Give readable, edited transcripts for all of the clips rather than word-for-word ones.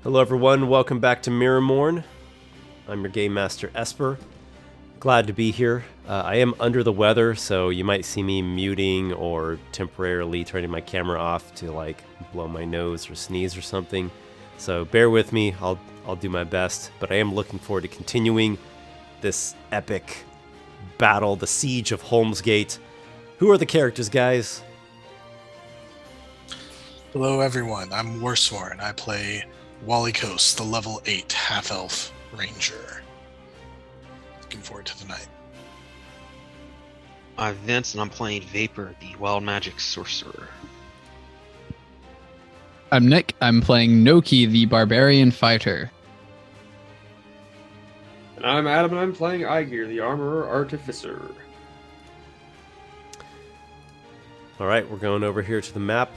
Hello everyone, welcome back to MIRRORMOURN. I'm your Game Master Esper. Glad to be here. I am under the weather, so you might see me muting or temporarily turning my camera off to like blow my nose or sneeze or something. So bear with me, I'll do my best, but I am looking forward to continuing this epic battle, the Siege of Holmsgate. Who are the characters, guys? Hello everyone, I'm Warsor and I play Walykos, the level 8 half-elf ranger. Looking forward to the night. I'm Vince and I'm playing Vapor, the wild magic sorcerer. I'm Nick, I'm playing Nokki, the Barbarian fighter. And I'm Adam and I'm playing Aygir, the armorer artificer. Alright, we're going over here to the map.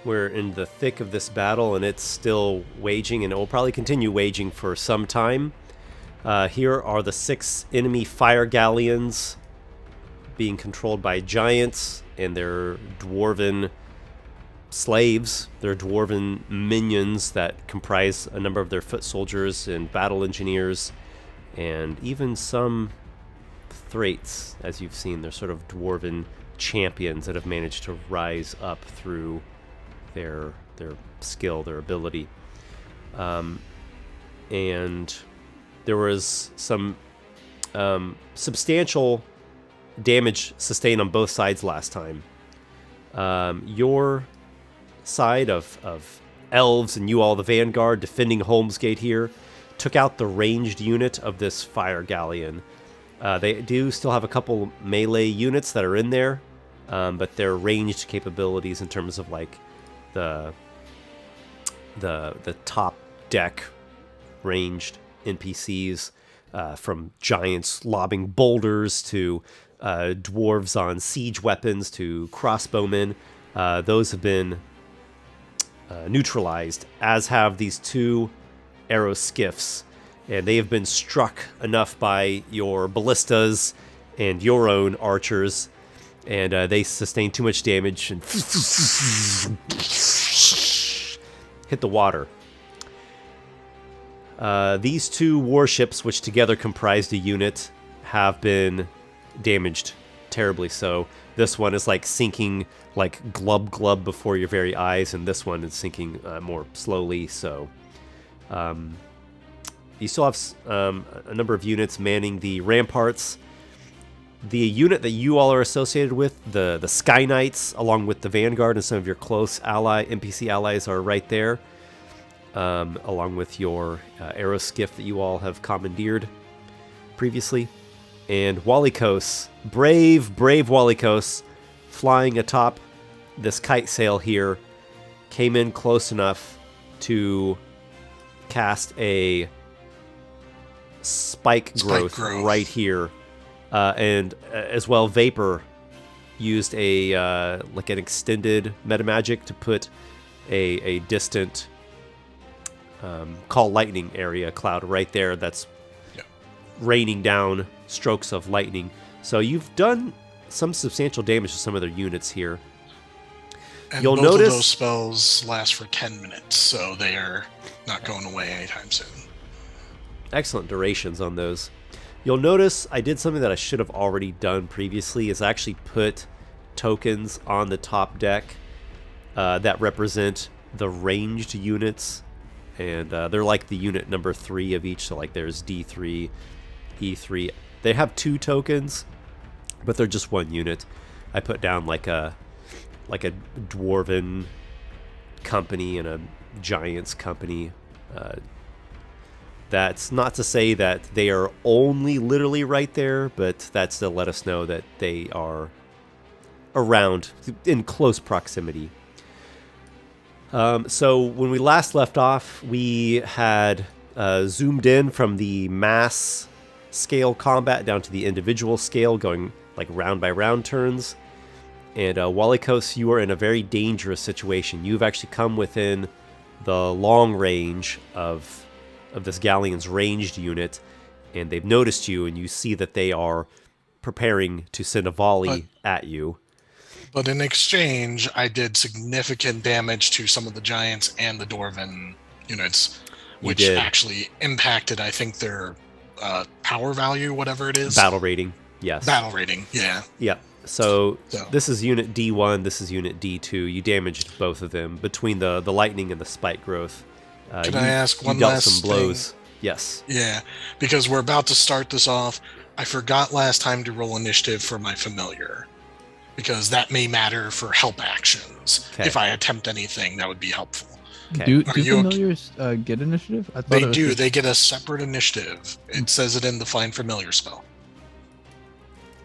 We're in the thick of this battle, and it's still waging, and it will probably continue waging for some time. Here are the 6 enemy fire galleons being controlled by giants and their dwarven slaves, their dwarven minions that comprise a number of their foot soldiers and battle engineers, and even some thraits, as you've seen. They're sort of dwarven champions that have managed to rise up through their skill, their ability. And there was some substantial damage sustained on both sides last time. Your side of elves and you all, the vanguard defending Holmsgate here, took out the ranged unit of this fire galleon. They do still have a couple melee units that are in there, but their ranged capabilities in terms of like the top deck ranged NPCs, from giants lobbing boulders to dwarves on siege weapons to crossbowmen, those have been neutralized, as have these 2 arrow skiffs, and they have been struck enough by your ballistas and your own archers, and they sustain too much damage and hit the water. These 2 warships, which together comprised a unit, have been damaged terribly so. This one is like sinking like glub glub before your very eyes, and this one is sinking more slowly so. You still have a number of units manning the ramparts. The unit that you all are associated with, the Sky Knights, along with the Vanguard and some of your close NPC allies, are right there, along with your arrow skiff that you all have commandeered previously. And Walykos, brave Walykos, flying atop this kite sail here, came in close enough to cast a spike growth right here. And as well, Vapor used a like an extended metamagic to put a distant call lightning area cloud right there that's raining down strokes of lightning. So you've done some substantial damage to some of their units here. And You'll both notice of those spells last for 10 minutes, so they are not going away anytime soon. Excellent durations on those. You'll notice I did something that I should have already done previously, is actually put tokens on the top deck that represent the ranged units, and they're like the unit number 3 of each, so like there's D3, E3. They have 2 tokens, but they're just 1 unit. I put down like a dwarven company and a giants company. That's not to say that they are only literally right there, but that's to let us know that they are around in close proximity. So when we last left off, we had zoomed in from the mass scale combat down to the individual scale, going like round by round turns. And Walykos, you are in a very dangerous situation. You've actually come within the long range of this galleon's ranged unit, and they've noticed you, and you see that they are preparing to send a volley at you. But in exchange, I did significant damage to some of the giants and the dwarven units which did. actually impacted, I think, their power value, whatever it is. Battle rating, yes. Battle rating, yeah. Yep. So So- this is unit D1, this is unit D2. You damaged both of them between the lightning and the spike growth. Can I ask one you dealt last some blows. Yes. Yeah, because we're about to start this off. I forgot last time to roll initiative for my familiar, because that may matter for help actions. Okay. If I attempt anything, that would be helpful. Okay. Do Are you okay? familiars get initiative? I thought it They was do. just- They get a separate initiative. It says it in the Find Familiar spell.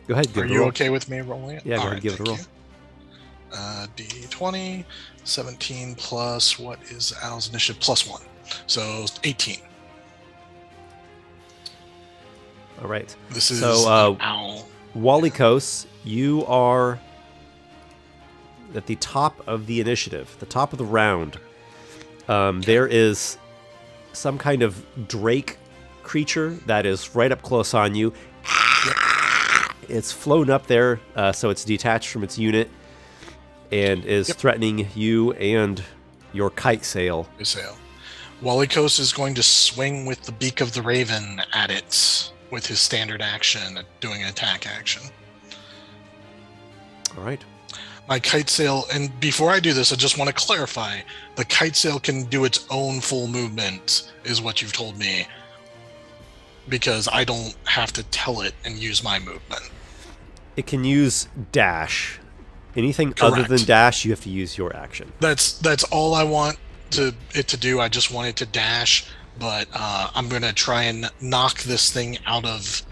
Go ahead, give Are it a you roll. okay with me rolling it? Yeah, go All ahead, give it a roll. thank you. D20, 17 plus, what is Al's initiative? Plus 1. So 18. All right. This is So, Owl. Walykos, you are at the top of the initiative, the top of the round. There is some kind of drake creature that is right up close on you. It's flown up there, so it's detached from its unit and is threatening you and your kite sail. Sail. Walykos is going to swing with the beak of the raven at it with his standard action, doing an attack action. All right. My kite sail, and before I do this, I just want to clarify, the kite sail can do its own full movement, is what you've told me, because I don't have to tell it and use my movement. It can use dash. Anything other Correct. than dash, you have to use your action. That's all I want it to do. I just want it to dash, but I'm going to try and knock this thing out of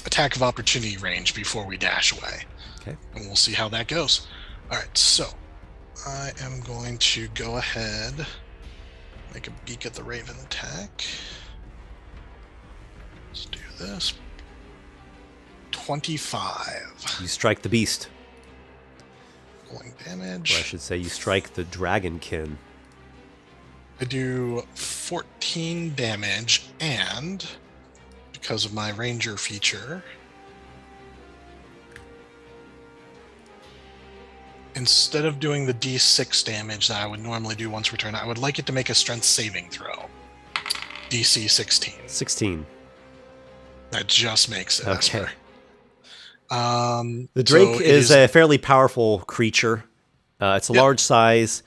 attack of opportunity range before we dash away. Okay. And we'll see how that goes. All right, so I am going to go ahead, make a beak at the raven attack. Let's do this. 25. You strike the beast. Rolling Or I damage. should say you strike the dragonkin. I do 14 damage, and because of my ranger feature, instead of doing the d6 damage that I would normally do once per turn, I would like it to make a strength saving throw. DC 16. 16. That just makes it. Okay. Esper. The drake so it is a fairly powerful creature. It's a Yep. large size.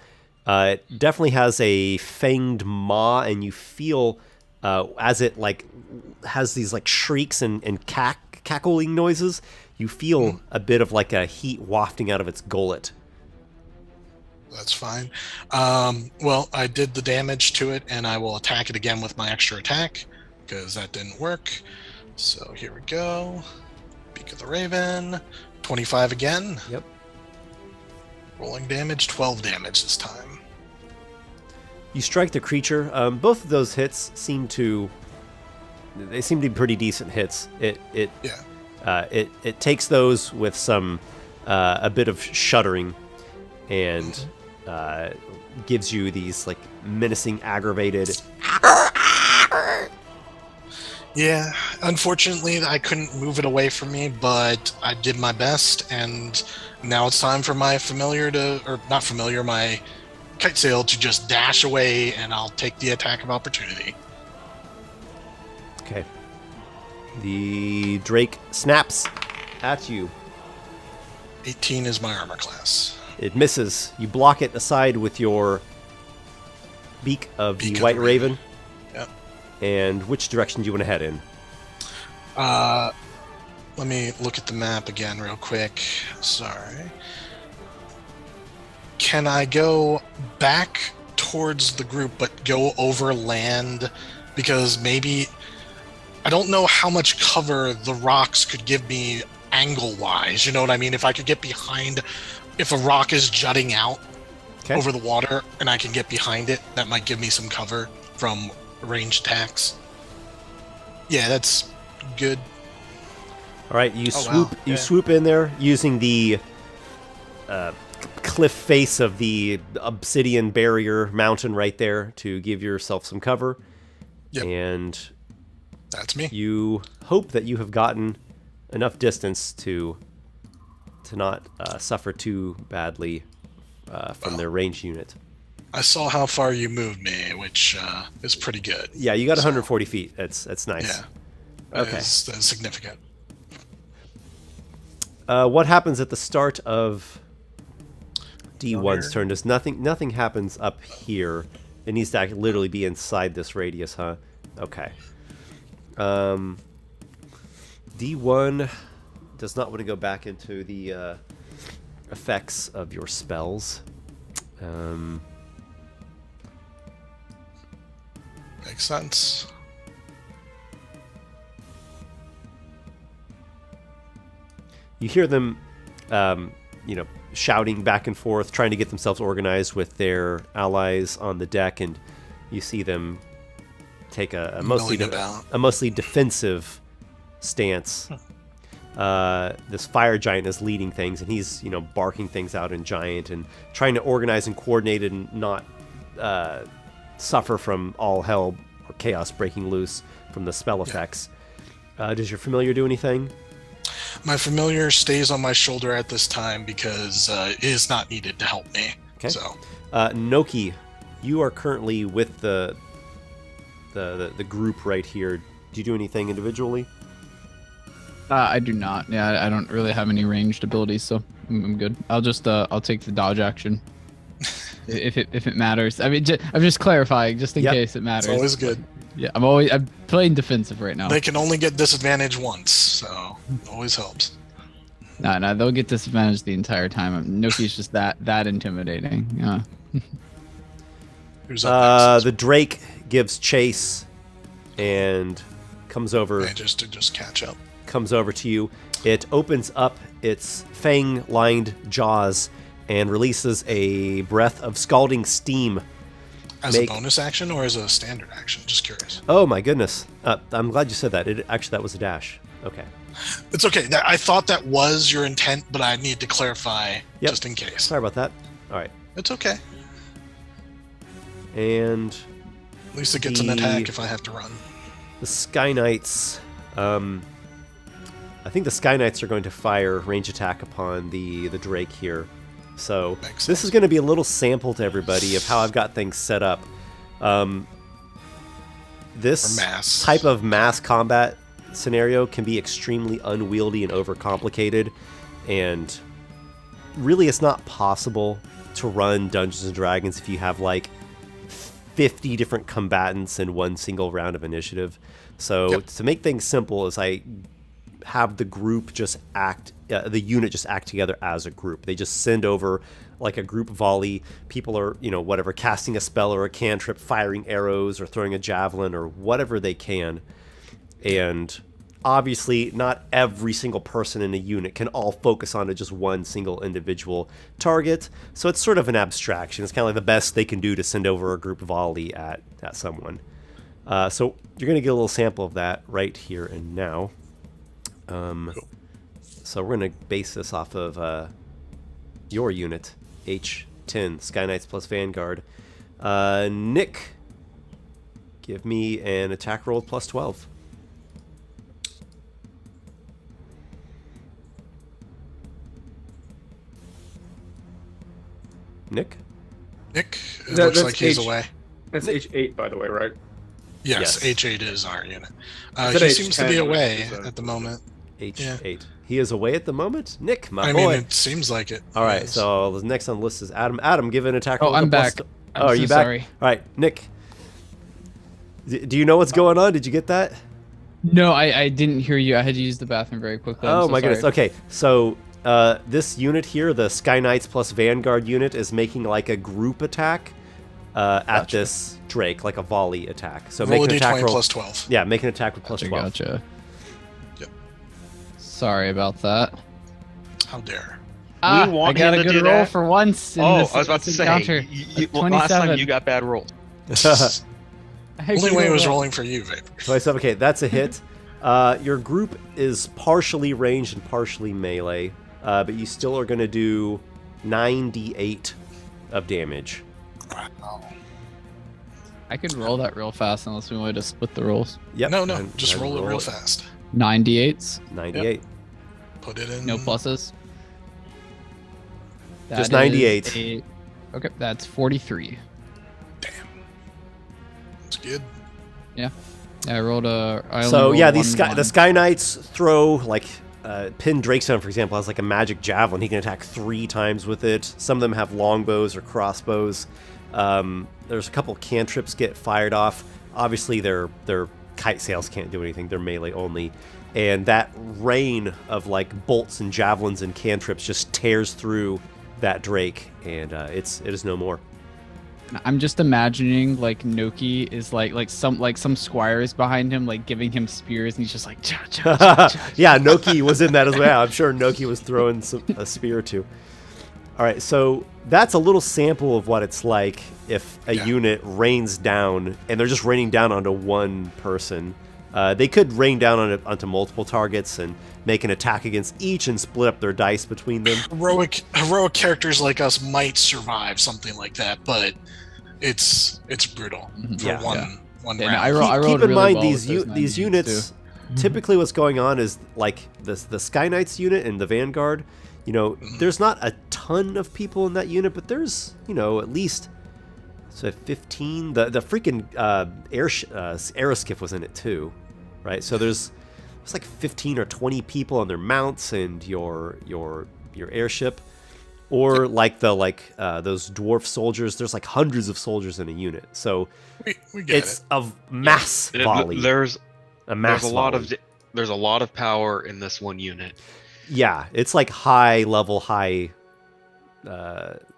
It definitely has a fanged maw, and you feel as it like has these like shrieks and cackling noises. You feel a bit of like a heat wafting out of its gullet. That's fine. Well, I did the damage to it, and I will attack it again with my extra attack, because that didn't work. So here we go. Beak of the Raven. 25 again. Yep. Rolling damage, 12 damage this time. You strike the creature. Both of those hits seem to be pretty decent hits. Yeah. It takes those with some a bit of shuddering, and gives you these like menacing, aggravated. Yeah, unfortunately, I couldn't move it away from me, but I did my best, and now it's time for my my kite sail to just dash away, and I'll take the attack of opportunity. Okay. The drake snaps at you. 18 is my armor class. It misses. You block it aside with your beak of Beak the of white the raven. Yep. And which direction do you want to head in? Let me look at the map again real quick. Sorry. Can I go back towards the group but go over land? Because maybe I don't know how much cover the rocks could give me angle-wise. You know what I mean? If I could get behind, if a rock is jutting out Okay. over the water and I can get behind it, that might give me some cover from ranged attacks. Yeah, that's good. All right, you Oh, swoop. wow. You Yeah. swoop in there using the cliff face of the obsidian barrier mountain right there to give yourself some cover. Yep. And That's me. you hope that you have gotten enough distance to not suffer too badly from their range unit. I saw how far you moved me, which is pretty good. Yeah, you got 140 feet. That's nice. Yeah. Okay. That's significant. What happens at the start of D1's Here. turn? Does nothing happens up here? It needs to literally be inside this radius, huh? Okay. D1 does not want to go back into the effects of your spells. Makes sense. You hear them, shouting back and forth, trying to get themselves organized with their allies on the deck, and you see them take a mostly defensive stance. This fire giant is leading things, and he's barking things out in giant and trying to organize and coordinate and not suffer from all hell or chaos breaking loose from the spell effects. Does your familiar do anything? My familiar stays on my shoulder at this time because it is not needed to help me. Okay. So, Nokki, you are currently with the group right here. Do you do anything individually? I do not. Yeah, I don't really have any ranged abilities, so I'm good. I'll just I'll take the dodge action if it matters. I mean, I'm just clarifying, just in case it matters. It's always good. Yeah, I'm playing defensive right now. They can only get disadvantage once, so always helps. No, they'll get disadvantaged the entire time. Noki's just that intimidating. Yeah. Who's up next? The Drake gives chase and comes over. Okay, just to catch up. Comes over to you. It opens up its fang-lined jaws and releases a breath of scalding steam. As a bonus action or as a standard action? Just curious. Oh my goodness! I'm glad you said that. Actually, that was a dash. Okay. It's okay. I thought that was your intent, but I need to clarify just in case. Sorry about that. All right. It's okay. And at least it gets an attack if I have to run. The Sky Knights. I think the Sky Knights are going to fire range attack upon the Drake here. So this is going to be a little sample to everybody of how I've got things set up. This type of mass combat scenario can be extremely unwieldy and overcomplicated, and really it's not possible to run Dungeons and Dragons if you have like 50 different combatants in one single round of initiative. So to make things simple is I have the group just act, the unit just act together as a group. They just send over like a group volley. People are, whatever, casting a spell or a cantrip, firing arrows or throwing a javelin or whatever they can. And obviously not every single person in a unit can all focus on just one single individual target. So it's sort of an abstraction. It's kind of like the best they can do to send over a group volley at someone. So you're going to get a little sample of that right here and now. So we're going to base this off of your unit, H10, Sky Knights plus Vanguard. Nick, give me an attack roll plus 12. Nick? It looks like he's H- away. That's H8, by the way, right? Yes, H8 is our unit. Is He it seems to H10 be or away is it- at the moment. H8. He is away at the moment? Nick, my I boy. mean, it seems like it. All right, Yes. so the next on the list is Adam. Adam, give an attack roll. I'm plus back. Oh, are you back? Sorry. All right, Nick. Do you know what's going on? Did you get that? No, I didn't hear you. I had to use the bathroom very quickly. Oh my goodness. Okay, so this unit here, the Sky Knights plus Vanguard unit, is making like a group attack at this Drake, like a volley attack. So Roll make a an attack d20 roll. plus 12. Yeah, make an attack with plus 12. Gotcha. Yep. Sorry about that. How dare. I want got him a to good do roll that? for once. In I this was about to encounter. say, A last time 27. you got bad rolls. Only way it was rolling for you, Vapor. So I said, okay, that's a hit. Your group is partially ranged and partially melee, but you still are going to do 9d8 of damage. Wow. I could roll that real fast unless we wanted to split the rolls. Yep. No, and- just and roll it real fast. 9d8s, 98. Put it in. no pluses. Just That is 98. Okay, that's 43. It's good. Yeah, I rolled a. I So only yeah, rolled these one the Sky Knights throw like Pin Drakestone, for example, has like a magic javelin. He can attack 3 times with it. Some of them have longbows or crossbows. There's a couple cantrips get fired off. Obviously, their kite sails can't do anything. They're melee only. And that rain of like bolts and javelins and cantrips just tears through that Drake, and it is no more. I'm just imagining like Nokki is like some squire is behind him, like giving him spears, and he's just like. Cha, cha, cha, cha. Yeah, Nokki was in that as well. I'm sure Nokki was throwing a spear or two. All right, so that's a little sample of what it's like if a unit rains down, and they're just raining down onto one person. They could rain down onto multiple targets and make an attack against each and split up their dice between them. Heroic characters like us might survive something like that, but it's brutal for one And round. I rolled Keep in really mind well with those these 9 units. Typically, what's going on is like the Sky Knights unit and the Vanguard. You know, there's not a ton of people in that unit, but there's at least 15. The freaking aeroskiff was in it too, right? So there's like 15 or 20 people on their mounts and your airship, or like those dwarf soldiers. There's like hundreds of soldiers in a unit, so we get it's a mass volley. There's a mass a lot volley. there's a lot of power in this one unit. Yeah, it's like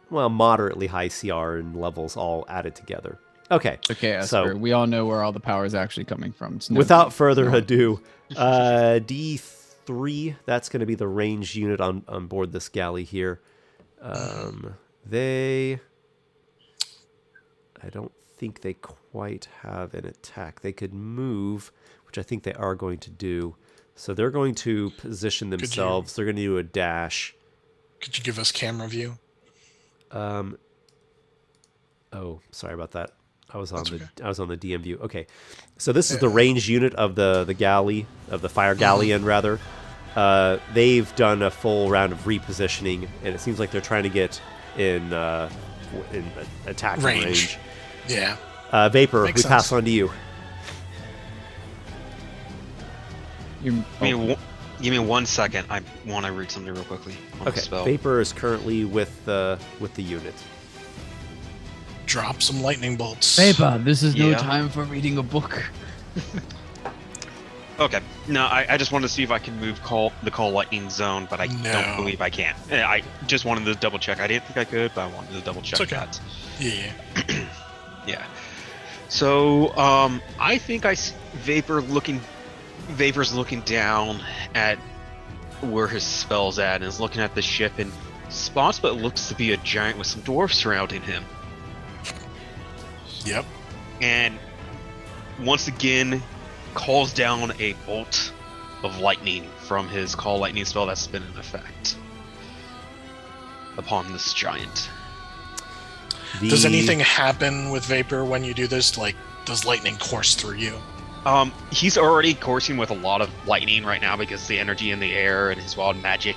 moderately high CR and levels all added together. Okay, Okay, so Esper, we all know where all the power is actually coming from. It's Nokki. without further ado, D3, that's going to be the ranged unit on board this galley here. I don't think they quite have an attack. They could move, which I think they are going to do. So they're going to position themselves. They're going to do a dash. Could you give us camera view? Oh, sorry about that. I was on the DM view. Okay, so this is the ranged unit of the galley, of the fire galleon rather. They've done a full round of repositioning, and it seems like they're trying to get in attack range. Yeah. Vapor, Makes we pass sense. on to you. Give me 1 second. I want to read something real quickly. On Okay, the spell. Vapor is currently with the unit. Drop some lightning bolts. Vapor, this is no Yeah. time for reading a book. Okay. No, I just wanted to see if I can move the call lightning zone, but I don't believe I can. I just wanted to double check. I didn't think I could, but I wanted to double check It's okay. that. Yeah. Yeah. So, I think I see Vapor's looking down at where his spell's at and is looking at the ship and spots what looks to be a giant with some dwarfs surrounding him. Yep. And once again calls down a bolt of lightning from his call lightning spell that's been in effect upon this giant. Does anything happen with Vapor when you do this? Like, does lightning course through you? He's already coursing with a lot of lightning right now because the energy in the air and his wild magic.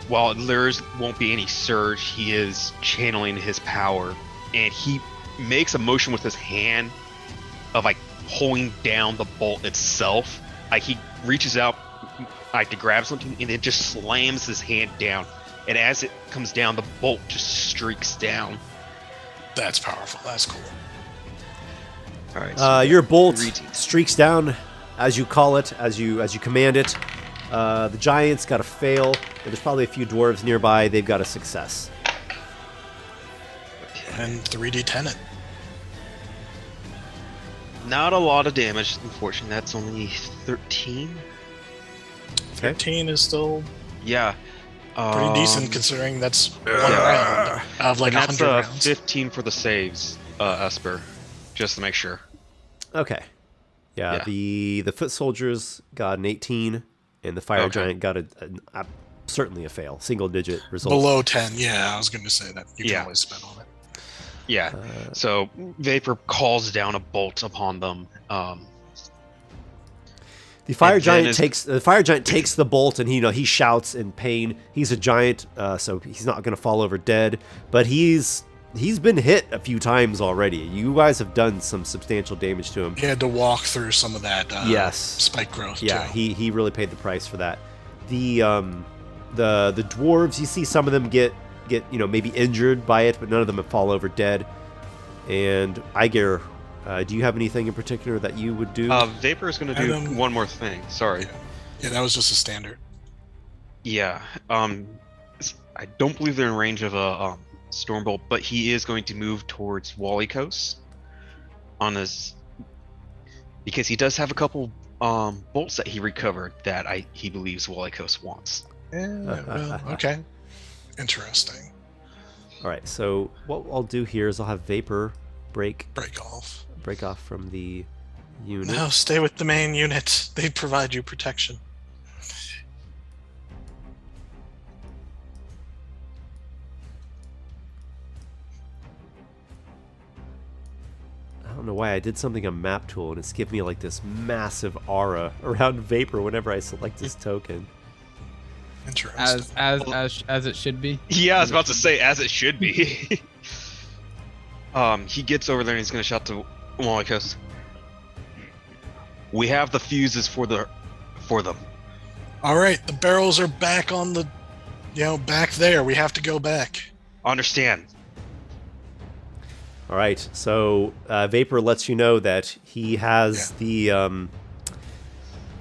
While there won't be any surge, he is channeling his power, and he makes a motion with his hand of like pulling down the bolt itself. Like he reaches out like to grab something and it just slams his hand down, and as it comes down, the bolt just streaks down. That's powerful. That's cool. All right. So Your bolt 3 streaks down as you call it, as you command it. The giant's got a fail, and there's probably a few dwarves nearby. They've got a success. And 3d10 it. Not a lot of damage, unfortunately. That's only 13. Okay. 13 is still Yeah. pretty decent considering that's one round of like And that's 100 rounds. 15 for the saves, Esper, just to make sure. Okay. Yeah. The foot soldiers got an 18, and the fire giant got certainly a fail, single digit result. Below 10, yeah, I was going to say that. You can Yeah. always spend on it. Yeah. So Vapor calls down a bolt upon them. The fire And then giant takes the bolt, and he shouts in pain. He's a giant, so he's not going to fall over dead, but he's he's been hit a few times already. You guys have done some substantial damage to him. He had to walk through some of that Yes. spike growth, Yeah, too. he really paid the price for that. The dwarves, you see some of them get maybe injured by it, but none of them fall over dead. And Aygir, do you have anything in particular that you would do? Vapor is going to do one more thing. Sorry. Yeah, that was just a standard. Yeah. I don't believe they're in range of a Stormbolt, but he is going to move towards Walykos on his, because he does have a couple bolts that he recovered that he believes Walykos wants. Yeah, well, okay. Interesting. All right, so what I'll do here is I'll have Vapor break off from the unit. No, stay with the main unit. They provide you protection. I don't know why I did something on Map Tool, and it's giving me like this massive aura around Vapor whenever I select this token. Interesting. As it should be. Yeah, I was about to say, as it should be. He gets over there and he's going to shout to Walykos. We have the fuses for them. All right, the barrels are back on the, back there. We have to go back. Understand. All right, so Vapor lets you know that he has the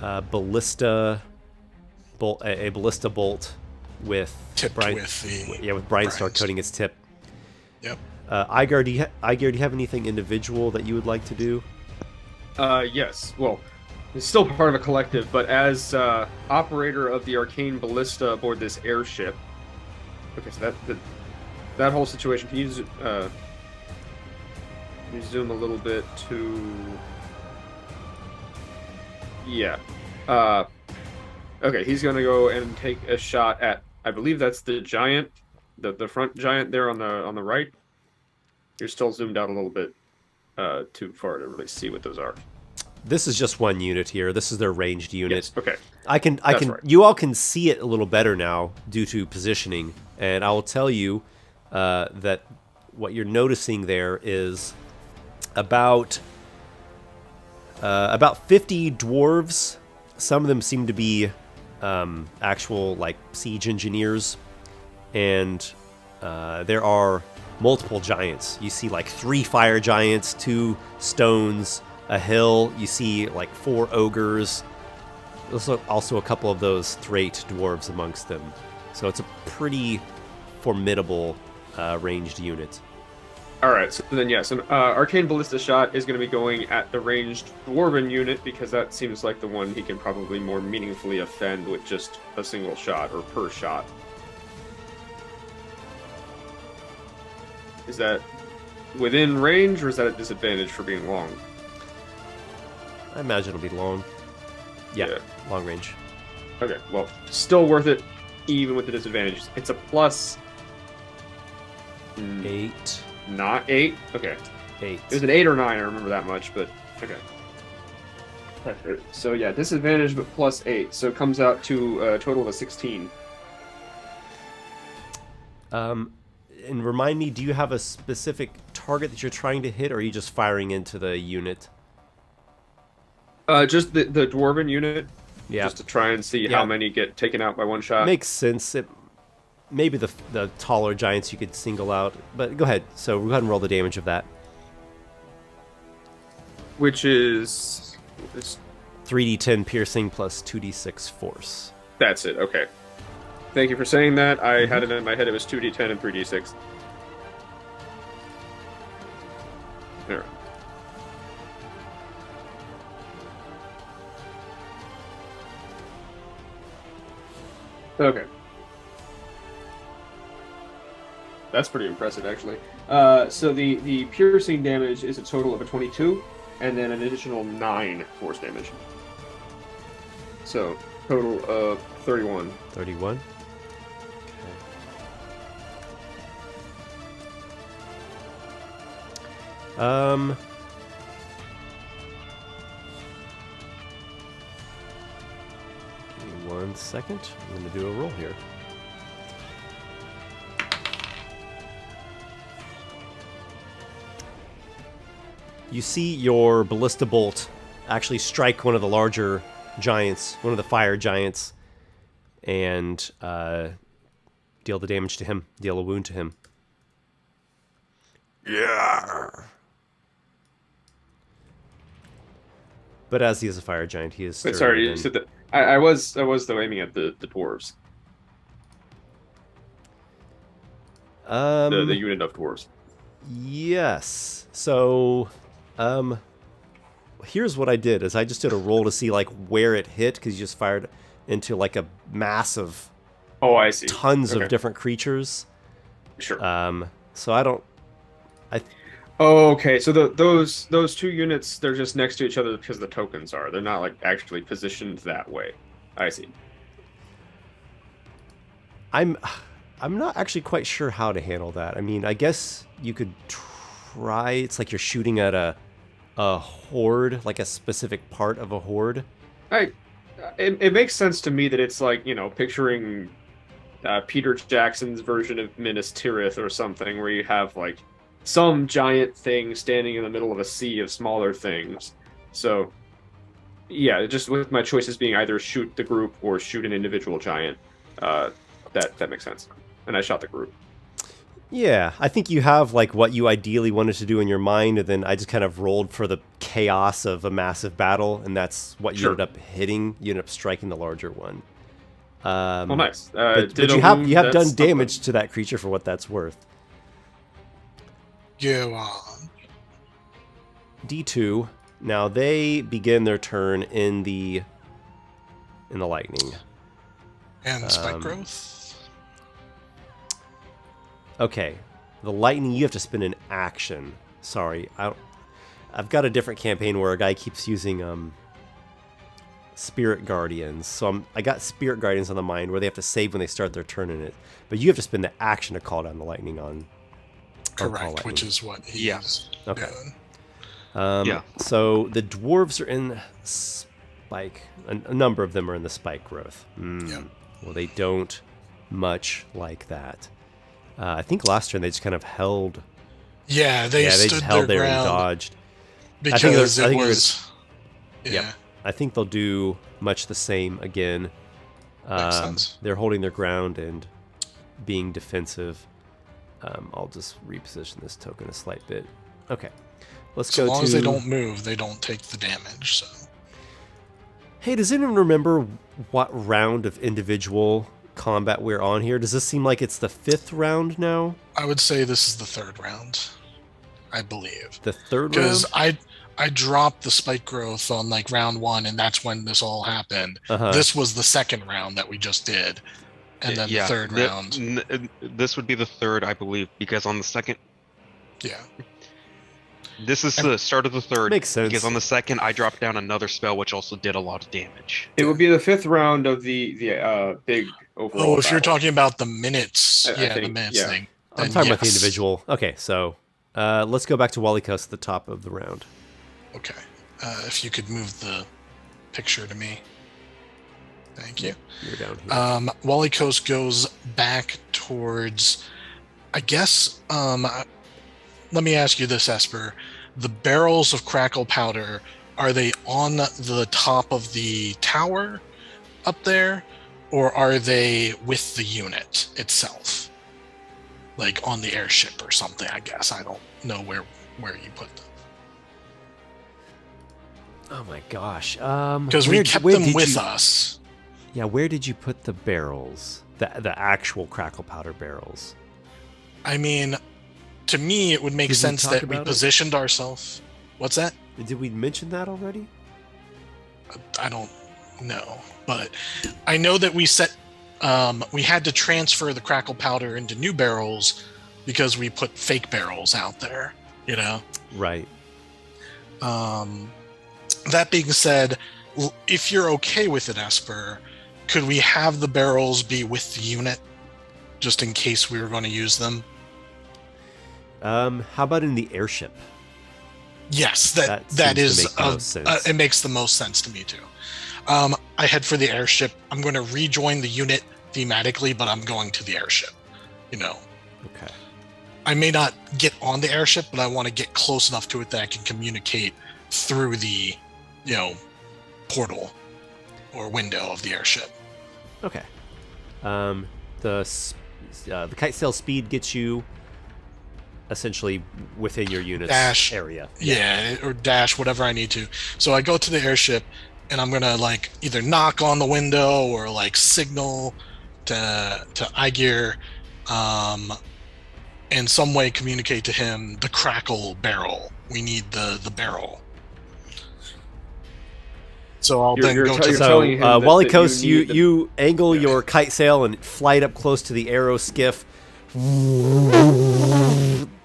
ballista bolt, a ballista bolt with Tipped brine, with the with brine star brines. coating its tip. Yep. Aygir, do you have anything individual that you would like to do? Yes. Well, it's still part of a collective, but as operator of the arcane ballista aboard this airship. Okay, so that whole situation. Can you zoom a little bit to? Yeah. Okay, he's gonna go and take a shot at. I believe that's the giant, the front giant there on the right. You're still zoomed out a little bit too far to really see what those are. This is just one unit here. This is their ranged unit. Yes. Okay. I can. Right. You all can see it a little better now due to positioning, and I will tell you that what you're noticing there is about 50 dwarves. Some of them seem to be actual like siege engineers, and there are multiple giants. You see like 3 fire giants, 2 stones, a hill. You see like 4 ogres. There's also a couple of those Thrate dwarves amongst them. So it's a pretty formidable ranged unit. All right. So then, yes, an arcane ballista shot is going to be going at the ranged dwarven unit because that seems like the one he can probably more meaningfully offend with just a single shot or per shot. Is that within range, or is that a disadvantage for being long? I imagine it'll be long. Yeah, long range. Okay, well, still worth it, even with the disadvantages. It's a plus... 8. Not 8? Okay. 8. It was an 8 or 9, I remember that much, but... Okay. So yeah, disadvantage, but plus 8. So it comes out to a total of a 16. And remind me, do you have a specific target that you're trying to hit, or are you just firing into the unit? Just the dwarven unit. Yeah. Just to try and see how many get taken out by one shot. Makes sense. Maybe the taller giants you could single out, but go ahead. So go ahead and roll the damage of that. Which is 3d10 piercing plus 2d6 force. That's it. Okay. Thank you for saying that. I had it in my head. It was 2d10 and 3d6. All right. Okay. That's pretty impressive, actually. So the piercing damage is a total of a 22, and then an additional 9 force damage. So, total of 31. 31? Okay. Give me 1 second. I'm going to do a roll here. You see your ballista bolt actually strike one of the larger giants, one of the fire giants, and deal the damage to him, deal a wound to him. Yeah. But as he is a fire giant, he is. Wait, sorry, you said that. I was though aiming at the dwarves. The unit of dwarves. Yes. So, here's what I did: is I just did a roll to see like where it hit, because you just fired into like a mass of. Oh, I see. Tons of different creatures. Sure. So I don't. Oh, okay. So those two units, they're just next to each other because the tokens are. They're not like actually positioned that way. I see. I'm not actually quite sure how to handle that. I mean, I guess you could try. It's like you're shooting at a horde, like a specific part of a horde. It makes sense to me that it's like, picturing Peter Jackson's version of Minas Tirith or something, where you have like some giant thing standing in the middle of a sea of smaller things. So, yeah, just with my choices being either shoot the group or shoot an individual giant, that makes sense. And I shot the group. Yeah, I think you have like what you ideally wanted to do in your mind, and then I just kind of rolled for the chaos of a massive battle, and that's what you ended up hitting. You ended up striking the larger one. Well, nice. But you have done damage to that creature for what that's worth. Go on. D2. Now they begin their turn in the lightning. And spike growth. Okay, the lightning. You have to spend an action. Sorry, I've got a different campaign where a guy keeps using Spirit Guardians. So I got Spirit Guardians on the mind where they have to save when they start their turn in it. But you have to spend the action to call down the lightning on. Correct, which is what he's okay. doing. So the dwarves are in spike. A number of them are in the spike growth. Yeah. Well, they don't much like that. I think last turn they just kind of held. Yeah, they stood just held their there ground and dodged. because I think it was. Yeah, I think they'll do much the same again. Makes sense. They're holding their ground and being defensive. I'll just reposition this token a slight bit. Okay, let's go to. As long as they don't move, they don't take the damage. So. Hey, does anyone remember what round of individual combat we're on here? Does this seem like it's the 5th round now? I would say this is the 3rd round, I believe. The 3rd round? Because I dropped the spike growth on like round 1, and that's when this all happened. This was the 2nd round that we just did, and then the 3rd round. This would be the 3rd, I believe, because on the 2nd. Yeah. This is the start of the 3rd. Makes sense. Because on the 2nd, I dropped down another spell, which also did a lot of damage. It would be the 5th round of the big overall. Oh, if you're battle. talking about the minutes, I the think, minutes yeah. thing. I'm talking about the individual. Okay, so let's go back to Walykos at the top of the round. Okay. If you could move the picture to me. Thank you. You're down here. Walykos goes back towards, I guess, let me ask you this, Esper. The barrels of crackle powder, are they on the top of the tower up there, or are they with the unit itself? Like on the airship or something, I guess. I don't know where you put them. Oh my gosh. Because we kept them with us. Yeah, where did you put the barrels? The actual crackle powder barrels? I mean, to me, it would make sense that we positioned ourselves. What's that? Did we mention that already? I don't know, but I know that we had to transfer the crackle powder into new barrels because we put fake barrels out there, Right. That being said, if you're okay with it, Esper, could we have the barrels be with the unit just in case we were going to use them? How about in the airship? Yes, that is. It makes the most sense to me too. I head for the airship. I'm going to rejoin the unit thematically, but I'm going to the airship. Okay. I may not get on the airship, but I want to get close enough to it that I can communicate through the, portal or window of the airship. Okay. The kite sail speed gets you essentially within your unit's Dash. area. Yeah, or dash, whatever I need to. So I go to the airship, and I'm gonna either knock on the window or signal to Aygir, in some way communicate to him the crackle barrel. We need the barrel. So I'll then go to. So Walykos, you need you angle your kite sail and fly it up close to the aero skiff.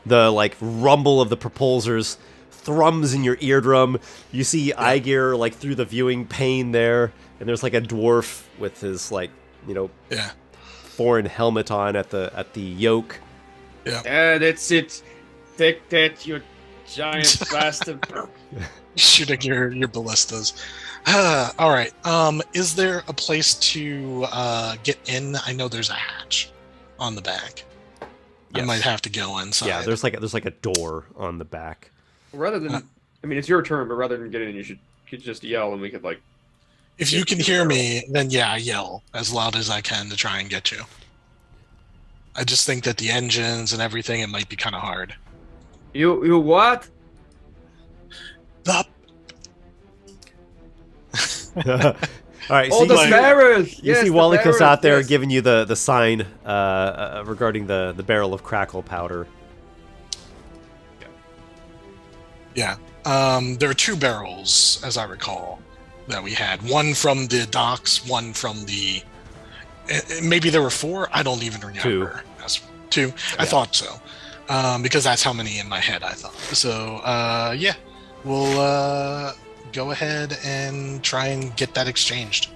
The rumble of the propulsors thrums in your eardrum. You see Aygir through the viewing pane there, and there's a dwarf with his foreign helmet on at the yoke. Yeah, that's it. Take that, you giant bastard. Shooting your ballistas. All right. Is there a place to get in? I know there's a hatch on the back. Yes. I might have to go inside. Yeah, there's a door on the back. Rather than, it's your turn, but rather than get in, you could just yell, and we could If you can hear me, then I yell as loud as I can to try and get you. I just think that the engines and everything, it might be kind of hard. You what? The All right, Oh, the barrels! You see Walykos out there giving you the sign regarding the barrel of crackle powder. Yeah. There are 2 barrels, as I recall, that we had. One from the docks, one from the... Maybe there were 4? I don't even remember. 2. That's 2? Yeah. I thought so. Because that's how many in my head I thought. So, we'll go ahead and try and get that exchanged.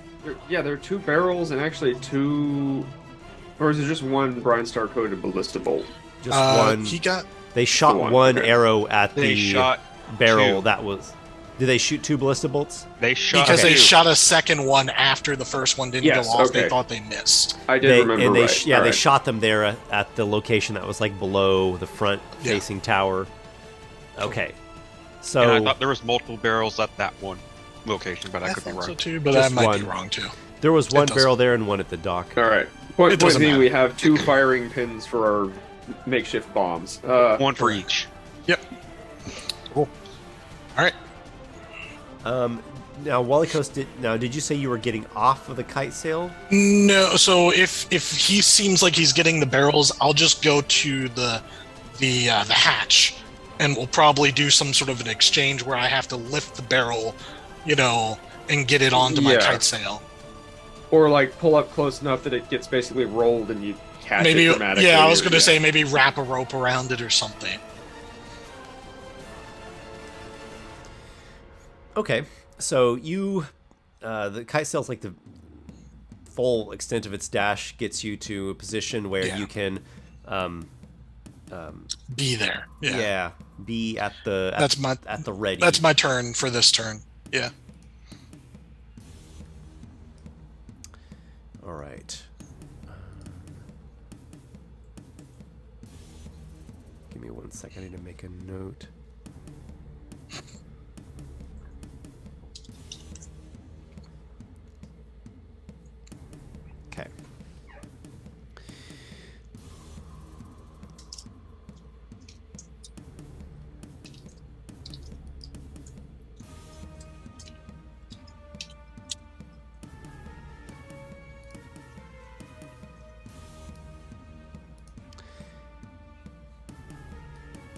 There are 2 barrels and actually 2... Or is it just one Brian Star coated ballista bolt? Just one. They shot one arrow at the barrel. 2. That was... Did they shoot 2 ballista bolts? They shot because they 2. shot a second one after the first one didn't go off. They thought they missed. I did remember. And they right. they shot them there at the location that was below the front-facing tower. Okay, so And I thought there was multiple barrels at that one location, but I could be wrong. So too, but Just I might one. be wrong too. there was one barrel there and one at the dock. All right. Point doesn't being, matter. we have 2 firing pins for our makeshift bombs. One for each. Yep. Cool. All right. Now, Walykos, did you say you were getting off of the kite sail? No. So if he seems like he's getting the barrels, I'll just go to the hatch, and we'll probably do some sort of an exchange where I have to lift the barrel, and get it onto my kite sail. Or pull up close enough that it gets basically rolled and you catch it dramatically. Yeah, I was going to say maybe wrap a rope around it or something. Okay, so the kite sail's the full extent of its dash gets you to a position where you can be there. Be at the at the ready. That's my turn for this turn. Yeah. All right. Give me 1 second. I need to make a note. Okay.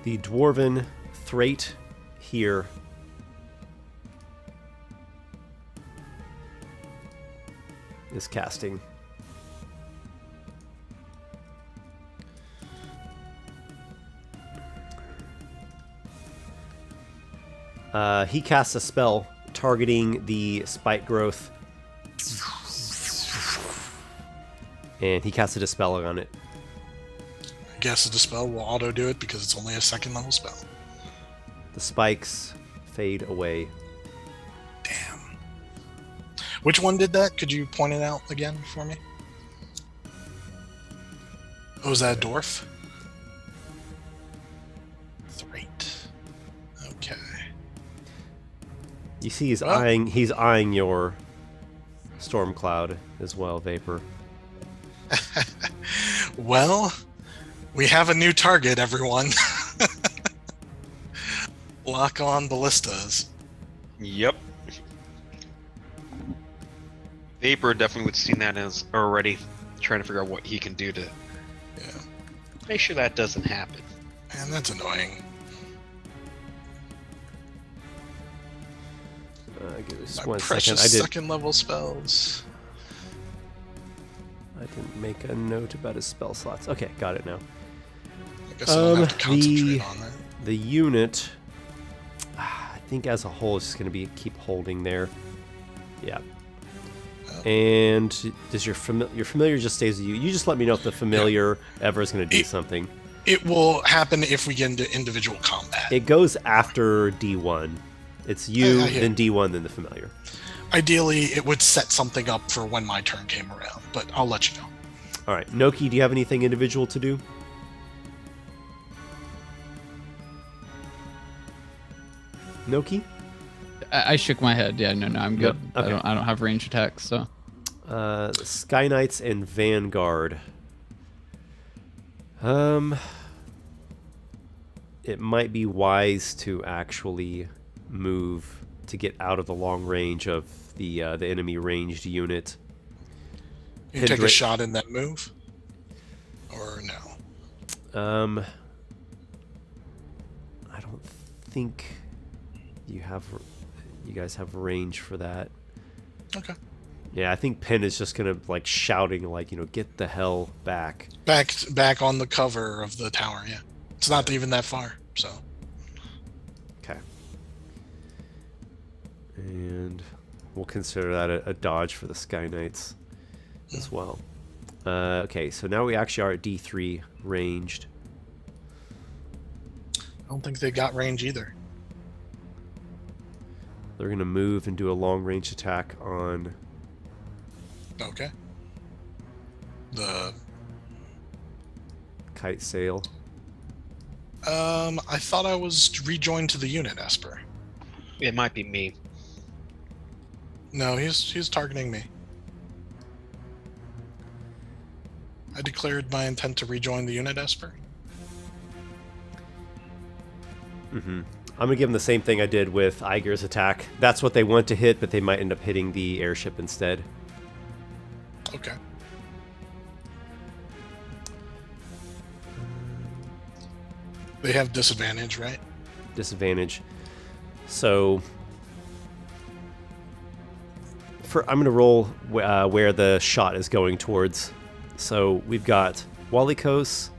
The dwarven Thrate here is casting. He casts a spell targeting the spike growth, and he casted a spell on it. I guess the spell will auto do it because it's only a 2nd level spell. The spikes fade away. Damn. Which one did that? Could you point it out again for me? Oh, is that a dwarf? You see he's Well- eyeing your storm cloud as well, Vapor. Well, we have a new target, everyone. Lock on ballistas. Yep. Vapor definitely would have seen that as already trying to figure out what he can do to Yeah. make sure that doesn't happen. Man, that's annoying. Give us My 1 second. precious second level spells. I didn't make a note about his spell slots. Okay, got it now. I guess I'll have to concentrate on that. The unit, I think as a whole, is just going to keep holding there. Yeah. Oh. And does your familiar just stays with you? You just let me know if the familiar ever is going to do something. It will happen if we get into individual combat. It goes after D1. It's you, I hear then D1, then the familiar. Ideally, it would set something up for when my turn came around, but I'll let you know. All right, Nokki, do you have anything individual to do? Nokki? I shook my head. Yeah, no, I'm good. Yep, okay. I don't have range attacks, so. Sky Knights and Vanguard. It might be wise to actually move to get out of the long range of the enemy ranged unit. You take a Pendra- shot in that move? Or no? I don't think you guys have range for that. Okay. Yeah, I think Penn is just gonna like shouting like, get the hell back. Back on the cover of the tower, yeah. It's not even that far, so. Okay. And we'll consider that a dodge for the Sky Knights as well. Okay, so now we actually are at D3 ranged. I don't think they got range either. They're going to move and do a long range attack on... Okay. The Kite Sail. I thought I was rejoined to the unit, Esper. It might be me. No, he's targeting me. I declared my intent to rejoin the unit, Esper. Mm-hmm. I'm going to give them the same thing I did with Aygir's attack. That's what they want to hit, but they might end up hitting the airship instead. Okay. They have disadvantage, right? Disadvantage. So... I'm going to roll where the shot is going towards. So we've got Walykos,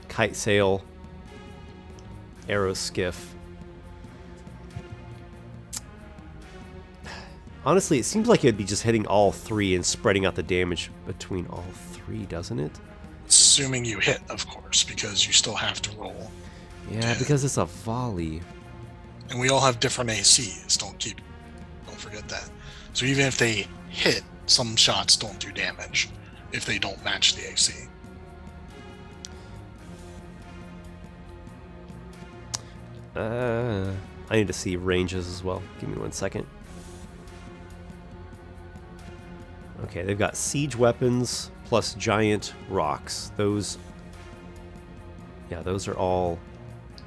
Kite Sail, Arrow Skiff. Honestly, it seems like it'd be just hitting all three and spreading out the damage between all three, doesn't it? Assuming you hit, of course, because you still have to roll. Yeah, because it's a volley. And we all have different ACs. Don't forget that. So even if they hit, some shots don't do damage if they don't match the AC. I need to see ranges as well. Give me 1 second. Okay, they've got siege weapons plus giant rocks. Those are all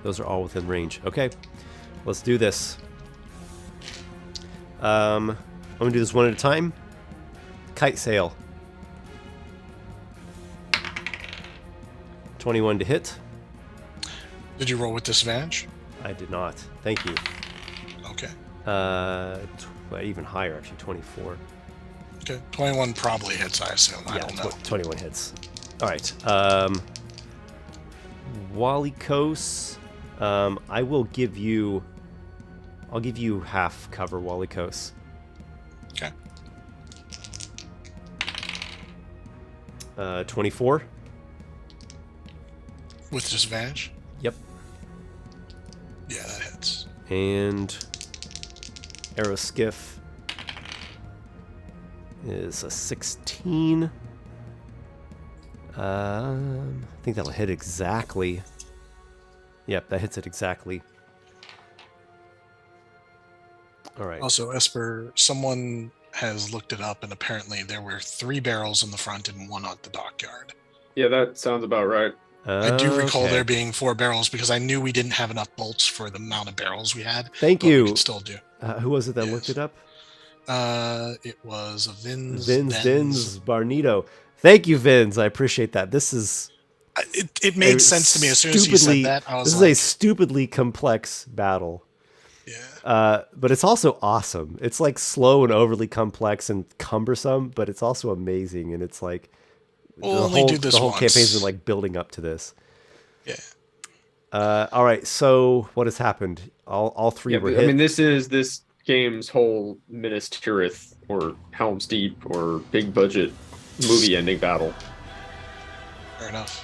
within range. Okay, let's do this. I'm gonna do this one at a time. Kite Sail. 21 to hit. Did you roll with disadvantage? I did not. Thank you. Okay. Even higher actually, 24. Okay. 21 probably hits, I assume. I Yeah, don't know. 21 hits. All right. Walykos. I will give you. I'll give you half cover, Walykos. Okay. 24. With disadvantage? Yep. Yeah, that hits. And Arrow Skiff is a 16. I think that'll hit exactly. Yep, that hits it exactly. All right. Also, Esper, someone has looked it up, and apparently there were 3 barrels in the front and 1 at the dockyard. Yeah, that sounds about right. I do recall Okay. there being 4 barrels because I knew we didn't have enough bolts for the amount of barrels we had. Thank but We you. could still do. Who was it that Yes. looked it up? It was a Vins. Vins Barnito. Thank you, Vins. I appreciate that. This is It made sense to me as soon as he said that. I was this like, is a stupidly complex battle. yeah. But it's also awesome. It's like slow and overly complex and cumbersome, but it's also amazing. And it's like We'll only do this the whole once. campaign's been like building up to this. Yeah. All right. So what has happened? All 3 Yeah, were but, hit. I mean, this is this game's whole Minas Tirith or Helm's Deep or big budget movie ending battle. Fair enough.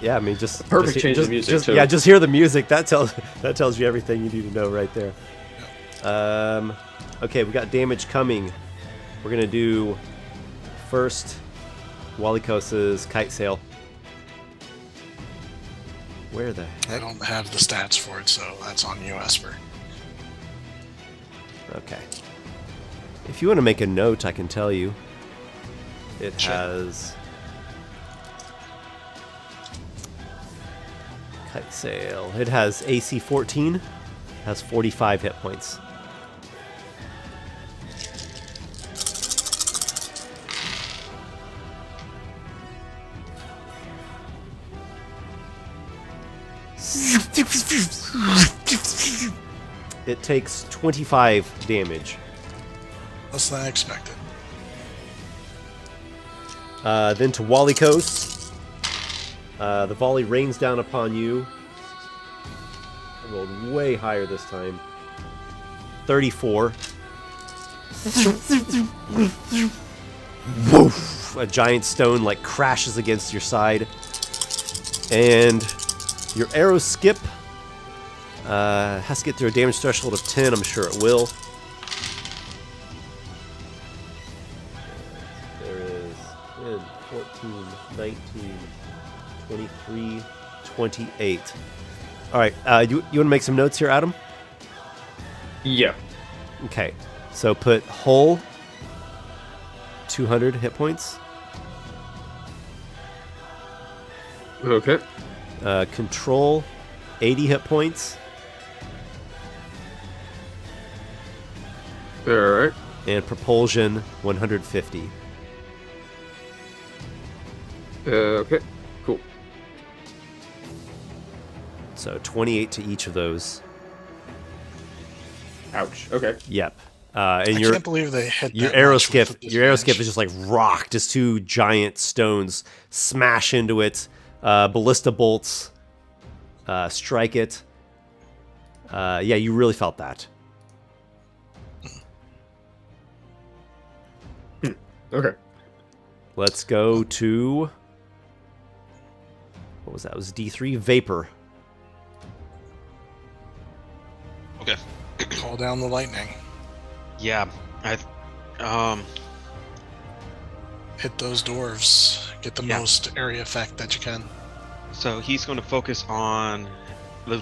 Yeah, I mean, just Perfect change of music, too. Yeah, just hear the music. That tells you everything you need to know right there. Okay, we got damage coming. We're gonna do first Walykos's kite sail. Where the I heck? don't have the stats for it, so that's on you, Esper. Okay. If you want to make a note, I can tell you. It Sure. has kite sail. It has AC 14. Has 45 hit points. It takes 25 damage. Less than I expected. Then to Walykos. The volley rains down upon you. I rolled way higher this time. 34. Woof! A giant stone like crashes against your side. And your arrow skip has to get through a damage threshold of 10. I'm sure it will. There is 10, 14, 19, 23, 28. All right, you want to make some notes here, Adam? Yeah. Okay, so put hull 200 hit points. Okay. Control 80 hit points. All right. And propulsion 150. Okay. Cool. So 28 to each of those. Ouch. Okay. Yep. I And your can't believe they hit your that arrow much with skip the your arrow skip is disadvantage. just like rock. Just 2 giant stones smash into it. Ballista bolts strike it. Yeah, you really felt that. Okay. Let's go to what was that? It was D3 Vapor. Okay. Call down the lightning. Yeah. Hit those dwarves. Get the Yeah. most area effect that you can. So he's going to focus on the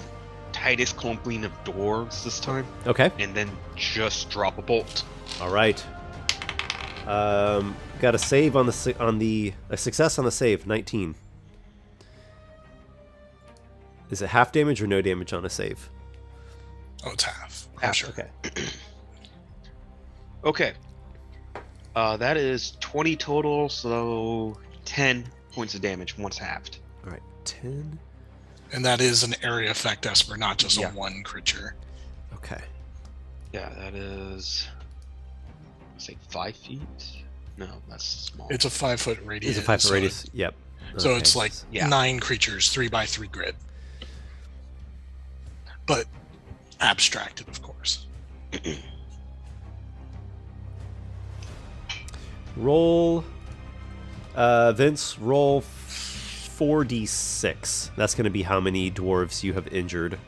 tightest clumping of dwarves this time, Okay. and then just drop a bolt. All right. Got a save on a success on the save, 19. Is it half damage or no damage on a save? Oh, it's half. I'm Half, sure. Okay. Okay. That is 20 total, so 10 points of damage once halved. All right. 10. And that is an area effect, Esper, not just Yeah. a one creature. Okay. Yeah, that is. Let's say 5 feet. No, that's small. It's a 5-foot radius. It's a 5-foot so radius. Yep. So Okay. it's like Yeah. 9 creatures, 3x3 grid. But abstracted, of course. Roll. Vince, roll 4d6. That's going to be how many dwarves you have injured.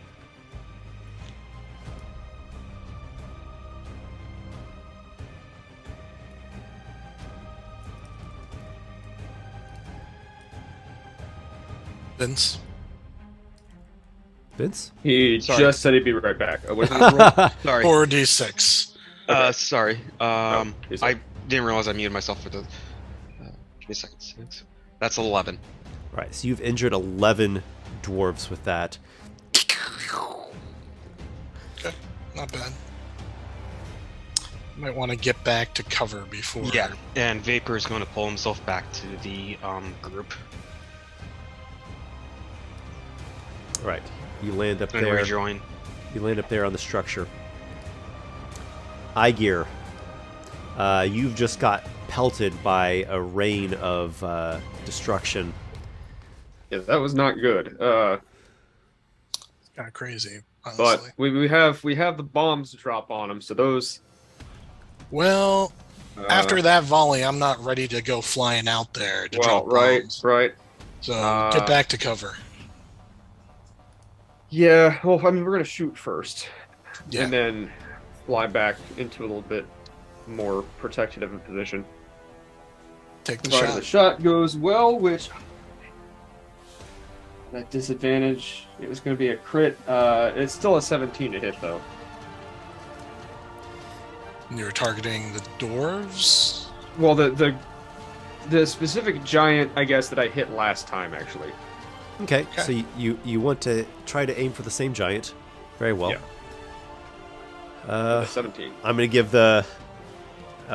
Vince? Vince? He Sorry. just said he'd be right back. What is it? Roll? Sorry. 4d6. Okay. Sorry. Is I it- didn't realize I muted myself for the. Give me a second. Six. That's 11. All right, so you've injured 11 dwarves with that. Okay, not bad. Might want to get back to cover before. Yeah, and Vapor is going to pull himself back to the group All right, you land up and there. rejoin. You land up there on the structure. Aygir, you've just got pelted by a rain of destruction. Yeah, that was not good. Kind of crazy, honestly. But we have the bombs to drop on them, so those. Well, Uh, after that volley, I'm not ready to go flying out there to well, drop right, bombs. right. So Uh, get back to cover. Yeah, well, I mean, we're gonna shoot first, Yeah. and then fly back into a little bit more protected of a position. Take the Provided shot. the shot goes well, which that disadvantage, it was going to be a crit. It's still a 17 to hit though. You're targeting the dwarves. Well, the specific giant, I guess, that I hit last time actually. Okay, Okay. so you want to try to aim for the same giant. Very well. Yeah. 17. I'm going to give the,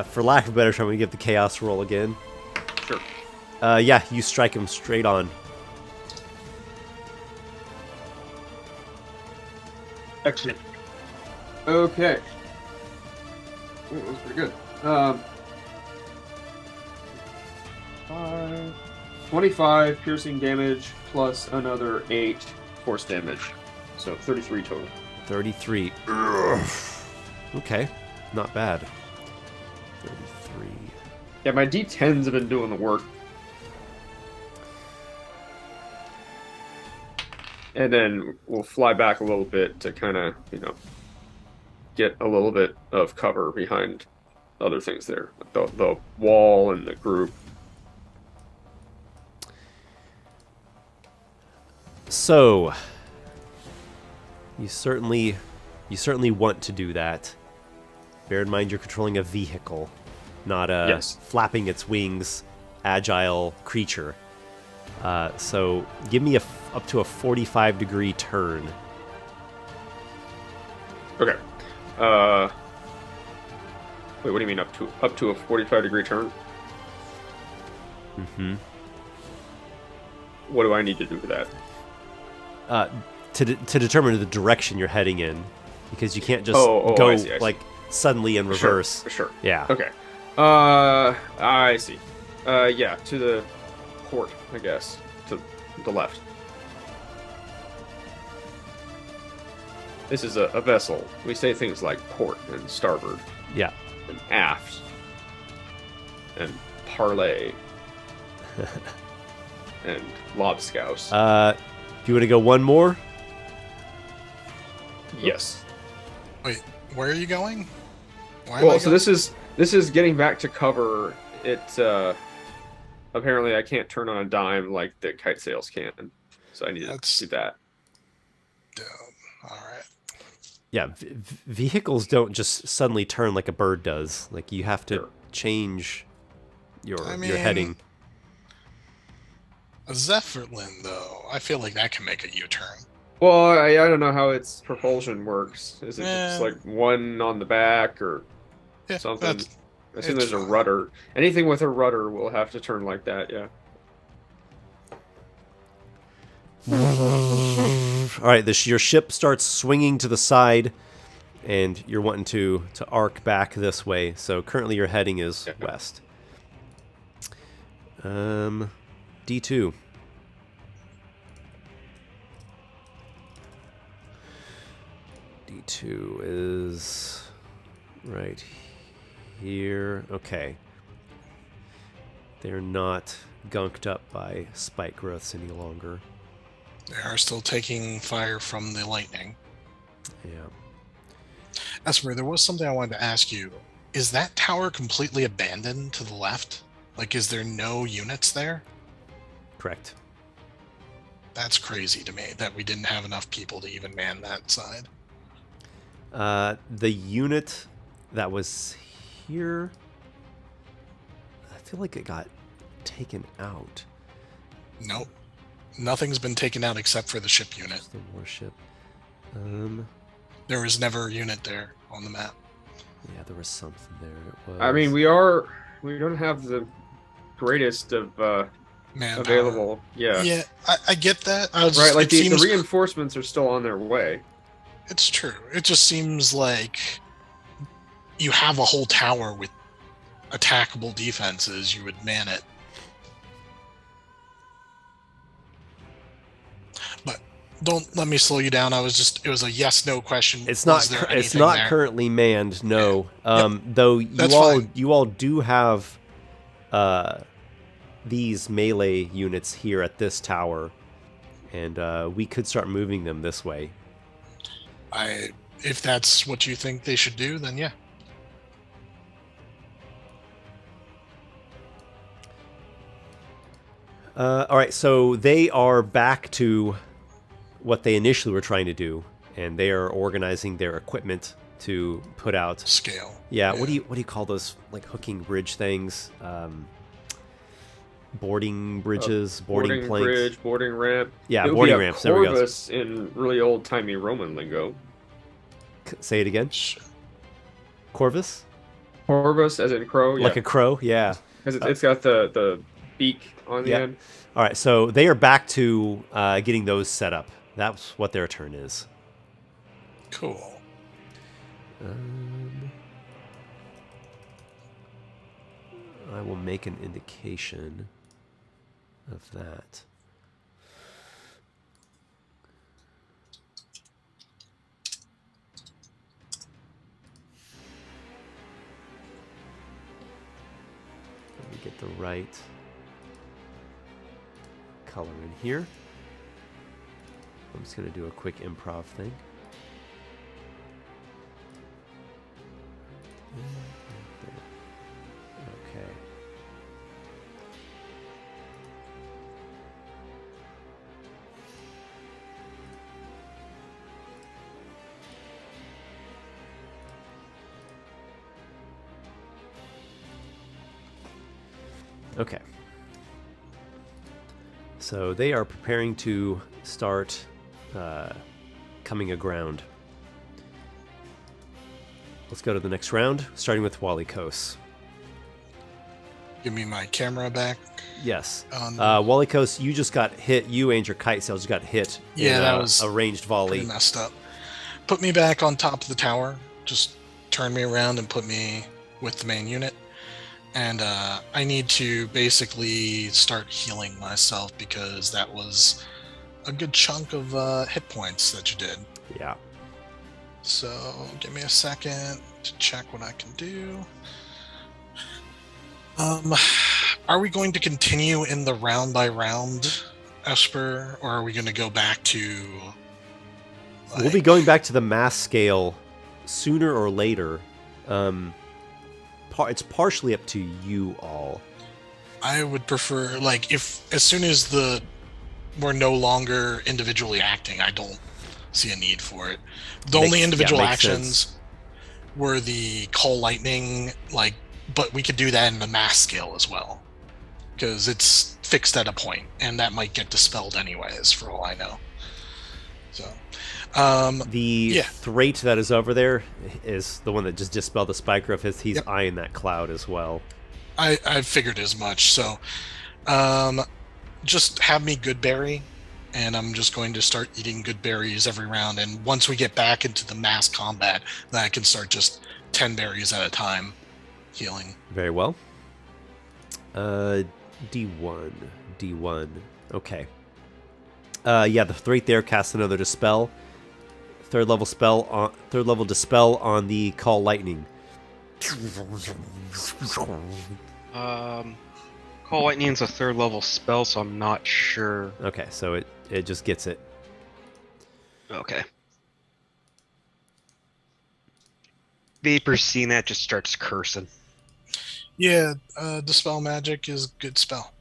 for lack of a better term, I'm going to give the chaos roll again. Sure. Yeah, you strike him straight on. Excellent. Okay. Ooh, that was pretty good. 25 piercing damage plus another 8 force damage. So 33 total. 33. Ugh. Okay, not bad. 33. Yeah, my D10s have been doing the work. And then we'll fly back a little bit to kind of, get a little bit of cover behind other things there. The wall and the group. So, you certainly want to do that. Bear in mind you're controlling a vehicle, not a Yes. flapping its wings, agile creature. So give me up to a 45-degree turn. Okay. Wait, what do you mean up to a 45-degree turn? Mm-hmm. What do I need to do for that? To determine the direction you're heading in, because you can't just Oh, go I see. like suddenly in reverse. Sure. Yeah. Okay. I see. Yeah, to the port, I guess. To the left. This is a vessel. We say things like port and starboard Yeah. and aft and parlay and lobscouse. Do you want to go one more? Yes. Wait, where are you going? Why am I Well, so going? this is getting back to cover. It apparently I can't turn on a dime like the kite sails can, so I need That's- to do that. Dumb. All right. Yeah, vehicles don't just suddenly turn like a bird does. Like you have to Sure. change your I your mean, heading. A Zeppelin, though, I feel like that can make a U-turn. Well, I don't know how its propulsion works. Is it Eh. just like one on the back or Yeah, something? that's- I assume it's there's a fine. rudder. Anything with a rudder will have to turn like that. Yeah. All right, your ship starts swinging to the side, and you're wanting to arc back this way. So currently your heading is Yeah. west. D2. D2 is right here. Okay. They're not gunked up by spike growths any longer. They are still taking fire from the lightning. Yeah. Esper, there was something I wanted to ask you. Is that tower completely abandoned to the left? Like, is there no units there? Correct. That's crazy to me that we didn't have enough people to even man that side. The unit that was here. I feel like it got taken out. Nope. Nothing's been taken out except for the ship unit. Just the warship. There was never a unit there on the map. Yeah, there was something there. It was. I mean, we don't have the greatest of Manpower. available. Yeah. Yeah, I get that. I was Right, like it the seems, reinforcements are still on their way. It's true. It just seems like you have a whole tower with attackable defenses. You would man it. But don't let me slow you down. It was a yes/no question. It's not. Was there It's anything not there? currently manned. No. Yeah. Though That's fine. you all do have these melee units here at this tower, and we could start moving them this way. If that's what you think they should do, then yeah. All right, so they are back to what they initially were trying to do, and they are organizing their equipment to put out. Scale. Yeah. What do you call those, like, hooking bridge things? Boarding bridges, boarding planks. Bridge, boarding ramp. Yeah, It would boarding be a ramps. There we go. corvus in really old timey Roman lingo. Say it again. Corvus, Corvus, as in crow. Yeah. like a crow. Yeah. Because it's got the beak on the Yeah. end. All right, so they are back to getting those set up. That's what their turn is. Cool. I will make an indication of that. Let me get the right color in here. I'm just going to do a quick improv thing. Okay. Okay. So they are preparing to start coming aground. Let's go to the next round, starting with Walykos. Give me my camera back. Yes. On Walykos, you just got hit. You and your kite sails just got hit. Yeah, in that was a ranged volley. pretty messed up. Put me back on top of the tower. Just turn me around and put me with the main unit. And I need to basically start healing myself because that was a good chunk of hit points that you did. Yeah. So give me a second to check what I can do. Are we going to continue in the round by round, Esper, or are we going to go back to? We'll be going back to the mass scale sooner or later. It's partially up to you all. I would prefer, like, if as soon as we're no longer individually acting, I don't see a need for it. The only individual makes actions sense. were the call lightning, like, but we could do that in the mass scale as well, because it's fixed at a point, and that might get dispelled anyways, for all I know. So, The Thrate that is over there is the one that just dispelled the spike growth. He's Yep. eyeing that cloud as well. I figured as much. So, just have me good berry, and I'm just going to start eating good berries every round. And once we get back into the mass combat, then I can start just 10 berries at a time, healing. Very well. D1. Okay. Yeah, the Thrate there casts another dispel. Third level dispel on the call lightning. Call Lightning's a third level spell, so I'm not sure. Okay, so it just gets it. Okay. Vapor seeing that just starts cursing. Yeah, dispel magic is a good spell.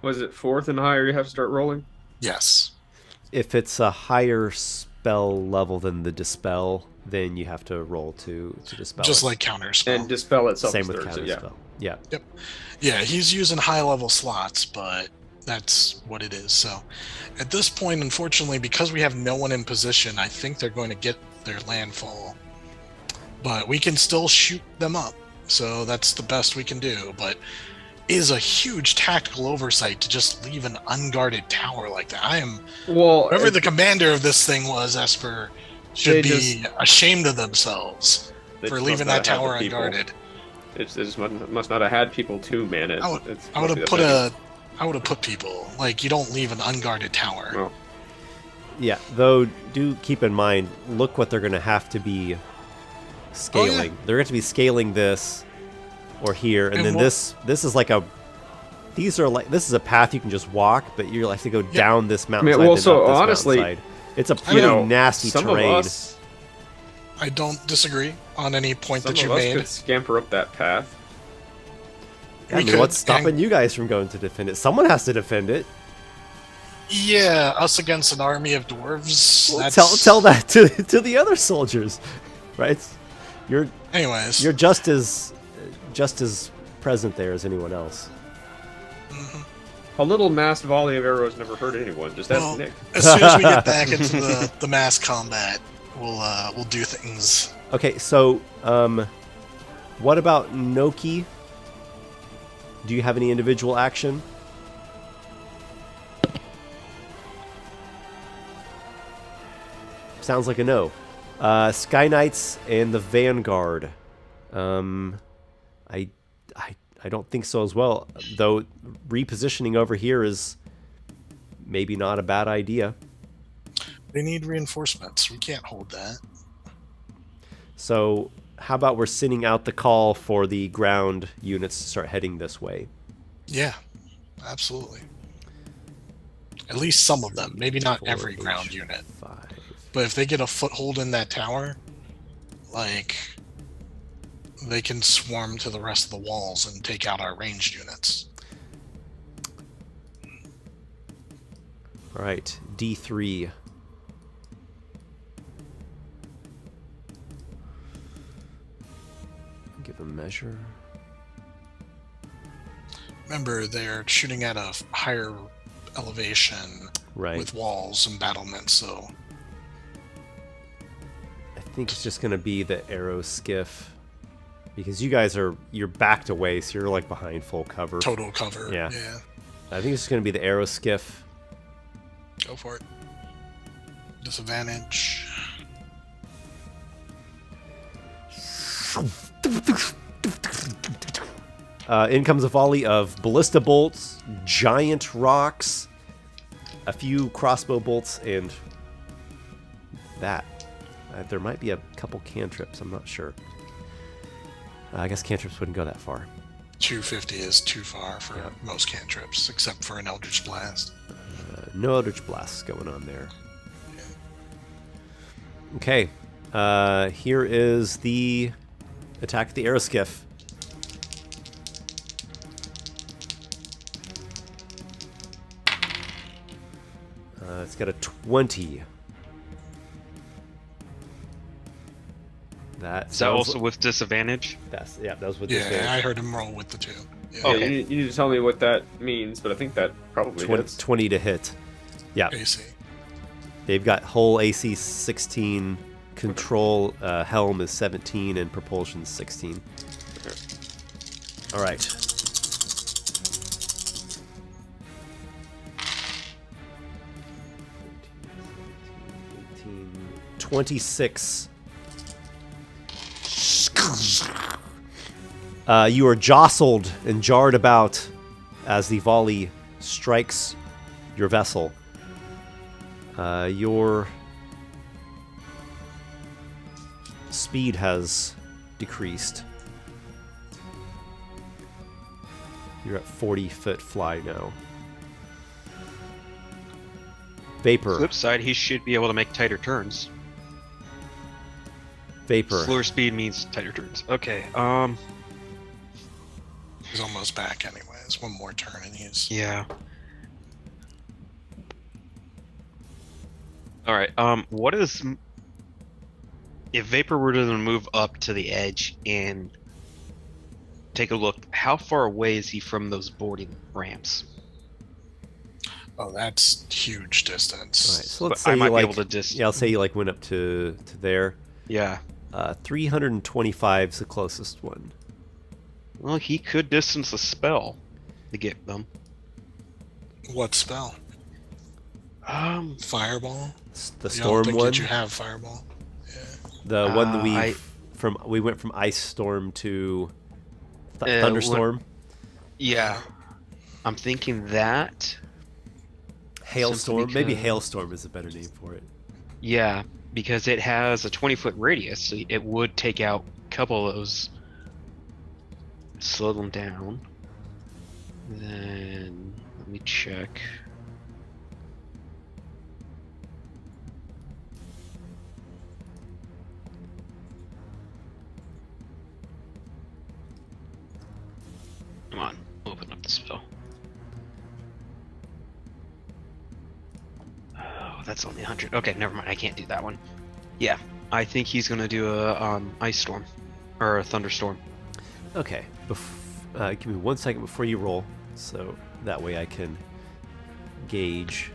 Was it fourth and higher? You have to start rolling. Yes. If it's a higher spell level than the dispel, then you have to roll to dispel Just it. like counterspell. And dispel itself. Same is with third, so counterspell. Yeah. Yeah, he's using high-level slots, but that's what it is. So, at this point, unfortunately, because we have no one in position, I think they're going to get their landfall. But we can still shoot them up, so that's the best we can do. But it is a huge tactical oversight to just leave an unguarded tower like that. Whoever the commander of this thing was, Esper, should be ashamed of themselves for leaving that tower unguarded. It just must not have had people to man it. I would have put people. Like, you don't leave an unguarded tower. Well, Yeah, though, do keep in mind, look what they're going to have to be scaling. Oh, yeah. They're going to be scaling this or here, and then this is like this is a path you can just walk, but you have to go down this mountainside. well, then so up this honestly, mountainside. It's a pretty nasty some terrain. Of us, I don't disagree on any point some that you of us made. could scamper up that path. I mean, what's stopping you guys from going to defend it? Someone has to defend it. Yeah, us against an army of dwarves. Well, That's... tell that to the other soldiers, right? Anyways, You're just as present there as anyone else. A little mass volley of arrows never hurt anyone. Just ask Nick. as soon as we get back into the mass combat, we'll do things. Okay, so what about Nokki? Do you have any individual action? Sounds like a no. Sky Knights and the Vanguard. I don't think so as well. Though repositioning over here is maybe not a bad idea. They need reinforcements. We can't hold that. So how about we're sending out the call for the ground units to start heading this way? Yeah, absolutely. At least some of them. Maybe not every ground unit. 5. But if they get a foothold in that tower, like, they can swarm to the rest of the walls and take out our ranged units. All right, D3. Give a measure. Remember, they're shooting at a higher elevation with walls and battlements, so... I think it's just going to be the arrow skiff. Because you guys you're backed away, so you're like behind full cover. Total cover, yeah. I think it's just going to be the arrow skiff. Go for it. Disadvantage. In comes a volley of ballista bolts, giant rocks, a few crossbow bolts, and that. There might be a couple cantrips, I'm not sure. I guess cantrips wouldn't go that far. 250 is too far for most cantrips, except for an Eldritch Blast. No Eldritch Blasts going on there. Okay. Here is the attack of the aeroskiff. It's got a 20. Is that also with disadvantage? That was with disadvantage. disadvantage. I heard him roll with the 2. Yeah. Okay. You need to tell me what that means, but I think that probably hits. 20 to hit. Yeah. AC. They've got hull AC 16, control helm is 17, and propulsion 16. Okay. All right. $26. You are jostled and jarred about as the volley strikes your vessel. Your speed has decreased. You're at 40-foot fly now. Vapor. Flip side, he should be able to make tighter turns. Vapor. Slower speed means tighter turns. Okay. He's almost back anyways. One more turn and he's... Yeah. All right. What is if Vapor were to move up to the edge and take a look, how far away is he from those boarding ramps? Oh, that's huge distance. All right, so let's But I say might you be like, able to just yeah, I'll say you like went up to there. yeah. 325 is the closest one. Well, he could distance a spell to get them. What spell? Fireball? The You don't storm think one. that you have fireball? The one that I- we went from ice storm to when- thunderstorm, Yeah. I'm thinking that. hailstorm. Simply Maybe because- hailstorm is a better name for it. Yeah, because it has a 20-foot radius, so it would take out a couple of those. Slow them down. Then let me check. Come on, open up the spell. Oh, that's only 100. Okay, never mind. I can't do that one. Yeah, I think he's gonna do a ice storm or a thunderstorm. Okay. Give me 1 second before you roll, so that way I can gauge.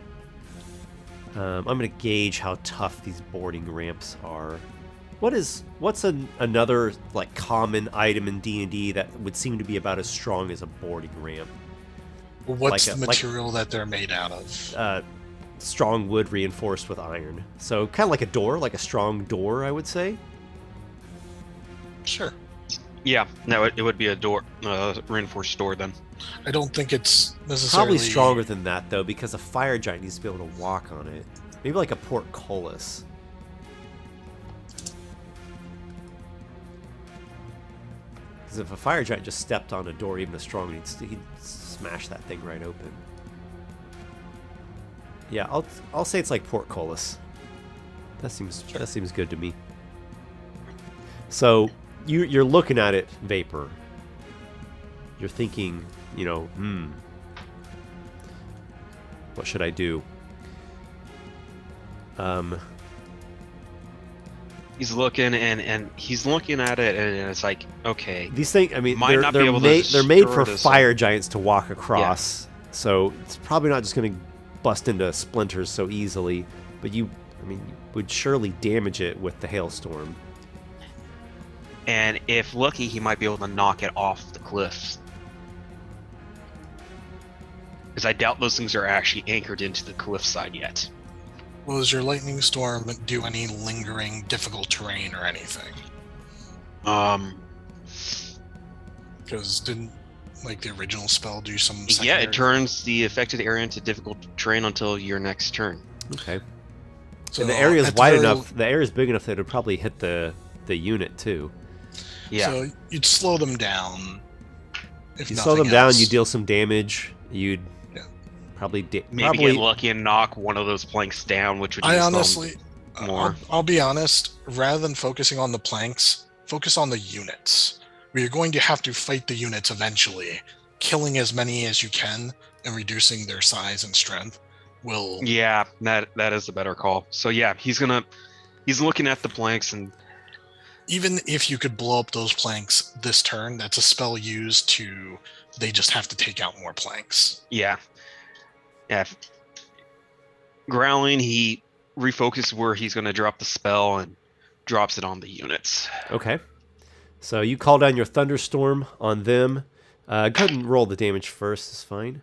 I'm gonna gauge how tough these boarding ramps are. What's another like common item in D&D that would seem to be about as strong as a boarding ramp? What's Like the material that they're made out of? Strong wood reinforced with iron. So kind of like a door, like a strong door, I would say. Sure. Yeah, no, it would be a door, reinforced door then. I don't think it's necessarily... Probably stronger than that though, because a fire giant needs to be able to walk on it. Maybe like a portcullis. Because if a fire giant just stepped on a door, even a strong, he'd smash that thing right open. Yeah, I'll say it's like portcullis. That seems good to me. So you're looking at it, Vapor. You're thinking, what should I do? He's looking and he's looking at it and it's like, okay, These things, I mean, Might not be able to they're made destroy for this fire giants to walk across. So it's probably not just going to bust into splinters so easily. But you would surely damage it with the hailstorm. and if lucky, he might be able to knock it off the cliffs. Because I doubt those things are actually anchored into the cliffside yet. Well, does your lightning storm do any lingering difficult terrain or anything? Because didn't the original spell do some Yeah, secondary- it turns the affected area into difficult terrain until your next turn. Okay. So And the area is at the wide very- enough. The area is big enough that it would probably hit the unit too. Yeah. So you'd slow them down. If You slow them nothing down, else. you deal some damage. You'd Yeah. probably Maybe get lucky and knock one of those planks down, which would I use them honestly, more. I'll be honest. Rather than focusing on the planks, focus on the units. Where you're going to have to fight the units eventually. Killing as many as you can and reducing their size and strength will. Yeah, that is a better call. So yeah, he's looking at the planks and Even if you could blow up those planks this turn, that's a spell used to. They just have to take out more planks. yeah. Growling, he refocuses where he's going to drop the spell and drops it on the units. Okay. So you call down your thunderstorm on them. Go ahead and roll the damage first. It's fine.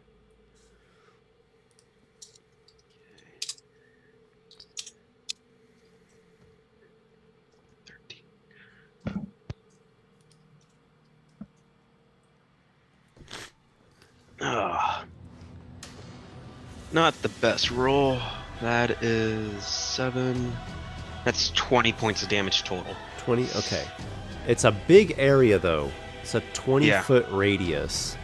Not the best roll. That is 7. That's 20 points of damage total. 20. Okay. It's a big area though. It's a 20-foot Yeah. radius,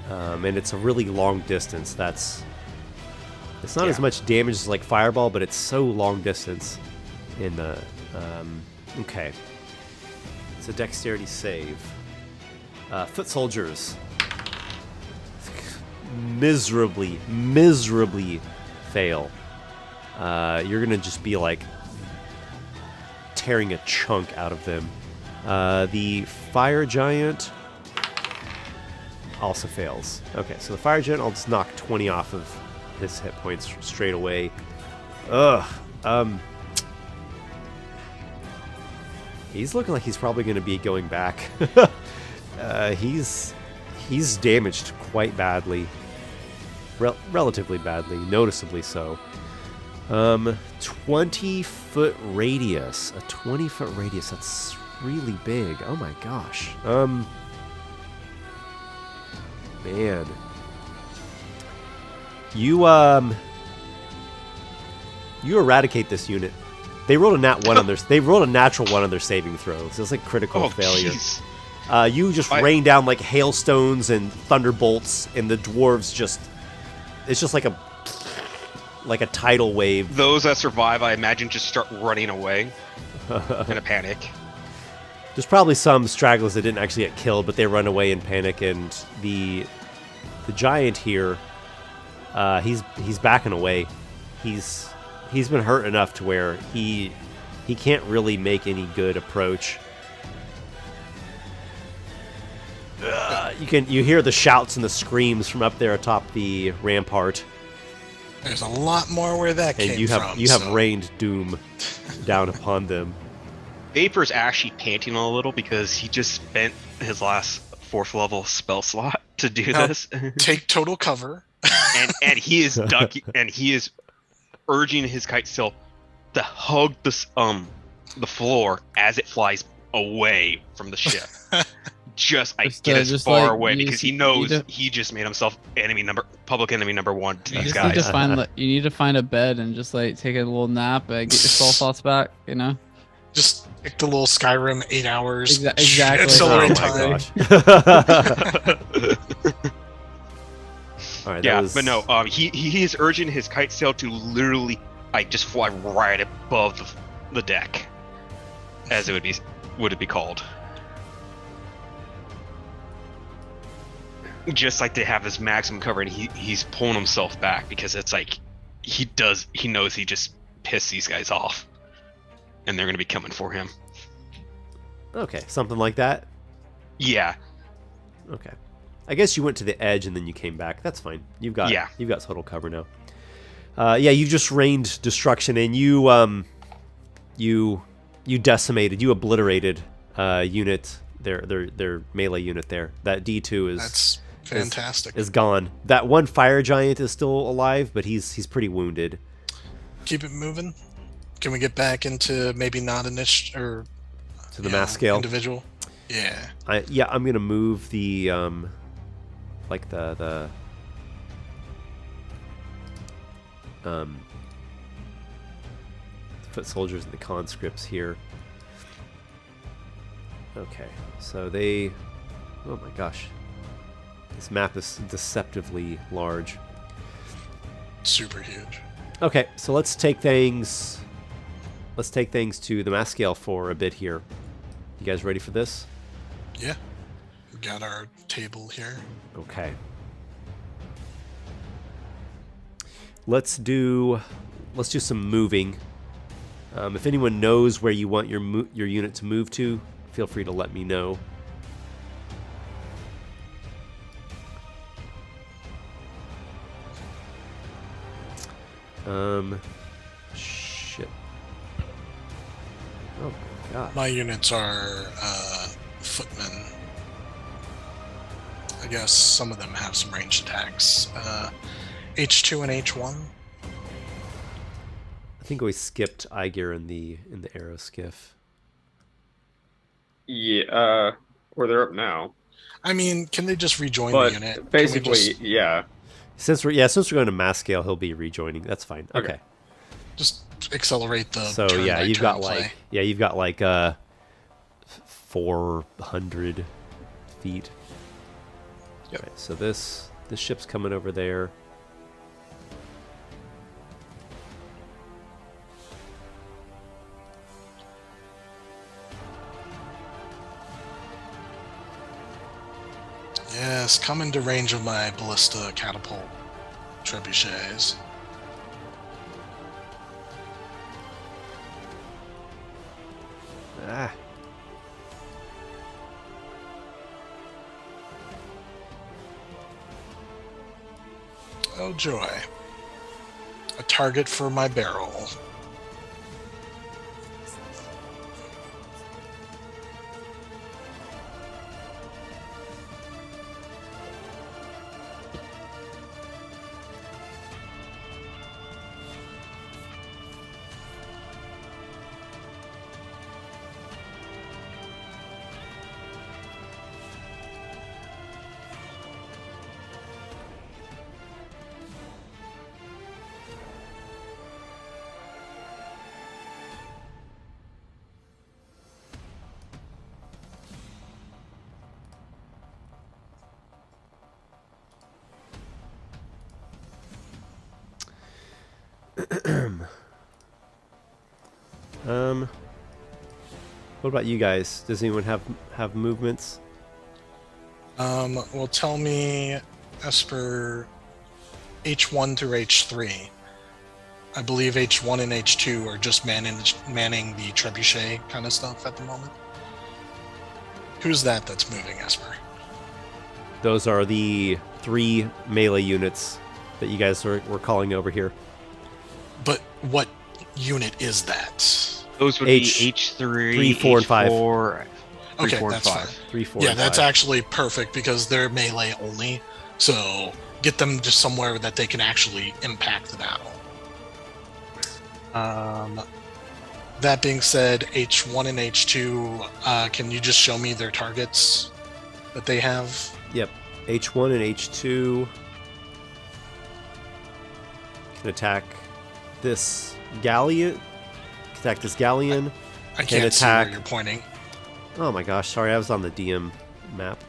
and it's a really long distance. It's not as much damage as like fireball, but it's so long distance. In the okay. It's a dexterity save. Foot soldiers. Miserably fail. You're gonna just be like tearing a chunk out of them. The fire giant also fails. Okay, so the fire giant, I'll just knock 20 off of his hit points straight away. Ugh. He's looking like he's probably going to be going back. He's damaged quite badly. Relatively badly, noticeably so. 20-foot radius. A 20-foot radius, that's really big. Oh my gosh. Man. You eradicate this unit. They rolled a natural 1 on their saving throw. So it's like critical failure. Geez. You just rain down like hailstones and thunderbolts, and the dwarves it's just like a tidal wave. Those that survive, I imagine, just start running away in a panic. There's probably some stragglers that didn't actually get killed, but they run away in panic, and the giant here, he's backing away. He's been hurt enough to where he can't really make any good approach. You hear the shouts and the screams from up there atop the rampart. There's a lot more where that came from. And you have rained doom down upon them. Vapor's actually panting a little because he just spent his last 4th level spell slot to do this. Take total cover. and he is urging his kite still to hug the floor as it flies away from the ship. Just get as far away because he knows he just made himself public enemy number 1 to these guys. You need to find a bed and just like take a little nap, get your soul thoughts back, you know? Just take the little Skyrim 8 hours. Exactly. Accelerate time. All right, but no, he is urging his kite sail to literally just fly right above the deck, as it would be called. Just like they have this maximum cover, and he's pulling himself back because it's like he knows he just pissed these guys off, and they're going to be coming for him. Okay, something like that. Yeah. Okay. I guess you went to the edge and then you came back. That's fine. You've got total cover now. You just rained destruction, and you decimated, you obliterated unit, their melee unit there. That D2 That's fantastic. Is gone. That one fire giant is still alive, but he's pretty wounded. Keep it moving. Can we get back into maybe not to the mass scale individual? Yeah. I'm gonna move the the foot soldiers and the conscripts here. Okay, so oh my gosh, this map is deceptively large. Super huge. Okay, so let's take things to the mass scale for a bit here. You guys ready for this? Yeah. We got our table here. Okay. Let's do some moving. If anyone knows where you want your unit to move to, feel free to let me know. Shit. Oh my god. My units are footmen. I guess some of them have some ranged attacks. H2 and H1. I think we skipped Aygir in the arrow skiff. Yeah, or they're up now. I mean, can they just rejoin the unit? Basically, yeah. Since we're going to mass scale, he'll be rejoining. That's fine. Okay. Just accelerate the. So yeah, you've got like 400 feet. Yep. Right, so this ship's coming over there. Yes, come into range of my ballista catapult trebuchets. Ah. Oh joy. A target for my barrel. What about you guys? Does anyone have movements? Well, tell me, Esper, H1 through H3. I believe H1 and H2 are just manning the trebuchet kind of stuff at the moment. Who's that's moving, Esper? Those are the 3 melee units that you guys were calling over here. But what unit is that? Those would H- be H3, 3, 4, and 5. H4, 3, Okay, 4, and that's 5. fine. 3, 4, Yeah, and that's 5. actually perfect because they're melee only. So get them just somewhere that they can actually impact the battle. That being said, H1 and H2, can you just show me their targets that they have? Yep. H1 and H2 can attack this galleon. Attack this galleon. I Can can't see attack- where you're pointing. Oh my gosh, sorry, I was on the DM map.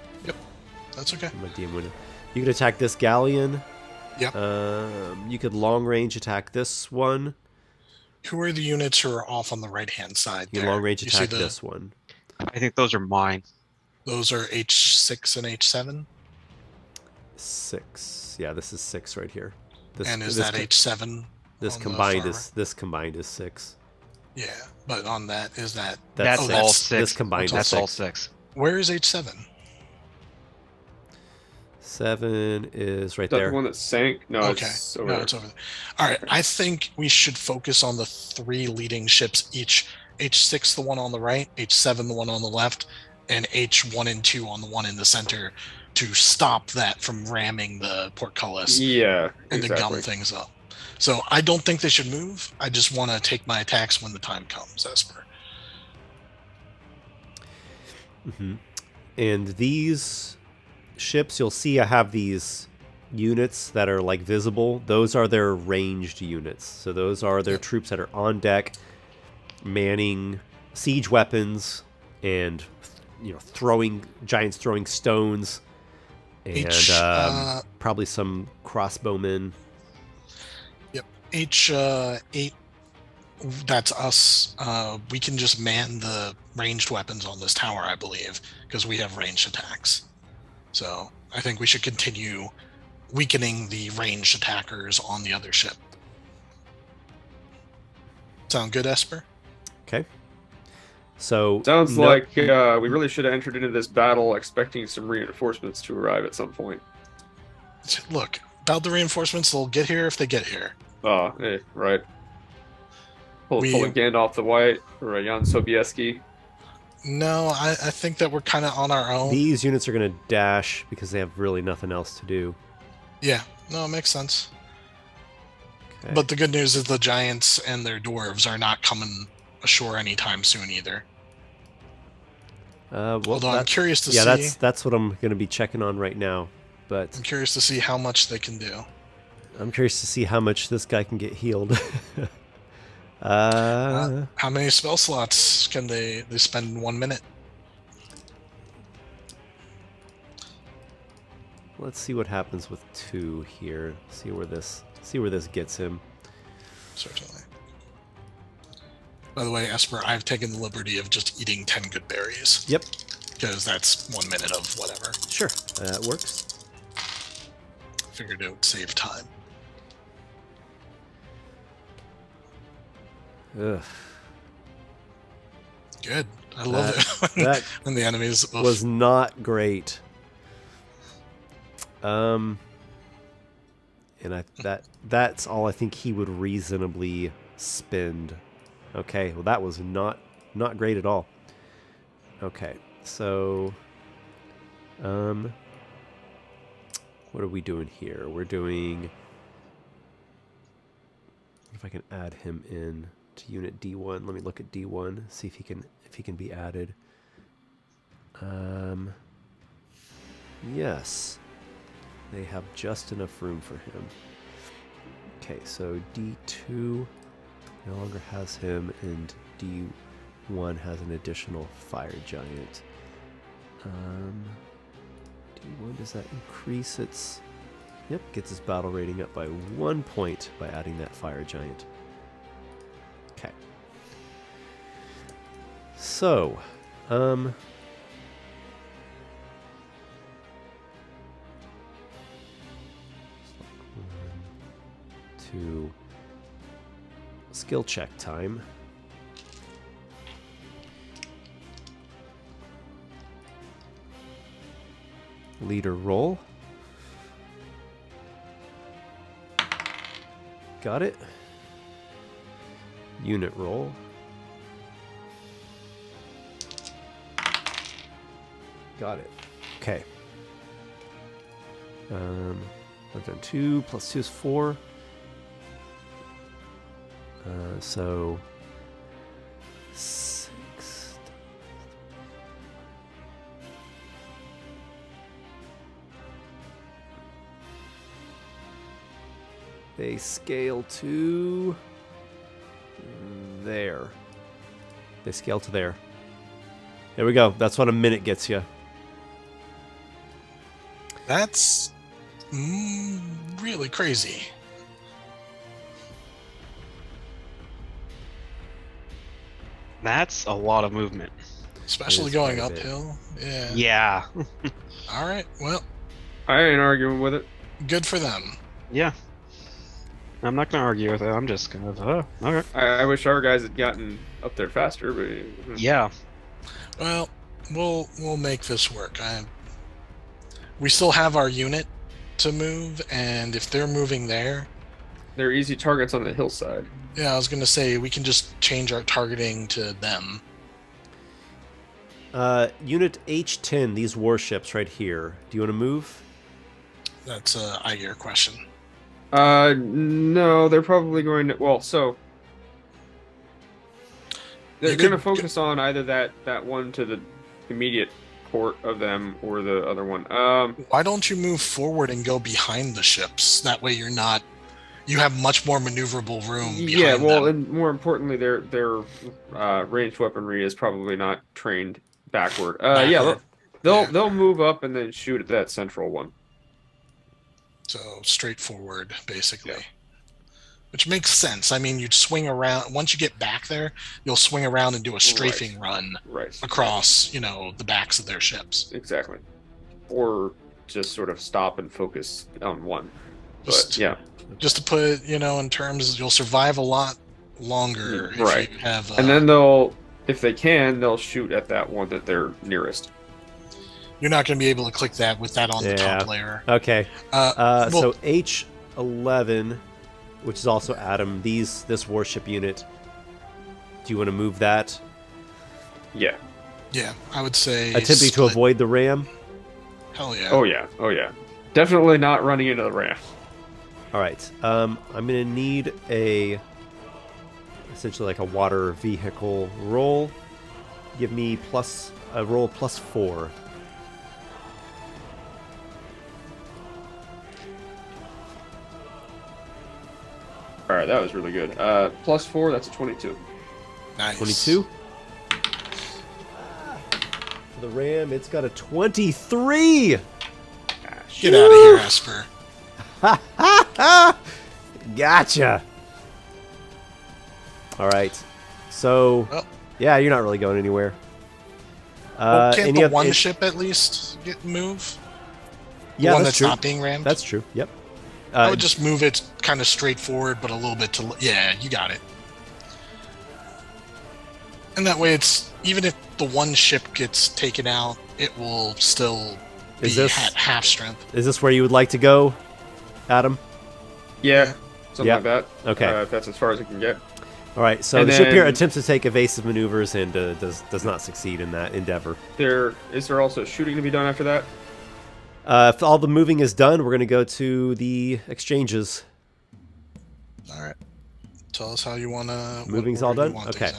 That's okay. My DM window. You could attack this galleon. Yep. You could long range attack this one. Who are the units who are off on the right-hand side You there? long range You see attack this one. I think those are mine. Those are H6 and H7? 6. Yeah, this is 6 right here. This, And is this that co- H7? This on the combined far is this combined is 6. Yeah, but on that, is that... That's oh, all that's- 6. This combined That's is all 6. 6. Where is H7? 7 is right Is that there. the one that sank? No, Okay. it's over No, there. it's over there. All right. I think we should focus on the 3 leading ships each. H6, the one on the right, H7, the one on the left, and H1 and 2 on the one in the center to stop that from ramming the portcullis Yeah, and to exactly. gum things up. So I don't think they should move. I just want to take my attacks when the time comes, Esper. And these ships, you'll see I have these units that are like visible. Those are their ranged units. So those are their Yep. troops that are on deck, manning siege weapons and giants throwing stones, and probably some crossbowmen. H8, that's us. We can just man the ranged weapons on this tower, I believe, because we have ranged attacks. So I think we should continue weakening the ranged attackers on the other ship. Sound good, Esper? Okay. So Sounds no- like we really should have entered into this battle expecting some reinforcements to arrive at some point. Look, about the reinforcements, they'll get here if they get here. Right. Pull We- a Gandalf the White or a Jan Sobieski. No, I think that we're kind of on our own. these units are going to dash because they have really nothing else to do. Yeah, no, it makes sense. Okay. But the good news is the giants and their dwarves are not coming ashore anytime soon either. Well, Although I'm curious to yeah, see. that's what I'm going to be checking on right now. But I'm curious to see how much they can do. I'm curious to see how much this guy can get healed. How many spell slots can they spend in 1 minute? Let's see what happens with 2 here. See where this gets him. Certainly. By the way, Esper, I've taken the liberty of just eating 10 good berries. Yep, Because that's 1 minute of whatever. sure, that works. Figured it would save time. Ugh. Good. I love it That when the enemies was not great. And that's all I think he would reasonably spend. Okay, well that was not great at all. Okay, so what are we doing here? We're doing, if I can add him in to unit D1. Let me look at D1, see if he can be added. Yes. They have just enough room for him. Okay, so D2 no longer has him, and D1 has an additional fire giant. D1, does that increase its... Yep, gets its battle rating up by 1 point by adding that fire giant. Okay. So, 2 skill check time. Leader roll. Got it. Unit roll. Got it. Okay. I've done 2 plus 2 is 4. So 6. They scale to there. They scale to there. There we go. That's what a minute gets you. That's really crazy. That's a lot of movement. Especially It is going quite a bit. uphill. Yeah. Yeah. All right. Well, I ain't arguing with it. good for them. Yeah. I'm not gonna argue with it. I'm just kind of, okay. I wish our guys had gotten up there faster, but Yeah. Well, we'll make this work. We still have our unit to move, and if they're moving there, they're easy targets on the hillside. yeah, I was gonna say we can just change our targeting to them. Unit H10, these warships right here. Do you want to move? That's a Aygir question. No, they're probably going to. Well, so they're You going to could- focus on either that one to the immediate port of them or the other one. Why don't you move forward and go behind the ships? That way you have much more maneuverable room behind Yeah, well, them. and more importantly, their ranged weaponry is probably not trained backward. Yeah, Backward. they'll move up and then shoot at that central one. So straightforward, basically. Yeah. Which makes sense. I mean, you'd swing around. Once you get back there, you'll swing around and do a strafing run Right. across, the backs of their ships. Exactly. Or just sort of stop and focus on one. But Just, yeah. just to put, in terms, you'll survive a lot longer Right. if you have. And then if they can, they'll shoot at that one that they're nearest. You're not going to be able to click that with that on the Yeah. top layer. Okay. Well, So H11, which is also Adam, this warship unit. Do you want to move that? Yeah. yeah, I would say. Attempting to split. avoid the ram? Hell yeah. Oh yeah. Definitely not running into the ram. All right. I'm going to need essentially like a water vehicle roll. Give me a roll +4. All right, that was really good. +4, that's a 22. Nice. 22. For the ram, it's got a 23. Get out of here, Esper. Gotcha. All right. So, Well- yeah, you're not really going anywhere. Well, can't any the oth- one it- ship at least move? The Yeah, one that's that's true. not being rammed? That's true. Yep. I would just move it kind of straight forward, but a little bit yeah, you got it. And that way, it's even if the one ship gets taken out, it will still be Is this- half strength. Is this where you would like to go, Adam? Yeah, something Yeah. like that. Okay. If that's as far as it can get. All right. So And the ship here then- attempts to take evasive maneuvers and does not succeed in that endeavor. Is there also shooting to be done after that? If all the moving is done, we're going to go to the exchanges. All right. Tell us how you want to. Moving's all done? Okay.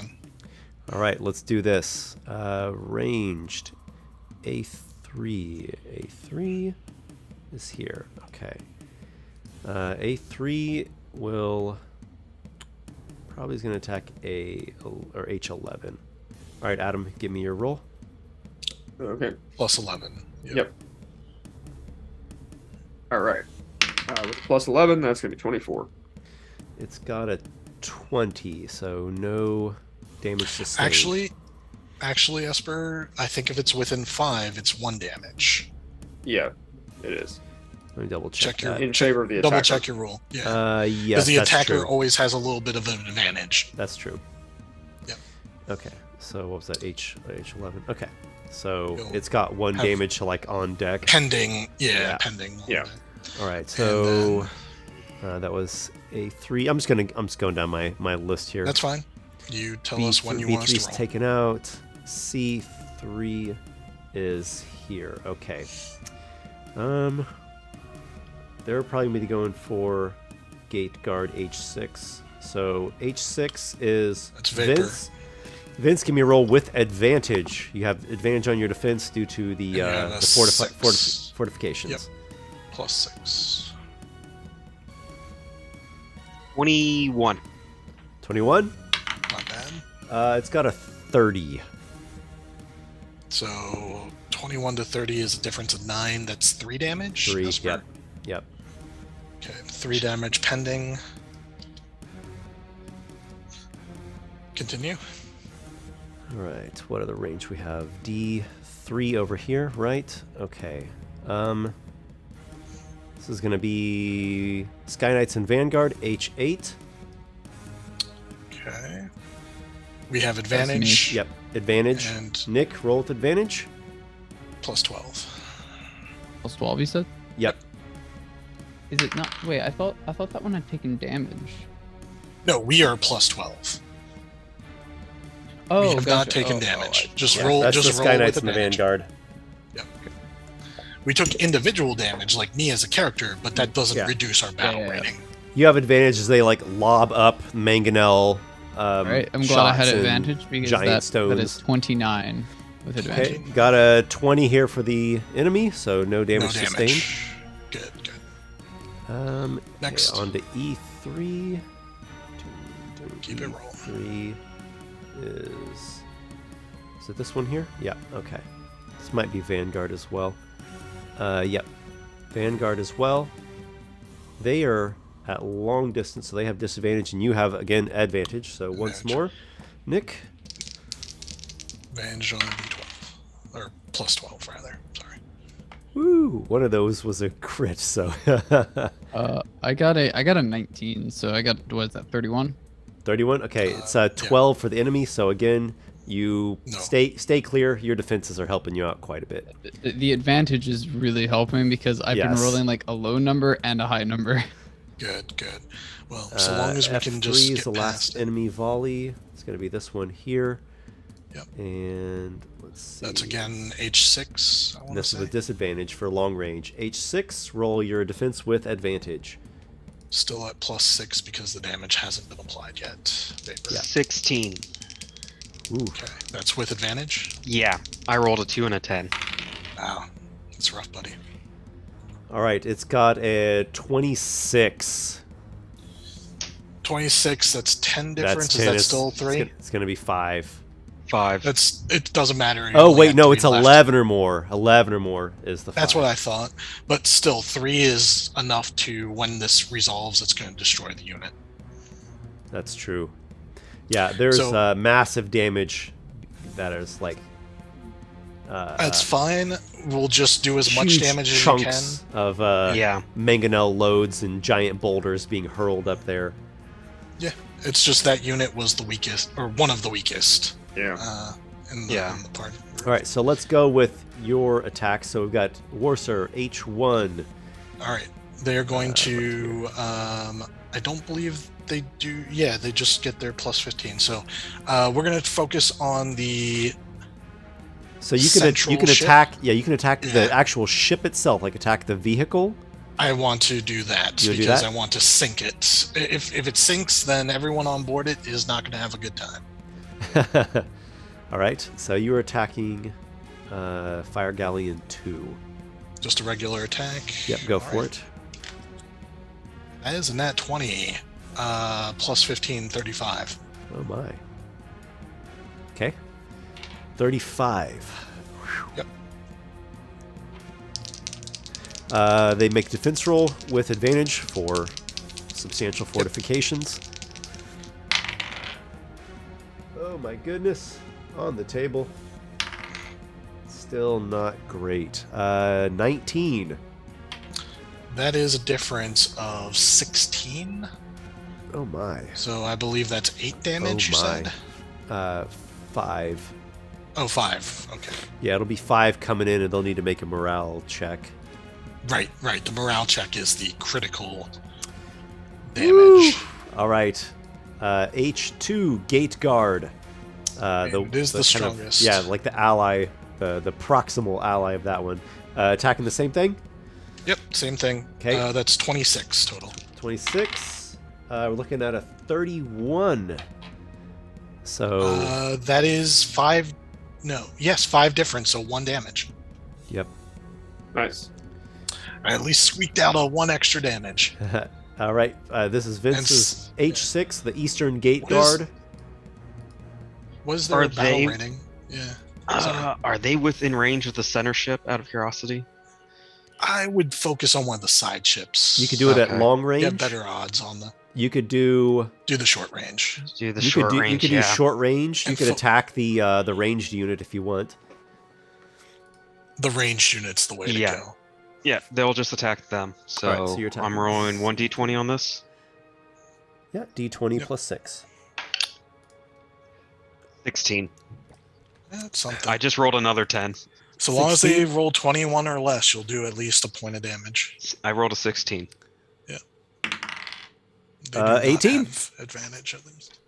All right, let's do this. Ranged A3. A3 is here. Okay. A3 will probably is going to attack H11. All right, Adam, give me your roll. Okay. Plus 11. Yep. All right. With plus 11, that's going to be 24. It's got a 20, so no damage sustained. Actually, Esper, I think if it's within 5, it's 1 damage. Yeah, it is. Let me double check Check your- that. In favor of the attacker. Double check your rule. Yeah. Yes, Because the that's attacker true. always has a little bit of an advantage. That's true. Yep. Okay, so what was that? H11. Okay, so You'll it's got 1 have- damage to like on deck. Pending. Yeah, Yeah. pending. Yeah. All right, so that was A3. I'm just going down my list here. That's fine. You tell us when you want us B3's to roll. taken out. C3 is here. Okay. They're probably going to be going for gate guard H6. So H6 is That's Vapor. Vince. Vince, give me a roll with advantage. You have advantage on your defense due to the you have a fortifications. Yep. Plus 6. 21. 21. Not bad. It's got a 30. So 21 to 30 is a difference of 9. That's 3 damage. 3. Esper? Yep. Yep. Okay, 3 damage pending. Continue. All right. What other range we have? D3 over here, right? Okay. This is going to be Sky Knights and Vanguard H8. Okay. We have me. advantage. Yep. Advantage. And Nick, roll with advantage. plus 12. Plus 12, you said? Yep. Is it not? Wait, I thought that one had taken damage. No, we are plus 12. Oh, we have not gotcha. taken Oh, damage. oh, Just Yeah, roll. that's Just the roll Sky Knights with and the advantage. Vanguard. We took individual damage, like me as a character, but that doesn't Yeah. reduce our battle Yeah. rating. You have advantage as they like lob up mangonel. All right, I'm glad I had shots and advantage because giant that stones. is 29 with advantage. Okay, got a 20 here for the enemy, so no No damage sustained. damage. Good, good. Next. Okay, on to E3. Keep it rolling. E3 is it this one here? Yeah, okay. This might be Vanguard as well. Yep. Vanguard as well. They are at long distance, so they have disadvantage, and you have, again, advantage. So once Advantage. more, Nick. Advantage on D12. Or plus 12, rather. Sorry. Woo! One of those was a crit, so I got a 19, so I got, what is that, 31? 31. Okay, it's 12 for the enemy. So again, you No. stay clear. Your defenses are helping you out quite a bit. The advantage is really helping because I've been Yes. rolling like a low number and a high number. Good, good. Well, so long as we can F3 just is get the last past it. enemy volley. It's going to be this one here. Yep. And let's see. That's again H6, I want to This is say. a disadvantage for long range. H6, roll your defense with advantage. Still at plus 6 because the damage hasn't been applied yet. Vapor. Yeah. 16. Ooh. Okay, that's with advantage? Yeah, I rolled a 2 and a 10. Wow, that's rough, buddy. All right, it's got a 26. 26, that's 10 That's difference. 10. Is that It's- still 3? It's going to be 5. 5. It doesn't matter. You Oh, only wait, have no, 3 it's left. 11 or more. 11 or more is the 5. That's what I thought. But still, 3 is enough to, when this resolves, it's going to destroy the unit. That's true. Yeah, there's So- massive damage that is like. That's fine. We'll just do as much huge damage as you can. chunks of Yeah. mangonel loads and giant boulders being hurled up there. Yeah. It's just that unit was the weakest, or one of the weakest. Yeah. In the party. All right, so let's go with your attacks. So we've got Warsor, H1. All right. They're going to. I don't believe they do. Yeah, they just get their plus 15. So we're going to focus on the. So you can ship? attack. Yeah, you can attack the actual ship itself, like attack the vehicle. I want to do that because I want to sink it. If it sinks, then everyone on board it is not going to have a good time. All right, so you're attacking Fire Galleon 2. Just a regular attack. Yep, go for it. That is a nat 20. Plus 15, 35. Oh my. Okay. 35. Yep. They make defense roll with advantage for substantial fortifications. Oh my goodness. On the table. Still not great. 19. That is a difference of 16. Oh my. So I believe that's 8 damage, you said? 5. Oh, 5. Okay. Yeah, it'll be 5 coming in, and they'll need to make a morale check. Right. The morale check is the critical Woo! damage. All right. H2, Gate Guard. It is the strongest. Like the ally, the proximal ally of that one. Attacking the same thing? Yep, same thing. Okay. That's 26 total. 26. We're looking at a 31. So. That is 5. No. Yes, 5 difference, so 1 damage. Yep. Nice. I at least squeaked out a 1 extra damage. All right. This is Vince's H6, the Eastern Gate Guard. Was there Are a battle they- rating? Yeah. Are they within range of the center ship, out of curiosity? I would focus on one of the side ships. You could do it at Okay. long range. Get better odds on the. You could do. Do the short range. Do the You short could do. range, You could yeah. do short range. You And could attack the ranged unit if you want. The ranged unit's the way to Yeah. go. Yeah, they'll just attack them. So, Alright, so you're attacking I'm rolling 1d20 on this. Yeah, D20 Yep. plus 6. 16. That's something. I just rolled another 10. So long as they 16? roll 21 or less, you'll do at least a point of damage. I rolled a 16. They do not 18? have advantage at least.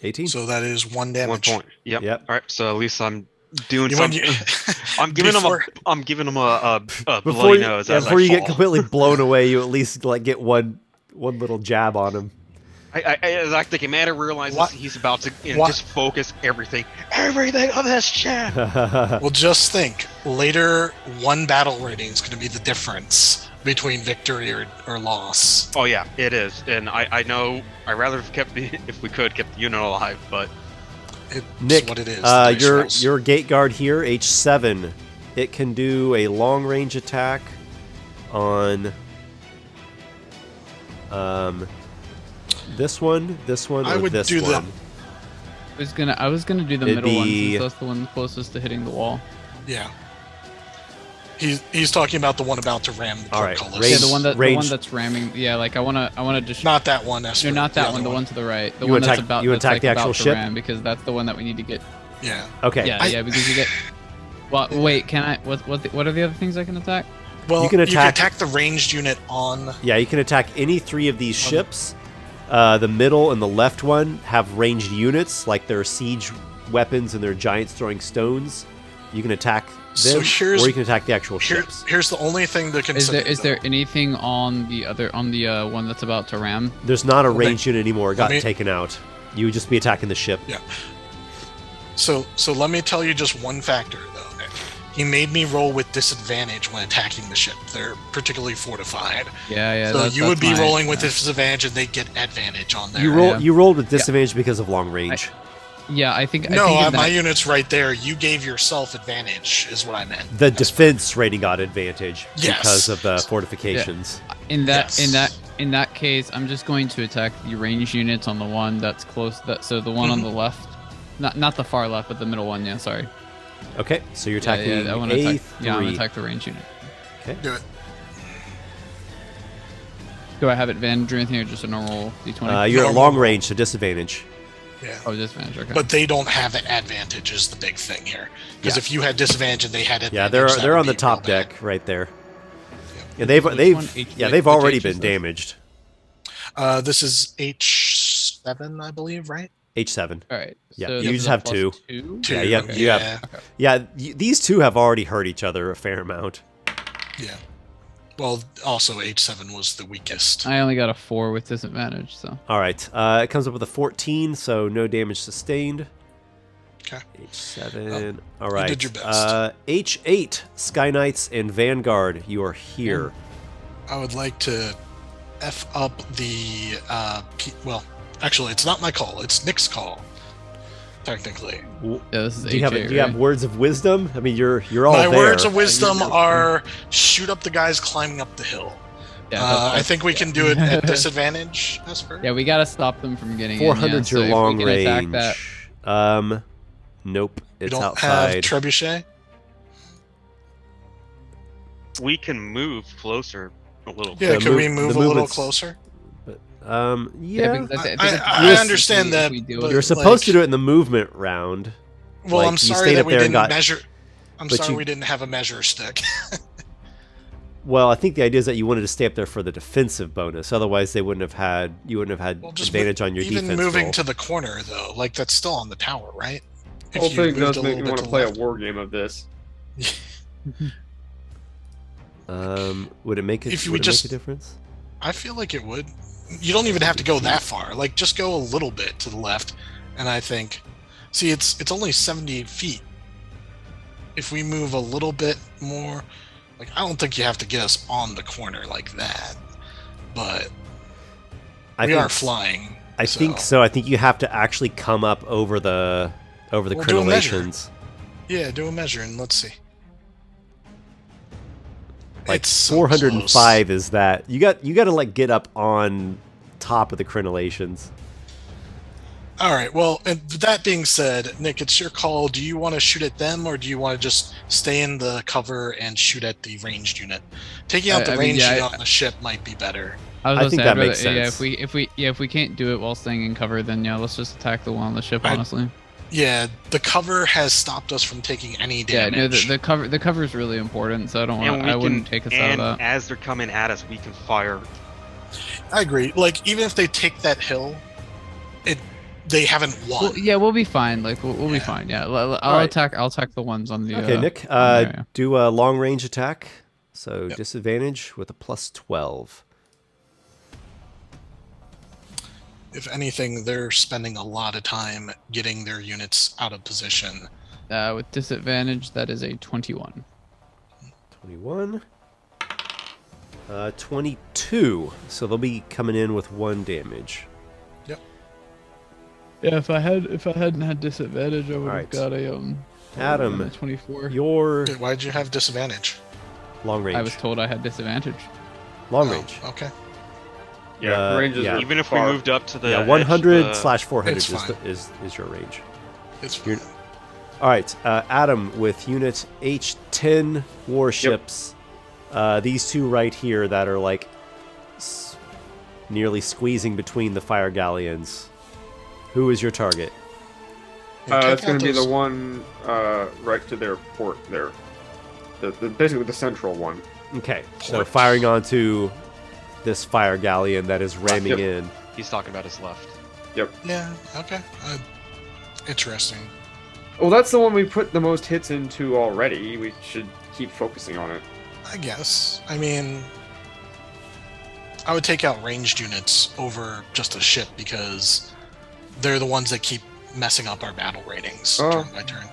18. So that is 1 1 damage. point. Yep. Yep. All right. So at least I'm doing You want something. you- I'm giving them before- I'm giving them a before bloody you, nose yeah, as before I you get fall. completely blown away, you at least like get one little jab on him. I like the commander realizes What? he's about to What? just focus everything on this chat. Well, just think. Later, 1 battle rating is going to be the difference between victory or loss. Oh yeah, it is, and I know I'd rather have kept if we could kept the unit alive, but It's Nick, what it is. the dice rolls. your gate guard here, H7, it can do a long range attack on this one, I or would this do the- one. I was gonna do the It'd middle one be- since that's the one closest to hitting the wall. Yeah. He's talking about the one about to ram the All right, portcullis. range- Yeah, the one range- that's ramming. Yeah, like I wanna just. Not that one, Esper. No, not that other one. The one to the right. The You one attack- that's about. you that's attack like the actual about to ship? ram, because that's the one that we need to get. Yeah. Okay. Yeah, because you get. Well, wait. Can I? What are the other things I can attack? Well, You can attack- the ranged unit on. Yeah, you can attack any 3 of these ships. The middle and the left one have ranged units, like their siege weapons and their giants throwing stones. You can attack So them, here's- or you can attack the actual ships. Here's the only thing to Is consider. there though. there anything on the one that's about to ram? There's not a Okay. ranged unit anymore. It got Let me- taken out. You would just be attacking the ship. Yeah. So let me tell you just one factor though. He made me roll with disadvantage when attacking the ship. They're particularly fortified. Yeah. So you would be that's rolling with yeah. disadvantage and they get advantage on there. Yeah. You rolled with disadvantage because of long range. Yeah, I think. No, I think in my that- unit's right there. You gave yourself advantage, is what I meant. The defense rating got advantage Yes. because of the fortifications. In that Yes. in that case, I'm just going to attack the ranged units on the one that's close. So the one on the left, not the far left, but the middle one. Yeah, sorry. Okay, so you're attacking I wanna A3. attack. Yeah, I'm gonna attack the ranged unit. Do it. Do I have advantage or anything, or just a normal d20? You're at Normal long roll. range, so disadvantage. Yeah. Oh, disadvantage. Okay. But they don't have an advantage is the big thing here. Because Yeah. if you had disadvantage and they had advantage, Yeah, that they're would on the be top real bad. deck right there. Yeah, Which one? they've Which already H is been this? damaged. This is H7, I believe, right? H7. All right. Yeah, so you this just is a have plus 2. two? Two, Yeah, okay. you have. Yeah, these two have already hurt each other a fair amount. Yeah. Well, also H7 was the weakest. I only got a 4 with disadvantage, so. All right, it comes up with a 14, so no damage sustained. Okay. H7. All right. did your best. H8, Sky Knights and Vanguard, you are here. I would like to F up the well, actually it's not my call, it's Nick's call. Technically. W- Yeah, this is Do you, have, H8, do you have right? words of wisdom? I mean, you're all My there. words of wisdom are shoot up the guys climbing up the hill. Yeah, I think we can do it at disadvantage, Esper. Yeah, we gotta stop them from getting 400 in. is your long if we can range. attack that, Nope, We it's don't outside. have trebuchet. We can move closer a little. Yeah, The could we move- move the a little movements- closer? Yeah. because I think I it's understand if that, we do but- it. You're supposed like- to do it in the movement round. Well, Like, I'm you sorry stayed that up we there and didn't got- measure. I'm but sorry you- we didn't have a measure stick. Well, I think the idea is that you wanted to stay up there for the defensive bonus. Otherwise, you wouldn't have had Well, just advantage on your even defense moving roll. to the corner though, like that's still on the tower, right? The whole you thing moved does a make little me bit want to the play a left- war game of this. Would it make it? If we would it just- make a difference? I feel like it would. You don't even have to go that far. Like just go a little bit to the left, and I think. See, it's only 70 feet. If we move a little bit more, like I don't think you have to get us on the corner like that. But I we think are flying. I think so. I think you have to actually come up over the We'll do a measure. crenellations. Yeah, do a measure and let's see. Like It's so 405 is that you got to like get up on top of the crenellations. All right. Well, and that being said, Nick, it's your call. Do you want to shoot at them, or do you want to just stay in the cover and shoot at the ranged unit? Taking out the I mean, ranged yeah, unit on the ship might be better. I was I gonna think say, that I'd rather- makes Yeah, sense. if we can't do it while staying in cover, then yeah, let's just attack the one on the ship. I- Honestly. Yeah, the cover has stopped us from taking any Yeah, damage. no, the cover is really important, so I don't want. I wouldn't take us out and of that. as they're coming at us, we can fire. I agree. Like even if they take that hill, they haven't won. Well, yeah, we'll be fine. Like we'll be Yeah. fine. Yeah, I'll Alright. attack. I'll attack the ones on the. Okay, Nick, on there, yeah. do a long range attack. So Yep. disadvantage with a plus 12. If anything, they're spending a lot of time getting their units out of position. With disadvantage, that is a 21. 21. 22. So they'll be coming in with 1 damage. Yeah, if I hadn't had disadvantage, I would Alright. have got a Adam, 24. your Okay, why'd you have disadvantage? long range. I was told I had disadvantage. long Oh, range. Okay. Yeah, ranges yeah. are Even if we far. moved up to the Yeah, edge, 100 the- slash 400 It's fine. is your range. It's You're- fine. All right, Adam with unit H10 warships. These two right here that are like nearly squeezing between the fire galleons. Who is your target? Yeah, check It's going out to be the those- one right to their port there. Basically the central one. Okay, so Port. firing onto this fire galleon that is ramming Yep. in. He's talking about his left. Yeah. Okay. Interesting. Well, that's the one we put the most hits into already. We should keep focusing on it. I guess. I mean, I would take out ranged units over just a ship because they're the ones that keep messing up our battle ratings Oh. turn by turn.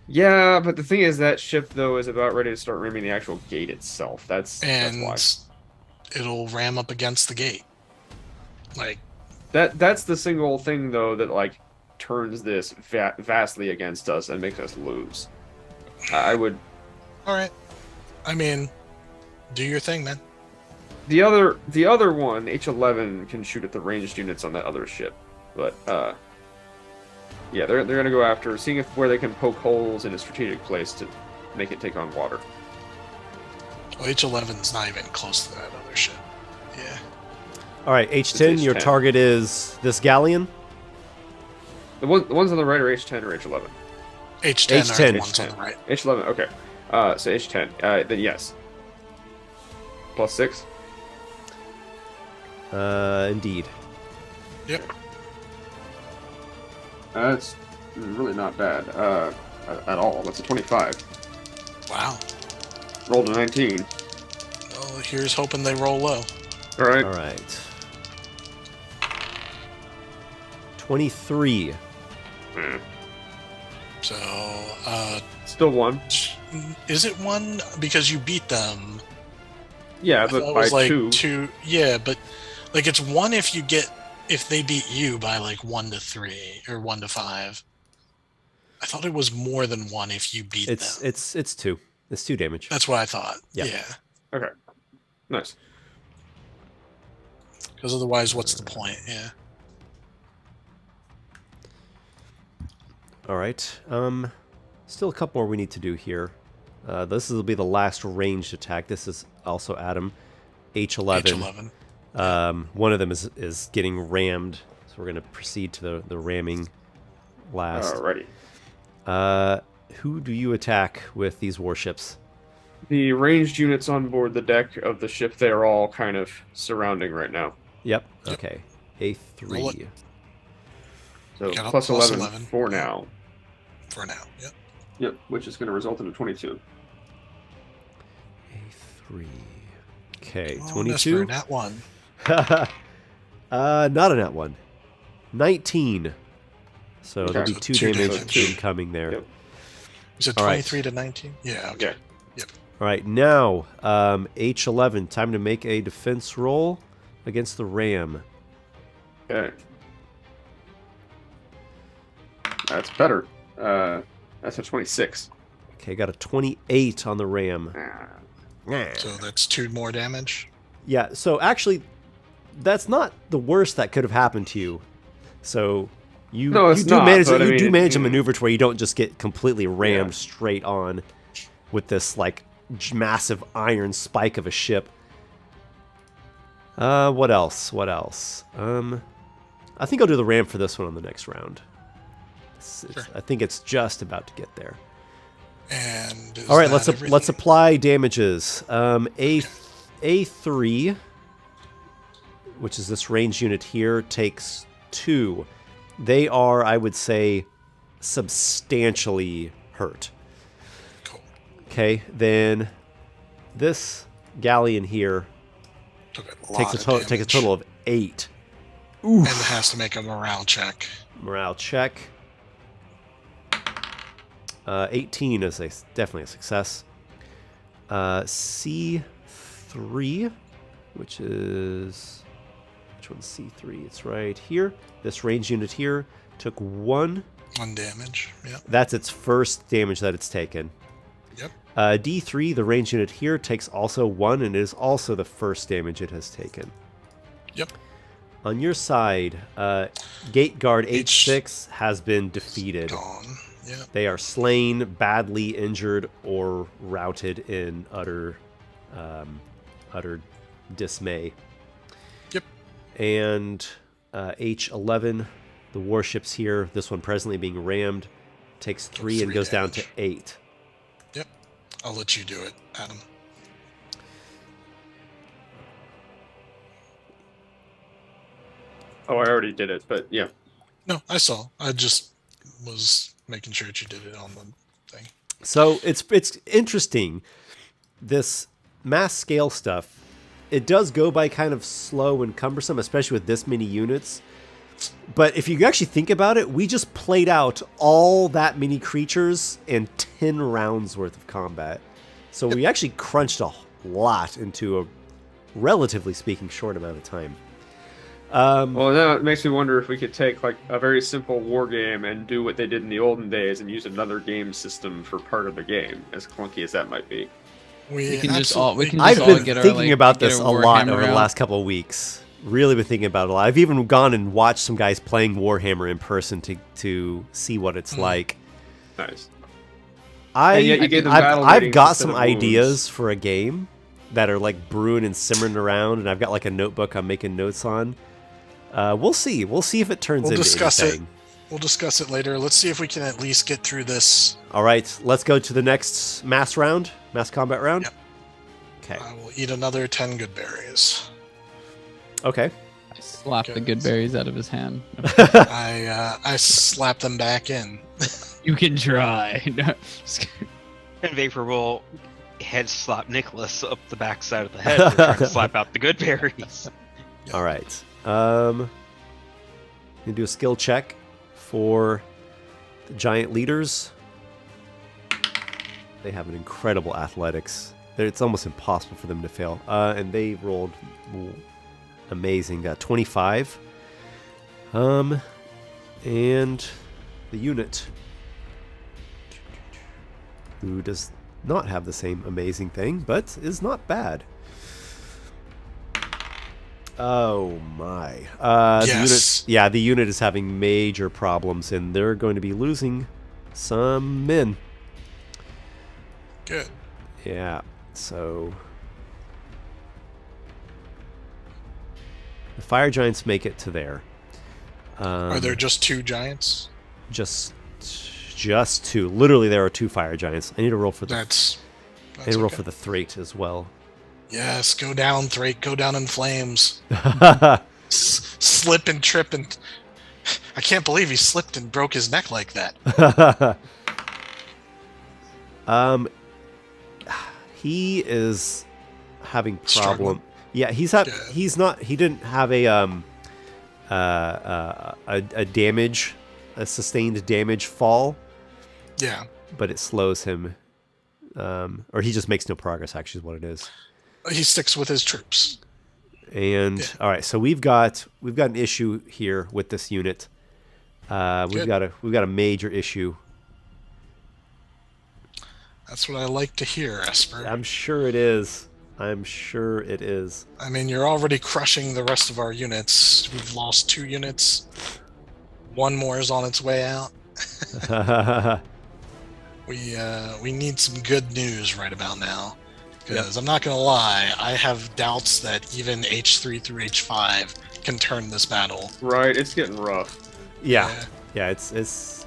Yeah, but the thing is that ship though is about ready to start ramming the actual gate itself. That's And why. it'll ram up against the gate. Like, That's the single thing though that like turns this vastly against us and makes us lose. I would. all right. I mean, do your thing, man. The other one, H11, can shoot at the ranged units on that other ship, but yeah, they're gonna go after seeing where they can poke holes in a strategic place to make it take on water. Well, H11's not even close to that other warship. Yeah. All right, H10, your H10. target is this galleon. The ones on the right are H10 or H11. H10, H10. are the ones on the right. H11. Okay. So H10. Then yes. +6. Indeed. Yep. That's really not bad at all. That's a 25. Wow. Rolled a 19. Well, here's hoping they roll low. All right. All right. 23. Eh. So, Still 1. is it 1 because you beat them? Yeah, I but thought it by was like 2. Yeah, but like it's 1 if they beat you by like 1 to 3 or 1 to 5. I thought it was more than 1 if you beat them. It's 2. It's 2 damage. That's what I thought. Yeah. Yeah. Okay. Nice. Because otherwise, what's the point? Yeah. All right. Still a couple more we need to do here. This will be the last ranged attack. This is also Adam. H11. H11. One of them is getting rammed, so we're going to proceed to the ramming last. Alrighty. Who do you attack with these warships? The ranged units on board the deck of the ship, they are all kind of surrounding right now. Yep. Yep. Okay. Roll A3. it. So Got a plus plus 11 11. for now. For now. Yep. Yep, which is going to result in a 22. A3. Okay. Oh, 22. Esper, nat 1. Not a nat 1. 19. So Okay. there'll be So 2 2 damage damage. incoming there. Yep. You said All right. 23 to 19? Yeah. Okay. Yeah. All right, now H11. Time to make a defense roll against the ram. Okay. That's better. That's a 26. Okay, got a 28 on the ram. So that's 2 more damage. Yeah, so actually, that's not the worst that could have happened to you. So you, No, it's you do not, manage but I you mean, do manage a mm. maneuver to where you don't just get completely rammed Yeah. straight on with this like massive iron spike of a ship. What else? What else? I think I'll do the ram for this one on the next round. Sure. I think it's just about to get there. And is All right, that let's apply damages. A3, which is this range unit here, takes 2. They are, I would say, substantially hurt. Cool. Okay, then this galleon here Took a takes a lot of takes a damage. total of 8. And it has to make a morale check. Morale check. 18 is definitely a success. C3, which one's C3? It's right here. This range unit here took 1. 1 damage. Yep. That's its first damage that it's taken. Yep. D3, the range unit here, takes also 1, and it is also the first damage it has taken. Yep. On your side, Gate Guard H6 has been defeated. Gone. Yeah. They are slain, badly injured, or routed in utter dismay. Yep. And H11, the warships here, this one presently being rammed, takes 3 and 3 goes down to damage. 8. Yep. I'll let you do it, Adam. Oh, I already did it, but yeah. No, I saw. I just was making sure that you did it on the thing. So it's interesting. This mass scale stuff, it does go by kind of slow and cumbersome, especially with this many units. But if you actually think about it, we just played out all that many creatures in 10 rounds worth of combat. So we actually crunched a lot into a, relatively speaking, short amount of time. Well, now it makes me wonder if we could take like a very simple war game and do what they did in the olden days and use another game system for part of the game, as clunky as that might be. We can just absolutely- I've all been get our, thinking like, about get this a our lot Warhammer over the out. last couple of weeks. Really been thinking about it a lot. I've even gone and watched some guys playing Warhammer in person to see what it's like. Nice. I've yet you gave them battle I've ratings got instead some of wounds. ideas for a game, that are like brewing and simmering around, and I've got like a notebook I'm making notes on. We'll see. We'll see if it turns We'll into discuss anything. We'll discuss it later. Let's see if we can at least get through this. All right, let's go to the next mass combat round. Yep. Okay. I will eat another 10 good berries. Okay. I slapped the good berries out of his hand. I slap them back in. You can try. No, just kidding. And Vapor will head slap Nicholas up the backside of the head for trying to slap out the good berries. All right. You do a skill check for the giant leaders. They have an incredible athletics. It's almost impossible for them to fail. And they rolled amazing. Got 25. And the unit, who does not have the same amazing thing, but is not bad. Oh my. Yes. The unit is having major problems, and they're going to be losing some men. Good. Yeah, so the fire giants make it to there. Are there just 2 giants? Just 2. Literally, there are 2 fire giants. I need to roll for the. That's I need to roll okay. for the Thrate as well. Yes, go down, Thrake. Go down in flames. Slip and trip and... I can't believe he slipped and broke his neck like that. He is having problem. Struggling. Yeah, he didn't have a damage, a sustained damage fall, Yeah. but it slows him, or he just makes no progress. Actually, is what it is. He sticks with his troops. And all right, so we've got an issue here with this unit. We've got a major issue. That's what I like to hear, Esper. I'm sure it is. I mean, you're already crushing the rest of our units. We've lost 2 units. 1 more is on its way out. We need some good news right about now. Because I'm not going to lie, I have doubts that even H3 through H5 can turn this battle. Right, it's getting rough. Yeah, it's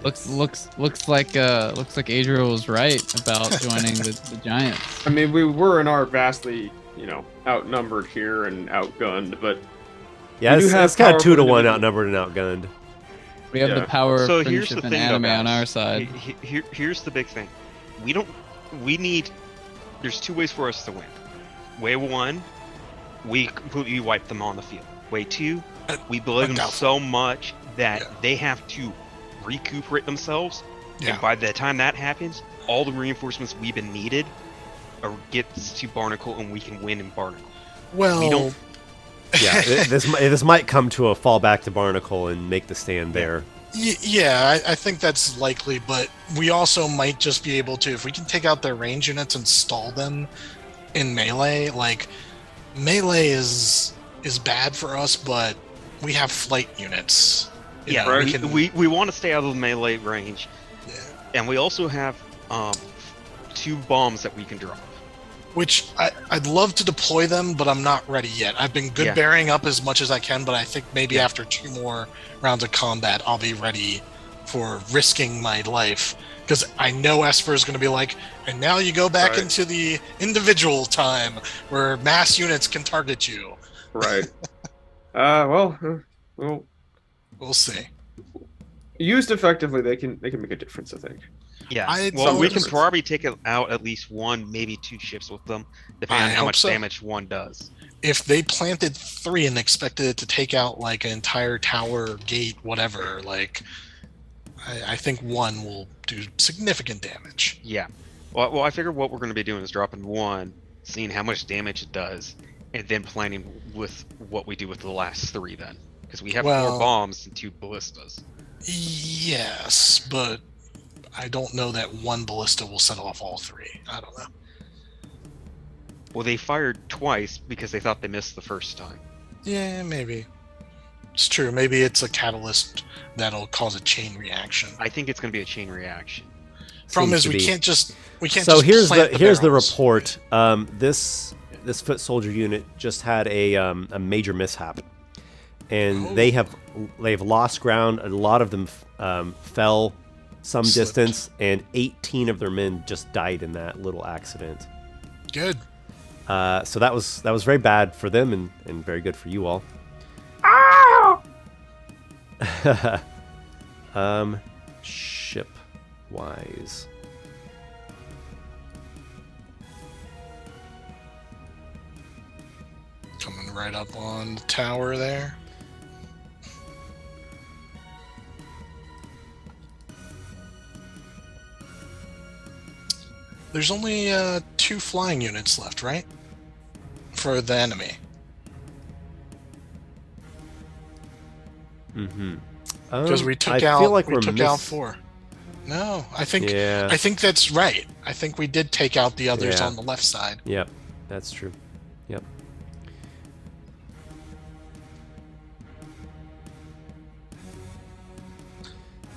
Looks like Adriel was right about joining the Giants. I mean, we were in our vastly, outnumbered here and outgunned, but yeah, we do have it's kind of 2 to 1 powerful outnumbered and outgunned. We have the power of So here's friendship the and thing, anime though, on guys. our side. Here's the big thing. There's 2 ways for us to win. Way 1, we completely wipe them on the field. Way 2, we bully them so much that they have to recuperate themselves. Yeah. And by the time that happens, all the reinforcements we've been needed gets to Barnacle, and we can win in Barnacle. Well, We don't. Yeah, this might come to a fallback to Barnacle and make the stand there. Yeah, I think that's likely, but we also might just be able to, if we can take out their range units and stall them in melee. Like, melee is bad for us, but we have flight units. Yeah, right. we want to stay out of the melee range. Yeah. And we also have 2 bombs that we can drop. Which I'd love to deploy them, but I'm not ready yet. I've been good bearing up as much as I can, but I think maybe after 2 more rounds of combat, I'll be ready for risking my life. Because I know Esper is going to be like, and now you go back into the individual time where mass units can target you. Right. Well, We'll see. used effectively, they can make a difference, I think. Yeah. Well, we can probably take out at least 1, maybe 2 ships with them, depending on how much damage 1 does. If they planted 3 and expected it to take out like an entire tower, gate, whatever, like I think 1 will do significant damage. Yeah. Well, I figure what we're going to be doing is dropping 1, seeing how much damage it does, and then planning with what we do with the last 3 then. Because we have 4 bombs and 2 ballistas. Yes, but I don't know that 1 ballista will set off all 3. I don't know. Well, they fired twice because they thought they missed the first time. Yeah, maybe. It's true. Maybe it's a catalyst that'll cause a chain reaction. I think it's going to be a chain reaction. Problem is, we can't So just here's plant the barrels. report. This this foot soldier unit just had a major mishap, and they have lost ground. A lot of them fell some distance, and 18 of their men just died in that little accident. Good. So that was very bad for them and very good for you all. Ship wise. Coming right up on the tower there. There's only 2 flying units left, right? For the enemy. Mm-hmm. Because we took out 4. No, I think that's right. I think we did take out the others on the left side. Yep, that's true. Yep.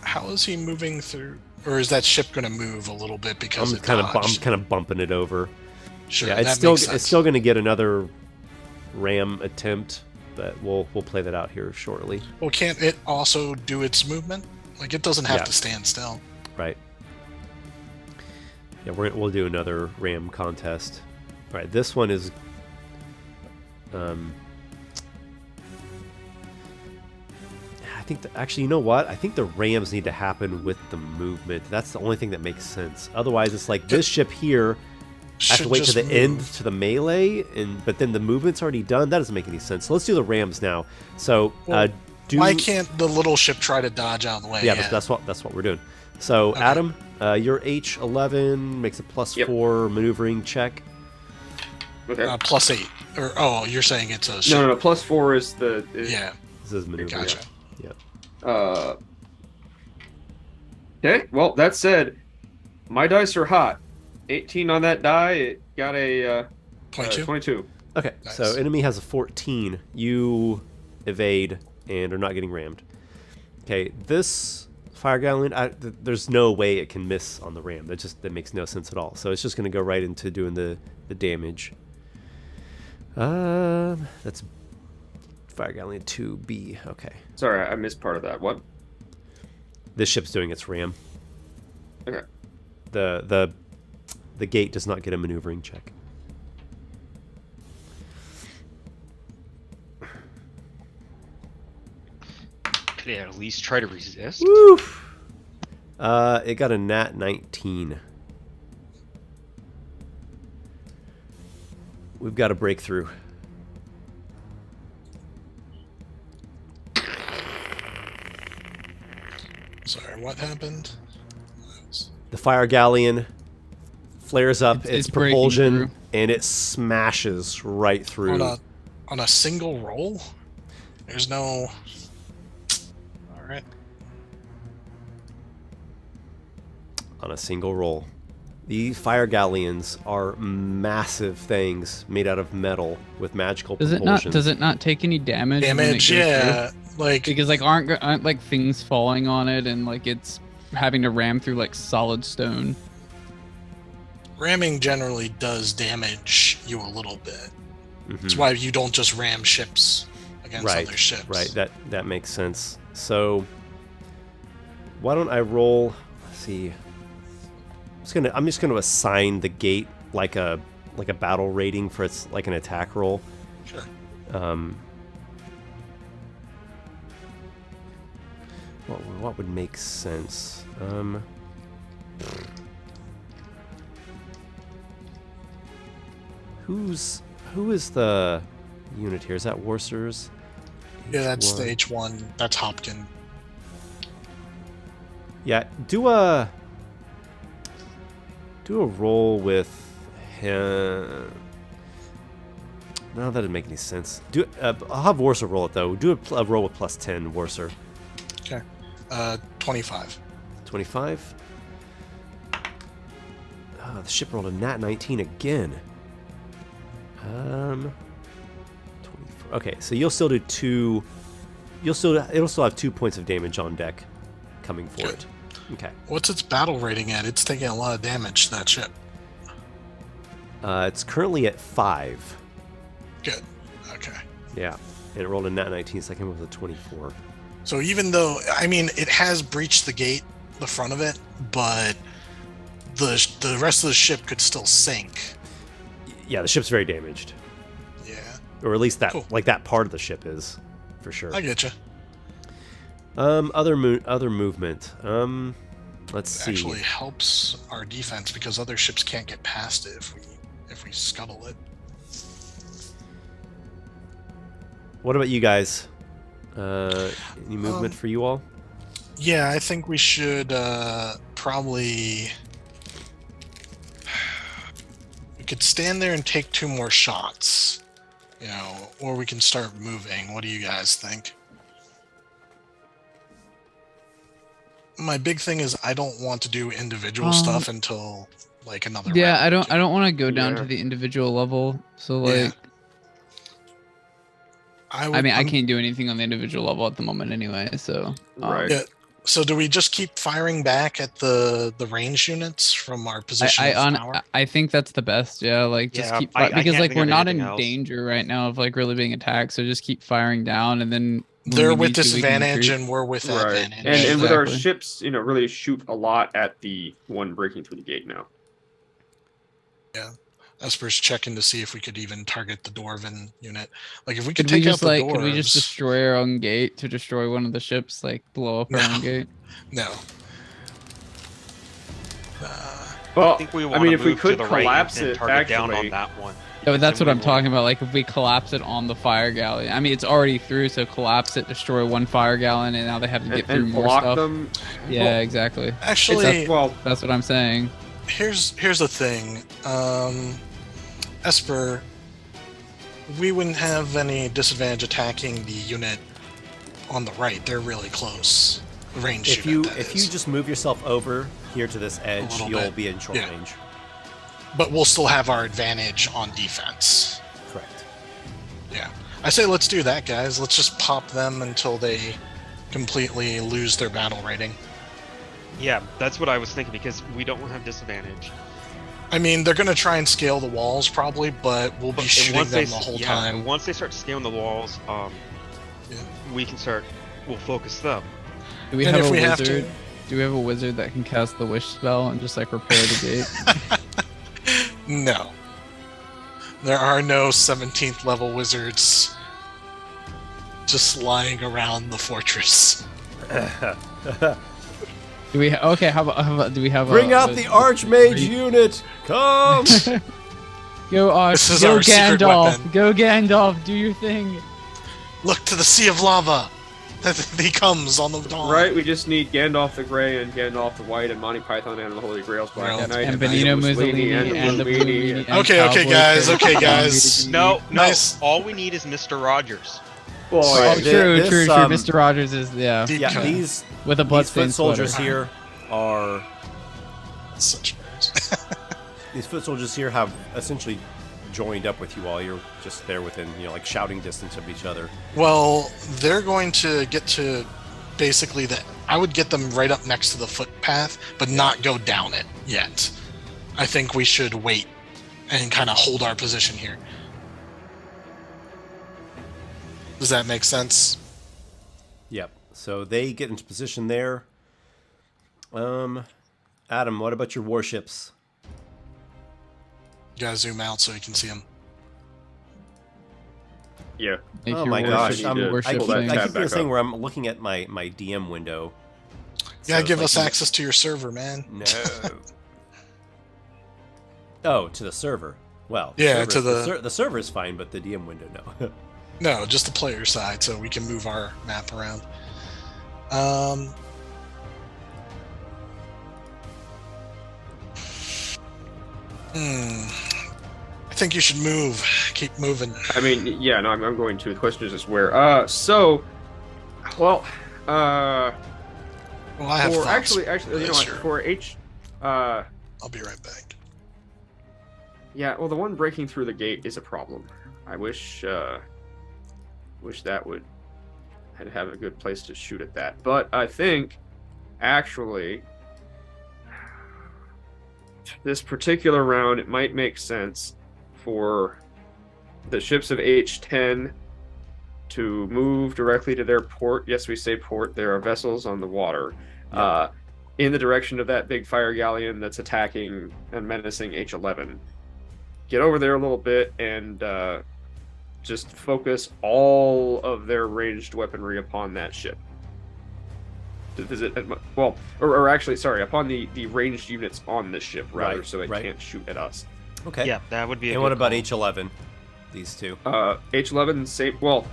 How is he moving through? Or is that ship going to move a little bit because I'm kind of bumping it over. Sure, yeah, that it's makes sense. still going to get another ram attempt, but we'll play that out here shortly. Well, can't it also do its movement? Like, it doesn't have to stand still. Right. Yeah, we'll do another ram contest. All right, this one is I think actually, you know what? I think the rams need to happen with the movement. That's the only thing that makes sense. Otherwise, it's like this ship here has to wait to the end to the melee, but then the movement's already done. That doesn't make any sense. So let's do the rams now. So why can't the little ship try to dodge out of the way? Yeah, that's what we're doing. So okay. Adam, your H11 makes a +4 maneuvering check. Okay. +8. Or you're saying it's a ship. No. +4 is the. Yeah. This is maneuvering. Gotcha. Yeah. Okay. Well, that said, my dice are hot. 18 on that die. It got a 22. Okay. Nice. So enemy has a 14. You evade and are not getting rammed. Okay. This fire galleon, there's no way it can miss on the ram. That makes no sense at all. So it's just going to go right into doing the damage. That's fire galleon 2B. Okay. Sorry, I missed part of that. What? This ship's doing its ram. Okay. The gate does not get a maneuvering check. Could it at least try to resist? Woof. It got a nat 19. We've got a breakthrough. Sorry, what happened? The fire galleon flares up its propulsion and it smashes right through. On a single roll? There's no... Alright. On a single roll. These fire galleons are massive things made out of metal with magical propulsion. Does it not take any damage? Yeah. Because aren't like things falling on it and like it's having to ram through like solid stone. Ramming generally does damage you a little bit. Mm-hmm. That's why you don't just ram ships against other ships. Right, that makes sense. So why don't I roll? Let's see. I'm just gonna assign the gate like a battle rating for its like an attack roll. Sure. What would make sense? Who is the unit here? Is that Warsor's? Yeah, that's the H1. That's Hopkin. Yeah, do a roll with him. No, that doesn't make any sense. I'll have Warsor roll it though. Do a roll with +10, Warsor. Okay. 25. 25. Oh, the ship rolled a nat 19 again. 24. Okay, so you'll still do 2. It'll still have 2 points of damage on deck coming for it. Okay. What's its battle rating at? It's taking a lot of damage, that ship. It's currently at 5. Good. Okay. Yeah. And it rolled a nat 19, so I came up with a 24. So even though, I mean, it has breached the gate, the front of it, but the rest of the ship could still sink. Yeah, the ship's very damaged. Yeah. Or at least that, Cool. like that part of the ship is, for sure. I get you. Other movement. Let's see. Actually helps our defense because other ships can't get past it if we scuttle it. What about you guys? Any movement for you all? Yeah, I think we should probably. We could stand there and take 2 more shots, you know, or we can start moving. What do you guys think? My big thing is I don't want to do individual stuff until like another round. Yeah, I don't want to go down Yeah. to the individual level. So like, Yeah. I mean, I can't do anything on the individual level at the moment anyway. So Right. Yeah. So do we just keep firing back at the range units from our position of power? I think that's the best. Yeah, like just Yeah, keep I because can't like think we're of not in anything else. danger right now of like really being attacked. So just keep firing down, and then when They're we with need to, we can disadvantage retreat. and we're with Right. advantage. And with our Exactly. ships, you know, really shoot a lot at the one breaking through the gate now. Esper's checking to see if we could even target the Dwarven unit. Like if we Could could we take out just the like dwarves. could we just destroy our own gate to destroy one of the ships, like blow up our No. own gate? No. Well, I think we want mean, to if we move could to the right collapse and it, target down actually- on that one. No, that's Then what we I'm talking about. Like if we collapse it on the fire galley. I mean, it's already through, so collapse it, destroy one fire gallon, and now they have to get through and more block stuff. them. Yeah, exactly. Actually, Well, That's what I'm saying. here's the thing. Esper, we wouldn't have any disadvantage attacking the unit on the right. They're really close. The range If unit, you that if is. you just move yourself over here to this edge, little you'll bit. be in short Yeah. range. But we'll still have our advantage on defense. Correct. Yeah. I say let's do that, guys. Let's just pop them until they completely lose their battle rating. Yeah, that's what I was thinking because we don't have disadvantage. I mean, they're going to try and scale the walls probably, but we'll be And shooting once them they the whole yeah, time. and once they start scaling the walls, Yeah. we can start. We'll focus them. Do we And have if a we have wizard? to- Do we have a wizard that can cast the wish spell and just like repair the gate? No. There are no 17th level wizards just lying around the fortress. Do we? Okay, how about do we have? Bring out the Archmage Great. unit! Come! Go, This is go our secret Gandalf! weapon. Go Gandalf! Do your thing. Look to the sea of lava! He comes on the dawn. right, we just need Gandalf the Grey and Gandalf the White and Monty Python and the Holy Grail's Black Well, Knight And Benito Mussolini and the Mussolini. and Okay, Cowboy guys, Carter. okay, guys. No, Nice. All we need is Mr. Rogers. Well, Oh, Alright, true, this, true. um, Mr. Rogers is Deep yeah, cut. these with a foot bloodstained soldiers sweater. here are Such nerds. these foot soldiers here have essentially joined up with you all. You're just there within, like shouting distance of each other. Well, they're going to get to basically I would get them right up next to the footpath, but not go down it yet. I think we should wait and kind of hold our position here. Does that make sense? Yep. So they get into position there. Adam, what about your warships? You gotta zoom out so you can see them. yeah. Make Oh your my worship- gosh, I'm- your I worship pull that thing. I tab keep doing back this thing up. where I'm looking at my DM window. You gotta So give it's us like- access to your server, man. No. Oh, to the server. Well, Yeah, server's- to the server is fine, but the DM window, no. No, just the player side, so we can move our map around. I think you should move. Keep moving. I mean, yeah, no, I'm going to. The question is just where. Well, Well, I have for thoughts. actually, you know what? Sure. For I'll be right back. yeah, well, the one breaking through the gate is a problem. I wish that would have a good place to shoot at that. But I think, actually, this particular round, it might make sense for the ships of H10 to move directly to their port. Yes, we say port. There are vessels on the water. In the direction of that big fire galleon that's attacking and menacing H11. Get over there a little bit and just focus all of their ranged weaponry upon that ship. To visit, or actually, sorry, upon the ranged units on this ship, rather, Right, so they right. can't shoot at us. Okay. Yeah, that would be a And good what about call. H11? These two. H11, same. Well,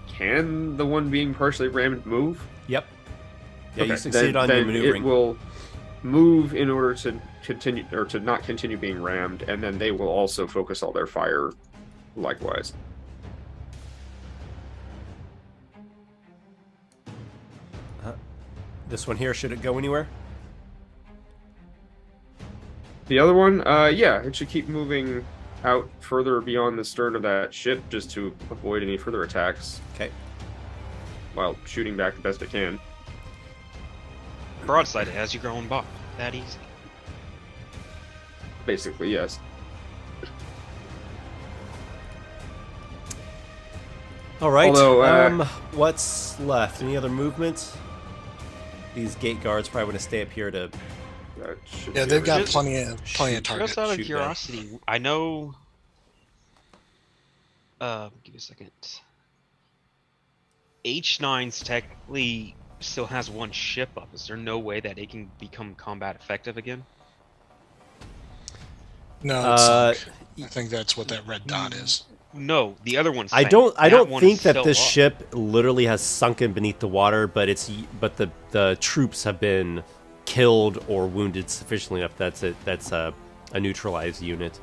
can the one being partially rammed move? Yep. Yeah, Okay, you succeeded on then your maneuvering. It will move in order to continue, or to not continue being rammed, and then they will also focus all their fire likewise. This one here, should it go anywhere? The other one, yeah, it should keep moving out further beyond the stern of that ship just to avoid any further attacks Okay. while shooting back the best it can. Broadside as you're going by. That easy. Basically, yes. All right. Although, what's left? Any other movement? These gate guards probably want to stay up here to. That should Yeah, be they've got everything. plenty of targets. Just out of shoot curiosity, I know. Give me a second. H9's technically still has one ship up. Is there no way that it can become combat effective again? No, it's sunk. I think that's what that red dot is. No, the other one's. I sank. don't That one think is that still this up. ship literally has sunken beneath the water, but the troops have been killed or wounded sufficiently enough. That's a neutralized unit.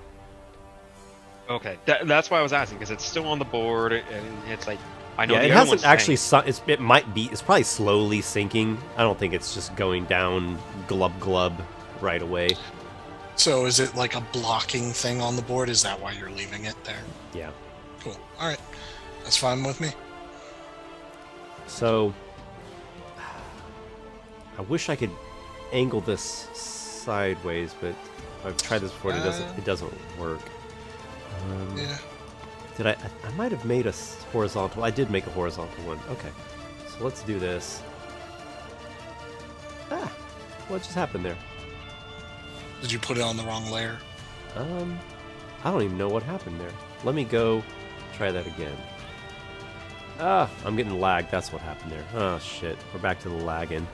Okay, that's why I was asking, because it's still on the board, and it's like I know Yeah, the it other hasn't one's actually sank. sunk. It might be. It's probably slowly sinking. I don't think it's just going down glub glub right away. So is it like a blocking thing on the board? Is that why you're leaving it there? Yeah. Cool. All right. That's fine with me. So I wish I could angle this sideways, but I've tried this before and it doesn't work. Yeah. Did I might have made a horizontal. I did make a horizontal one. Okay. So let's do this. What just happened there? Did you put it on the wrong layer? I don't even know what happened there. Let me go try that again. I'm getting lagged. That's what happened there. Oh, shit. We're back to the lagging.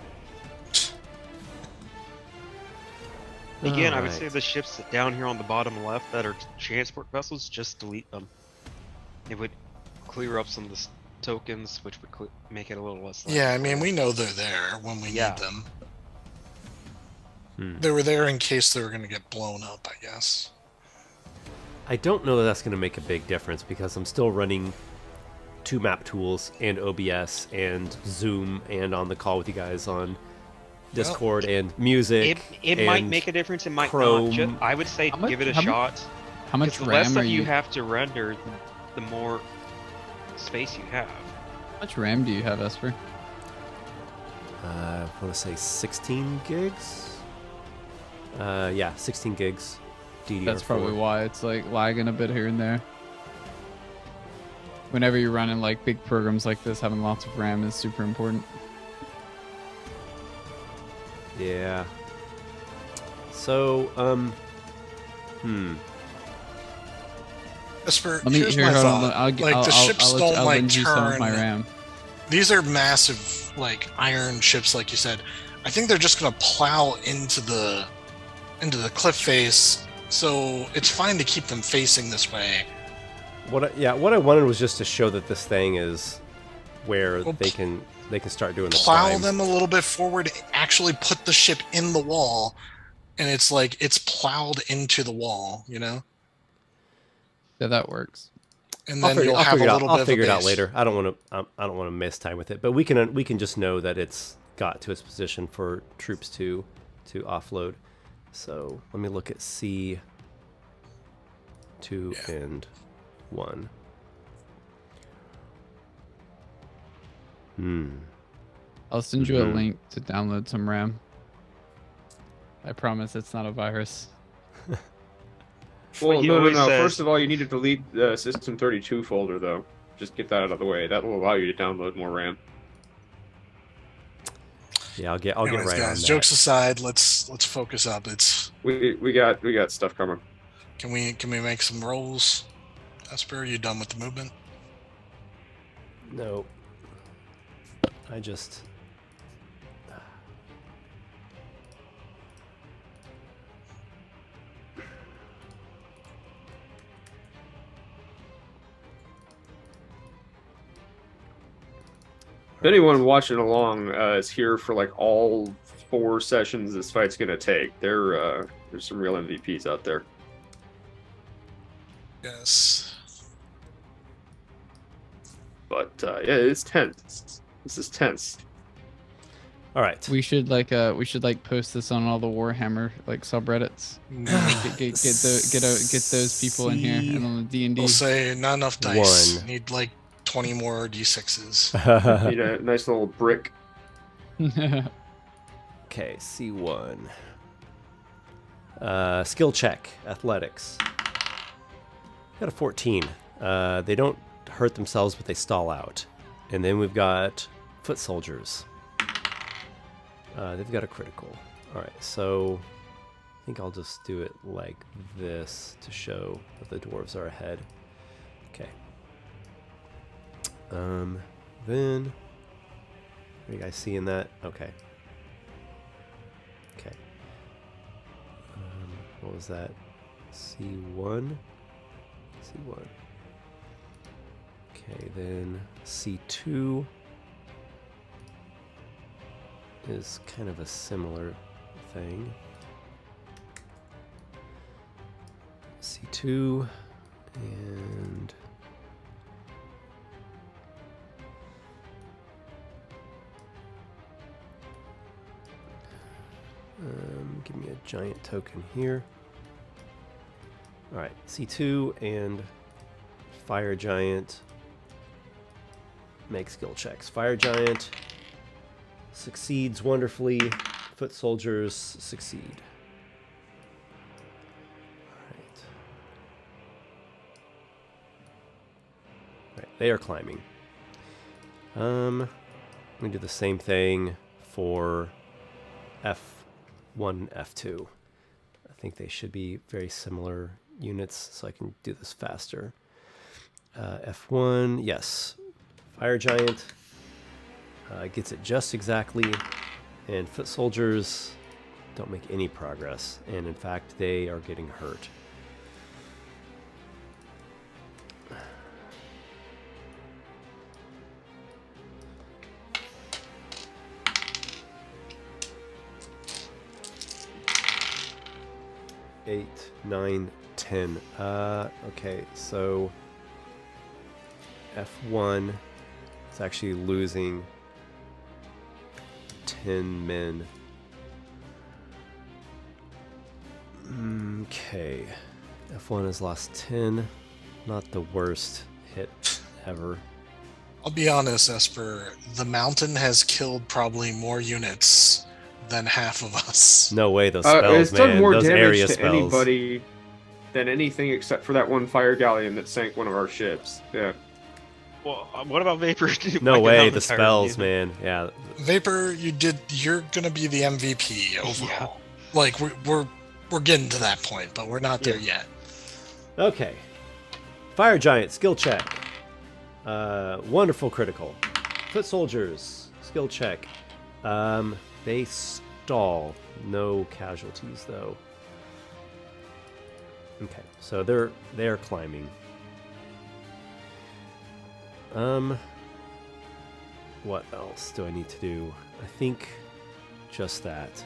Again, I would Alright. say the ships down here on the bottom left that are transport vessels, just delete them. It would clear up some of the tokens, which would make it a little less. Yeah, I mean, we know they're there when we Yeah. need them. Hmm. They were there in case they were going to get blown up, I guess. I don't know that that's going to make a big difference because I'm still running 2 map tools and OBS and Zoom and on the call with you guys on Discord and music. It might and make a difference. It might Chrome. not. I would say give it a shot. How much Because the less RAM are stuff you you? have to render, the more space you have. How much RAM do you have, Esper? I want to say 16 gigs. Yeah, 16 gigs. DDR4. That's probably why it's like lagging a bit here and there. Whenever you're running like big programs like this, having lots of RAM is super important. Yeah. So, Esper, Let me here's here, my hold on, thought. I'll, Like, I'll, the I'll, ships I'll, don't, I'll like, lend you some of my turn. RAM. These are massive, like, iron ships, like you said. I think they're just going to plow into the cliff face, so it's fine to keep them facing this way. what I wanted was just to show that this thing is where Well, they can start doing the Plow climb. them a little bit forward, actually put the ship in the wall, and it's like it's plowed into the wall, you know? Yeah, that works. And I'll then you'll have a little bit I'll of figure a it out base. later. I don't want to miss time with it, but we can just know that it's got to its position for troops to offload. So let me look at C 2 and 1. I'll send you a Mhm. link to download some RAM. I promise it's not a virus. Well, he no. always says- First of all, you need to delete the System 32 folder, though. Just get that out of the way. That will allow you to download more RAM. Yeah, I'll get Anyways, right on guys, that. jokes aside, let's focus up. We got stuff coming. Can we make some rolls? Esper, are you done with the movement? No. I just... If anyone watching along is here for like all 4 sessions this fight's gonna take, there's some real MVPs out there. Yes. But yeah, it's tense. This is tense. All right. We should post this on all the Warhammer like subreddits. Get those people in here and on the D&D. We'll say not enough dice. 1. Need like 20 more d6s. Need a nice little brick. Okay, C1. Skill check, athletics. Got a 14. They don't hurt themselves, but they stall out. And then we've got foot soldiers. They've got a critical. All right, so I think I'll just do it like this to show that the dwarves are ahead. Okay. Then, are you guys seeing that? Okay. Okay. What was that? C1? C1. Okay, then C2 is kind of a similar thing. C2 and give me a giant token here. Alright, C2 and Fire Giant make skill checks. Fire Giant succeeds wonderfully. Foot soldiers succeed. Alright, they are climbing. Let me do the same thing for F1, F2. I think they should be very similar units, so I can do this faster. F1, yes. Fire Giant gets it just exactly, and foot soldiers don't make any progress, and in fact, they are getting hurt. Eight, 9, 10. Okay, so F1 is actually losing 10 men. Okay, F1 has lost 10. Not the worst hit ever. I'll be honest, Esper. The mountain has killed probably more units than half of us. No way, those spells, it's done man. more Those area damage to spells. anybody than anything except for that one fire galleon that sank one of our ships. Yeah. Well, what about Vapor? No Wiping way, out the entire spells, unit? man. Yeah. Vapor, you're gonna be the MVP overall. Like we're getting to that point, but we're not there yet. Okay. Fire Giant, skill check. Wonderful critical. Foot soldiers, skill check. They stall. No casualties though. Okay, so they're climbing. What else do I need to do? I think just that.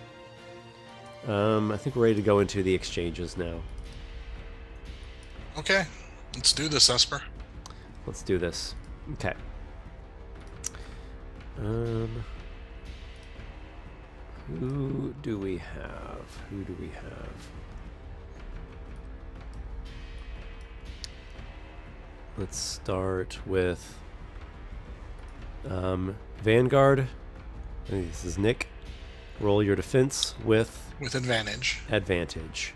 I think we're ready to go into the exchanges now. Okay, let's do this, Esper. Let's do this. Okay. Who do we have? Let's start with Vanguard. I think this is Nick. Roll your defense with With advantage. advantage.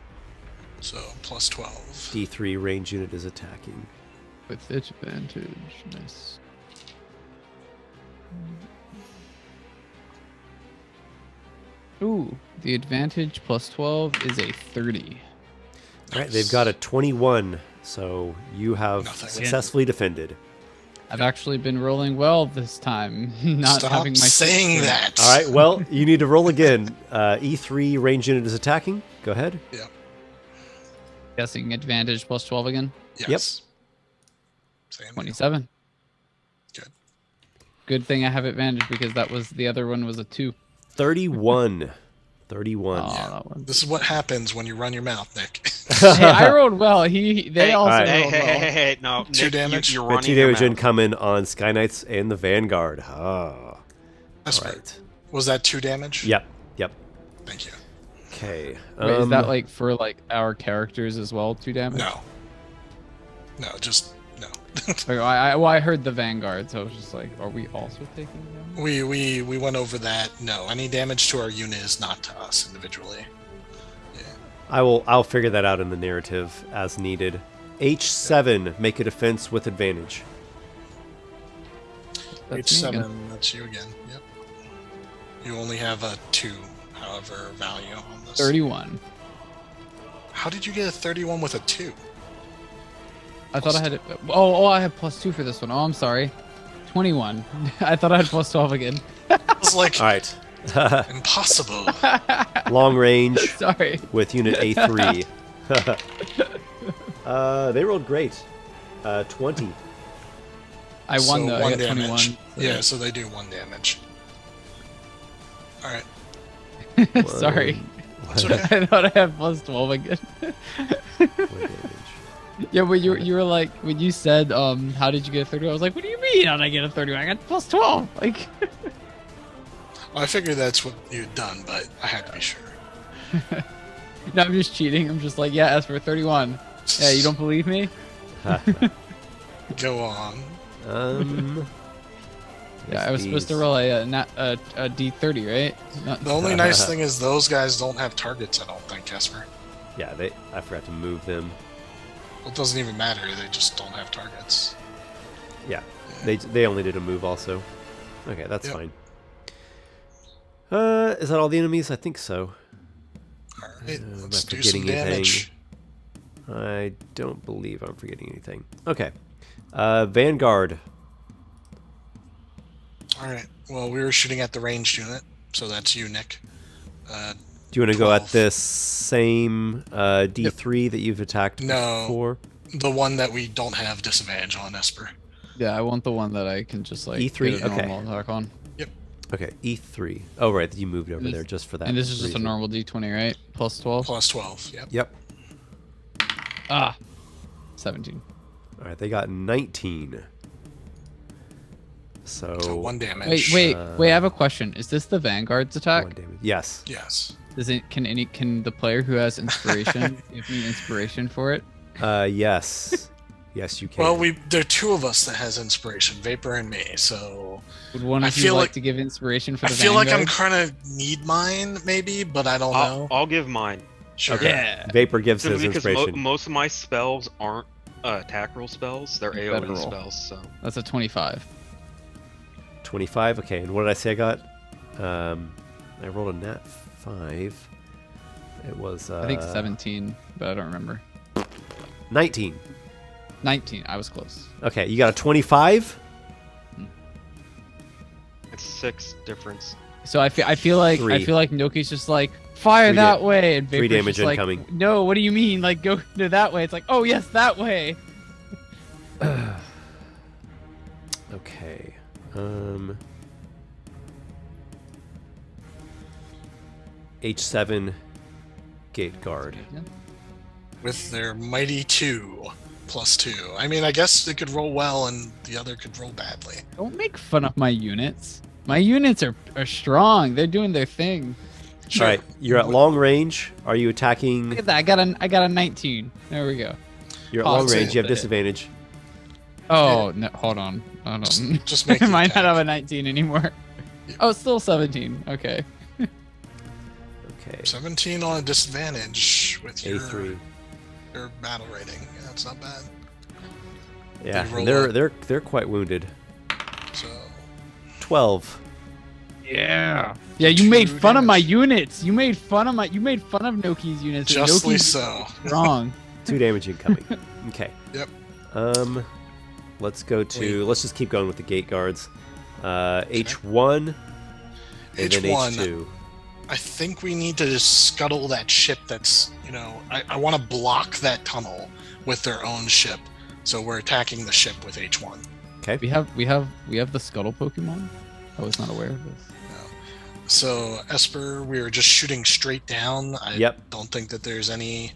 So plus 12. D3 range unit is attacking. With advantage. Nice. Ooh, the advantage plus 12 is a 30. All right, they've got a 21, so you have Nothing. successfully defended. I've actually been rolling well this time, not Stop having my saying that. All right, well, you need to roll again. E3 range unit is attacking. Go ahead. Yeah. Guessing advantage plus 12 again. Yes. Same deal. 27. Good. Good thing I have advantage because that was the other one was a 2. 31. 31. Oh, that one. This is what happens when you run your mouth, Nick. Hey, I rolled well. They also alright. Hey, rolled hey, well. hey, hey, no. Two Nick, damage? You're But running 2 your damage mouth. incoming on Sky Knights and the Vanguard. Ah. That's All right. right. Was that 2 damage? Yep. Yep. Thank you. Okay. Wait, is that like for like our characters as well? 2 damage? No. No, just no. Okay, I heard the Vanguard, so I was just like, are we also taking damage? we went over that. No, any damage to our unit is not to us individually. I'll figure that out in the narrative as needed. H7, make a defense with advantage. That's me again. H7, that's you again. Yep. You only have a 2, however, value on this. 31. How did you get a 31 with a 2? I thought I had it. Oh, I have plus 2 for this one. Oh, I'm sorry. 21. I thought I had plus 12 again. It's like All right. impossible. Long range Sorry. with unit A3. They rolled great. 20. I won So though. I 1 got 21. damage. so- Yeah, so they do 1 damage. All right. Sorry. That's okay. I thought I had plus 12 again. 1 damage. Yeah, but you were like when you said how did you get a 31? I was like, what do you mean? How did I get a 31? I got plus 12. Like. Well, I figured that's what you'd done, but I had to be sure. No, I'm just cheating. I'm just like, yeah, Esper 31. Yeah, you don't believe me? Go on. Yeah, I was supposed to roll a D30, right? Not- The only nice thing is those guys don't have targets, I don't think, Esper. Yeah, I forgot to move them. Well, it doesn't even matter, they just don't have targets. Yeah, they only did a move also. Okay, that's Yep. fine. Is that all the enemies? I think so. Alright, am let's I do some forgetting damage. I don't believe I'm forgetting anything. Okay. Vanguard. Alright, well, we were shooting at the ranged unit, so that's you, Nick. Do you want to go at 12. this same D3 that you've attacked No. before? The one that we don't have disadvantage on, Esper. Yeah, I want the one that I can just like E3? get a Okay. normal attack on. Okay, E3. Oh, right, you moved over This- there just for that. And this is just a reason. normal D20, right? Plus 12. Plus 12, yep. Yep. Ah, 17. All right, they got 19. So So 1 damage. Wait. I have a question. Is this the Vanguard's attack? 1 damage. Yes. Yes. Can the player who has inspiration give me inspiration for it? Yes. Yes, you can. Well, there are 2 of us that has inspiration, Vapor and me, so Would one I of you feel like like- to give inspiration for I the feel like I'm Vanguard? kind of need mine, maybe, but I don't know. I'll give mine. Sure. Yeah. Vapor gives his Simply because inspiration. most of my spells aren't attack roll spells. They're You better AoE roll. spells. So That's a 25. 25. Okay, and what did I say I got? I rolled a nat 5. It was I think 17, but I don't remember. 19. 19. I was close. Okay, you got a 25? it's 6 difference. So I feel like 3. Nokki's just like fire 3 that way, and 3 Vapor's damage just like, incoming. no, what do you mean? Like go that way? It's like, oh yes, that way. Okay. H7 gate guard. With their mighty 2 plus 2. I mean, I guess it could roll well and the other could roll badly. Don't make fun of my units. My units are strong. They're doing their thing. Sure. All right, you're at long range. Are you attacking? Look at that. I got a 19. There we go. You're at long Positive. range. You have disadvantage. Oh no, hold on. Just make I the might not attack. have a 19 anymore. Oh, it's still 17. Okay. Okay. 17 on a disadvantage with A3. your battle rating. Yeah, that's not bad. Yeah, Did you roll and a- they're quite wounded. So 12. Yeah. Yeah, you made 2 fun of my damage. units. You made fun of Nokki's units. and Justly Nokki's so. wrong. 2 damage incoming. Okay. Yep. Let's go to. Wait. Let's just keep going with the gate guards. H1 and then H1. H2. I think we need to scuttle that ship that's, I want to block that tunnel with their own ship. So we're attacking the ship with H1. Okay. We have the Scuttle Pokemon. I was not aware of this. So Esper, we were just shooting straight down. I Yep. don't think that there's anything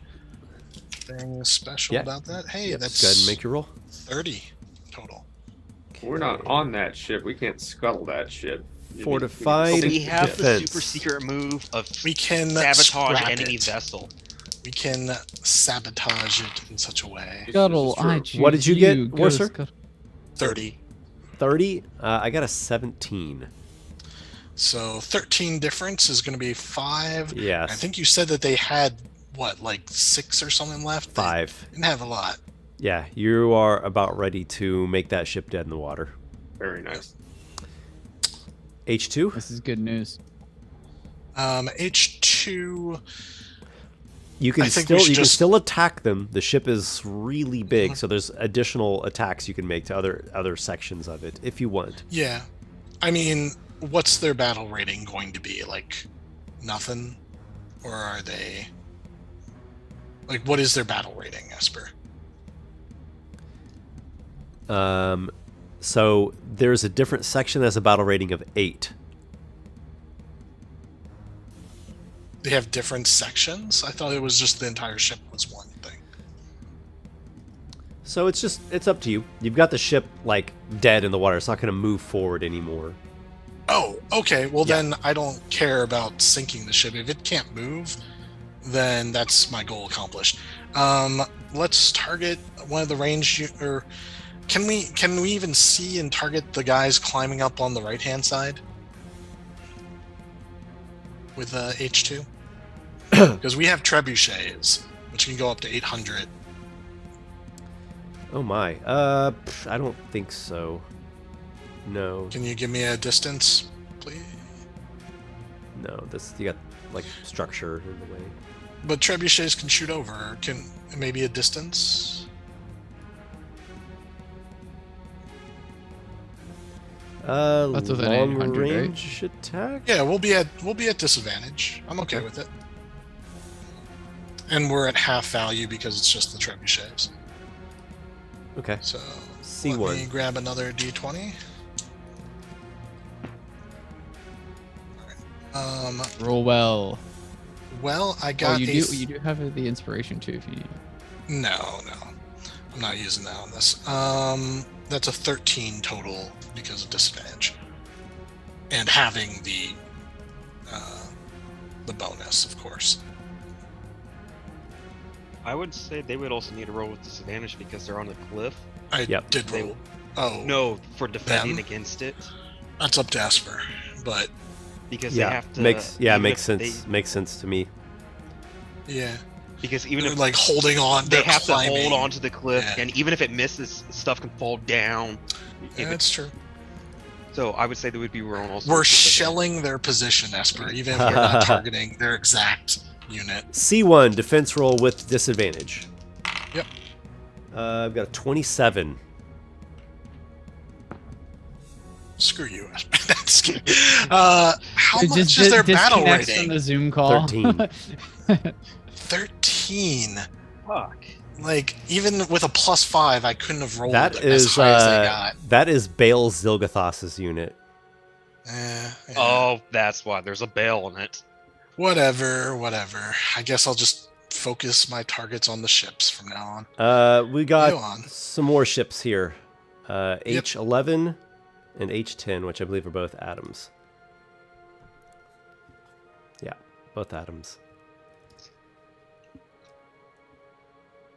special Yeah. about that. Hey, Yep, that's go ahead and make your roll. 30 total. We're not on that ship. We can't scuttle that ship. Fortified. But we have the defense. super secret move of We can sabotage scrap enemy it. vessel. We can sabotage it in such a way. Scuttle, true. I choose What did you get, Go Warsor? Scuttle. 30. 30. I got a 17. So 13 difference is going to be 5. Yes. I think you said that they had, like 6 or something left? 5. They didn't have a lot. Yeah, you are about ready to make that ship dead in the water. Very nice. H2. This is good news. H2. You can I think we still should just- still attack them. The ship is really big, so there's additional attacks you can make to other sections of it if you want. Yeah. I mean, what's their battle rating going to be? Like, nothing? Or are they... Like, what is their battle rating, Esper? So there's a different section that has a battle rating of 8. They have different sections? I thought it was just the entire ship was one thing. So it's up to you. You've got the ship like dead in the water. It's not going to move forward anymore. Oh, okay. Well, Yeah. then I don't care about sinking the ship. If it can't move, then that's my goal accomplished. Let's target one of the or can we even see and target the guys climbing up on the right-hand side with H2? Because we have trebuchets, which can go up to 800. Oh my. I don't think so. No. Can you give me a distance, please? No, you got like structure in the way. But trebuchets can shoot over. Can maybe a distance? That's with an long 800, right? range attack? Yeah, we'll be at disadvantage. I'm okay with it. And we're at half value because it's just the trebuchets. Okay. So C1. let me grab another D20. Roll well. Well, I Oh, got you do have the inspiration too if you need it. No, I'm not using that on this. That's a 13 total because of disadvantage, and having the bonus, of course. I would say they would also need to roll with disadvantage because they're on the cliff. I Yep. did They- roll. Oh, No, for defending Them? against it, that's up to Esper, but because Yeah, they have to. makes even makes if sense. Makes sense to me. yeah, Because even they're if like holding on, they they're have to climbing. hold on to the cliff, Yeah. and even if it misses, stuff can fall down. Yeah, If that's true. So I would say they would be rolling also. We're with disadvantage. shelling their position, Esper, even if we're not targeting their exact unit. C1 defense roll with disadvantage. Yep. I've got a 27. Screw you, Esper. That's good. How much is their battle disconnects from rating? the Zoom call. 13. 13. Fuck. Like, even with a +5, I couldn't have rolled That as is high as they got. that is Bale Zilgathos's unit. Yeah. Oh, that's why there's a bell on it. Whatever. I guess I'll just focus my targets on the ships from now on. We got Go on. some more ships here. H11 and H10, which I believe are both atoms. Yeah, both atoms.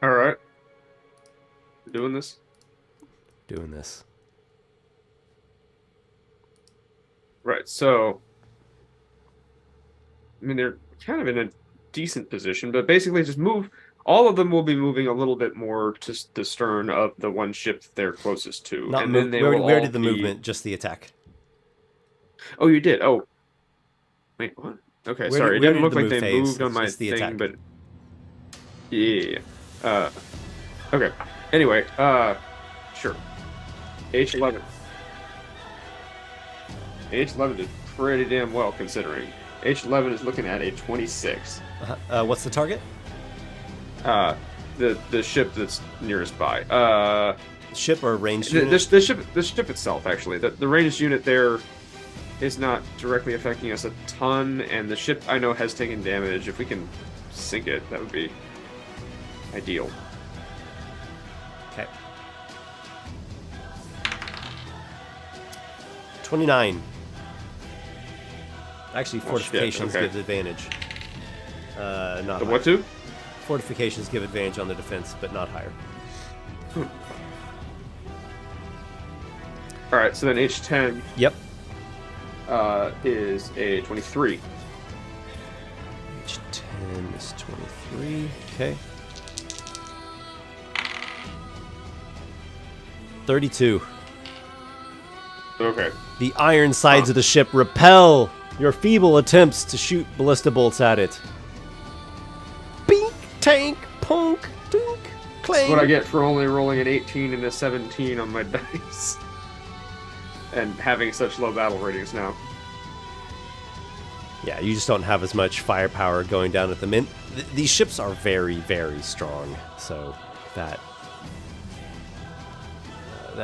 All right. Doing this. Doing this. Right. So mean, they're kind of in a decent position, but basically just move. All of them will be moving a little bit more to the stern of the one ship that they're closest to, Not and move, then they we already, will we already all did the be... movement, just the attack. Oh, you did. Oh, wait, what? Okay, We sorry. already It didn't did look the like move they phase, moved on it's my just the thing, attack. but yeah. Okay. Anyway, sure. H11. H11 did pretty damn well considering. H11 is looking at a 26. What's the target? The ship that's nearest by. Ship or ranged The unit? ship itself, actually. The ranged unit there is not directly affecting us a ton, and the ship I know has taken damage. If we can sink it, that would be ideal. Okay. 29. Actually, Oh, fortifications shit, okay. gives advantage. Not The higher. what to? Fortifications give advantage on the defense, but not higher. Alright, so then H10 Yep. is a 23. H10 is 23. Okay. 32. Okay. The iron sides of the ship repel your feeble attempts to shoot ballista bolts at it. Bink, tank, punk, dunk, clang. That's what I get for only rolling an 18 and a 17 on my dice. And having such low battle ratings now. Yeah, you just don't have as much firepower going down at the mint. These ships are very, very strong, so that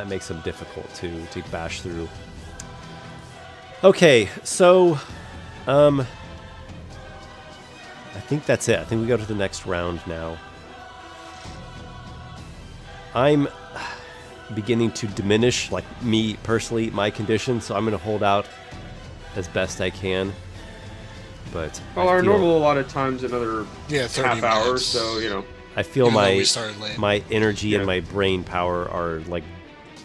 makes them difficult to bash through. Okay, so I think that's it. I think we go to the next round now. I'm beginning to diminish, like me personally, my condition, so I'm going to hold out as best I can. But Well, our normal allotted time's another 30 half hour, minutes. so, you know. I feel Even though we started late. my energy and Yeah. my brain power are like,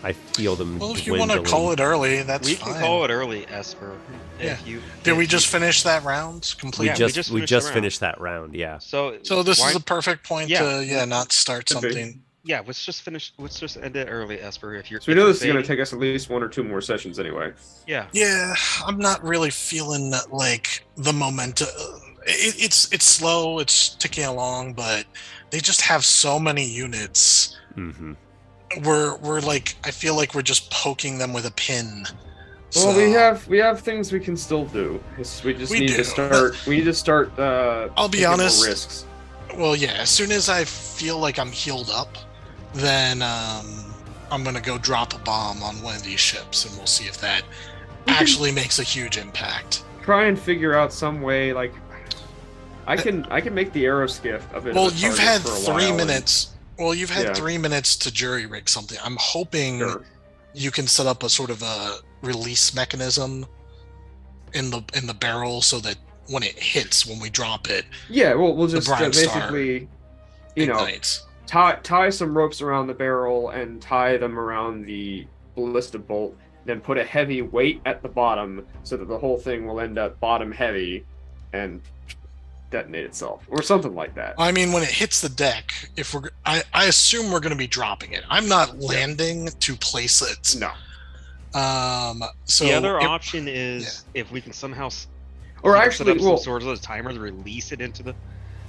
I feel them Well, if you want to dwindling. call it early, that's We fine. can call it early, Esper. Yeah. If you, Did if we you- just finish that round We completely? Yeah, just finished the round. finished that round. Yeah. So So this why- is a perfect point Yeah. to not start Could be. something. yeah. Let's just finish. Let's just end it early, Esper. If you're. So we know if this is you're going to fading- take us at least 1 or 2 more sessions anyway. Yeah. Yeah, I'm not really feeling like the momentum. It's slow, it's ticking along, but they just have so many units. Mm-hmm. We're like, I feel like we're just poking them with a pin. Well, So, we have things we can still do. We just We need do, to start. We need to start. I'll be taking more honest. Risks. well, yeah. As soon as I feel like I'm healed up, then I'm gonna go drop a bomb on one of these ships, and we'll see if that We can- actually makes a huge impact. Try and figure out some way. Like, I can make the aeroskiff a bit. Well, of a you've target had for a 3 while, and- minutes. Well, you've had Yeah. 3 minutes to jury rig something. I'm hoping Sure. you can set up a sort of a release mechanism in the barrel so that when it hits, when we drop it, Yeah, well, we'll just Brine Star basically, you know, ignites. tie some ropes around the barrel and tie them around the ballista bolt. Then put a heavy weight at the bottom so that the whole thing will end up bottom heavy, and detonate itself or something like that. I mean, when it hits the deck, if I assume we're going to be dropping it. I'm not landing to place it. No. So the other it- option is if we can somehow. Or set actually, up some well, sort of timer to release it into the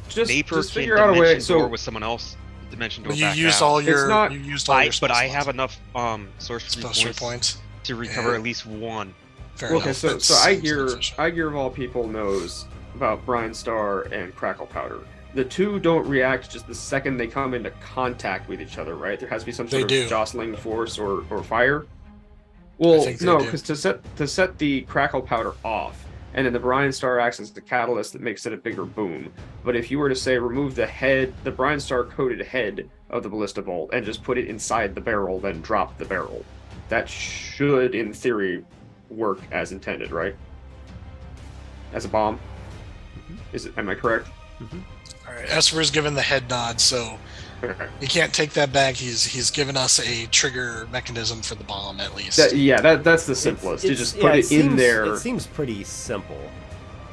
just vapor. figure out a way. Dimension door So with someone else. Dimension door. you back used out. all your. not- You used all your. But I spell have slots. enough sorcery Sorcery points points. to recover Yeah. at least one. Fair okay, enough. so That seems Aygir sufficient. of all people knows about Brine Star and Crackle Powder. The two don't react just the second they come into contact with each other, right? There has to be some They sort do. of jostling force or fire. Well, think they no, do. because to set the Crackle Powder off, and then the Brine Star acts as the catalyst that makes it a bigger boom. But if you were to say remove the Brine Star coated head of the ballista bolt and just put it inside the barrel, then drop the barrel, that should, in theory, work as intended, right? As a bomb. Am I correct? All right, Esper's given the head nod, so Okay. he can't take that back. He's given us a trigger mechanism for the bomb, at least. That's the simplest. You just put it in there. It seems pretty simple.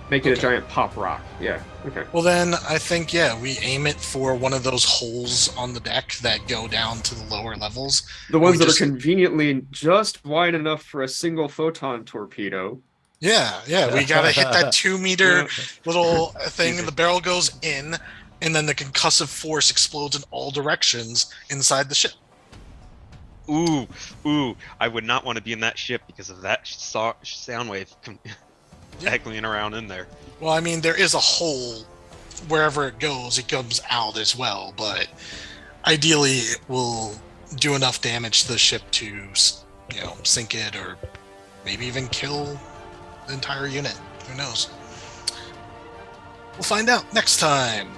Make it a Okay. giant pop rock. Yeah. Okay. Well, then I think, yeah, we aim it for one of those holes on the deck that go down to the lower levels. The ones We that just- are conveniently just wide enough for a single photon torpedo. Yeah, we gotta hit that 2-meter little thing, and the barrel goes in, and then the concussive force explodes in all directions inside the ship. Ooh, I would not want to be in that ship because of that sound wave echoing around in there. Well, I mean, there is a hole wherever it goes, it comes out as well, but ideally it will do enough damage to the ship to, you know, sink it or maybe even kill the entire unit. Who knows? We'll find out next time.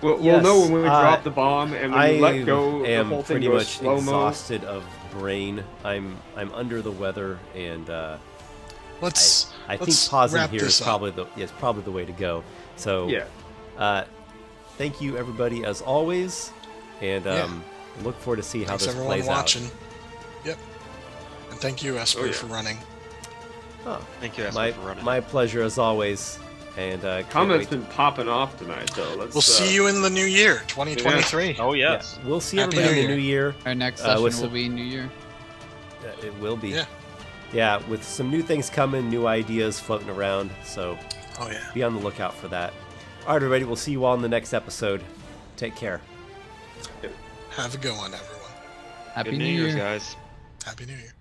We'll Yes, know when we drop the bomb, and when we let go, the am whole thing pretty goes much slow-mo. exhausted of brain. I'm under the weather, and Let's I think let's pausing wrap here this is up. probably the way to go. So Yeah. thank you everybody as always, and Yeah. look forward to see how Thanks this everyone plays watching. Yep. And thank you, Esper, Oh, yeah. for running. out. Oh, Thank you, Esper, for running. my pleasure as always, and can't Comments wait been popping off tonight, though. Let's, We'll see you in the new year, 2023. Oh yeah, yes. we'll see Happy everybody in New the new year. Our next Uh, session with will some- be New Year. It will be. Yeah. Yeah, with some new things coming, new ideas floating around. So Oh, yeah. be on the lookout for that. All right, everybody. We'll see you all in the next episode. Take care. Have a good one, everyone. Happy Good New New Year's, Year. guys. Happy New Year.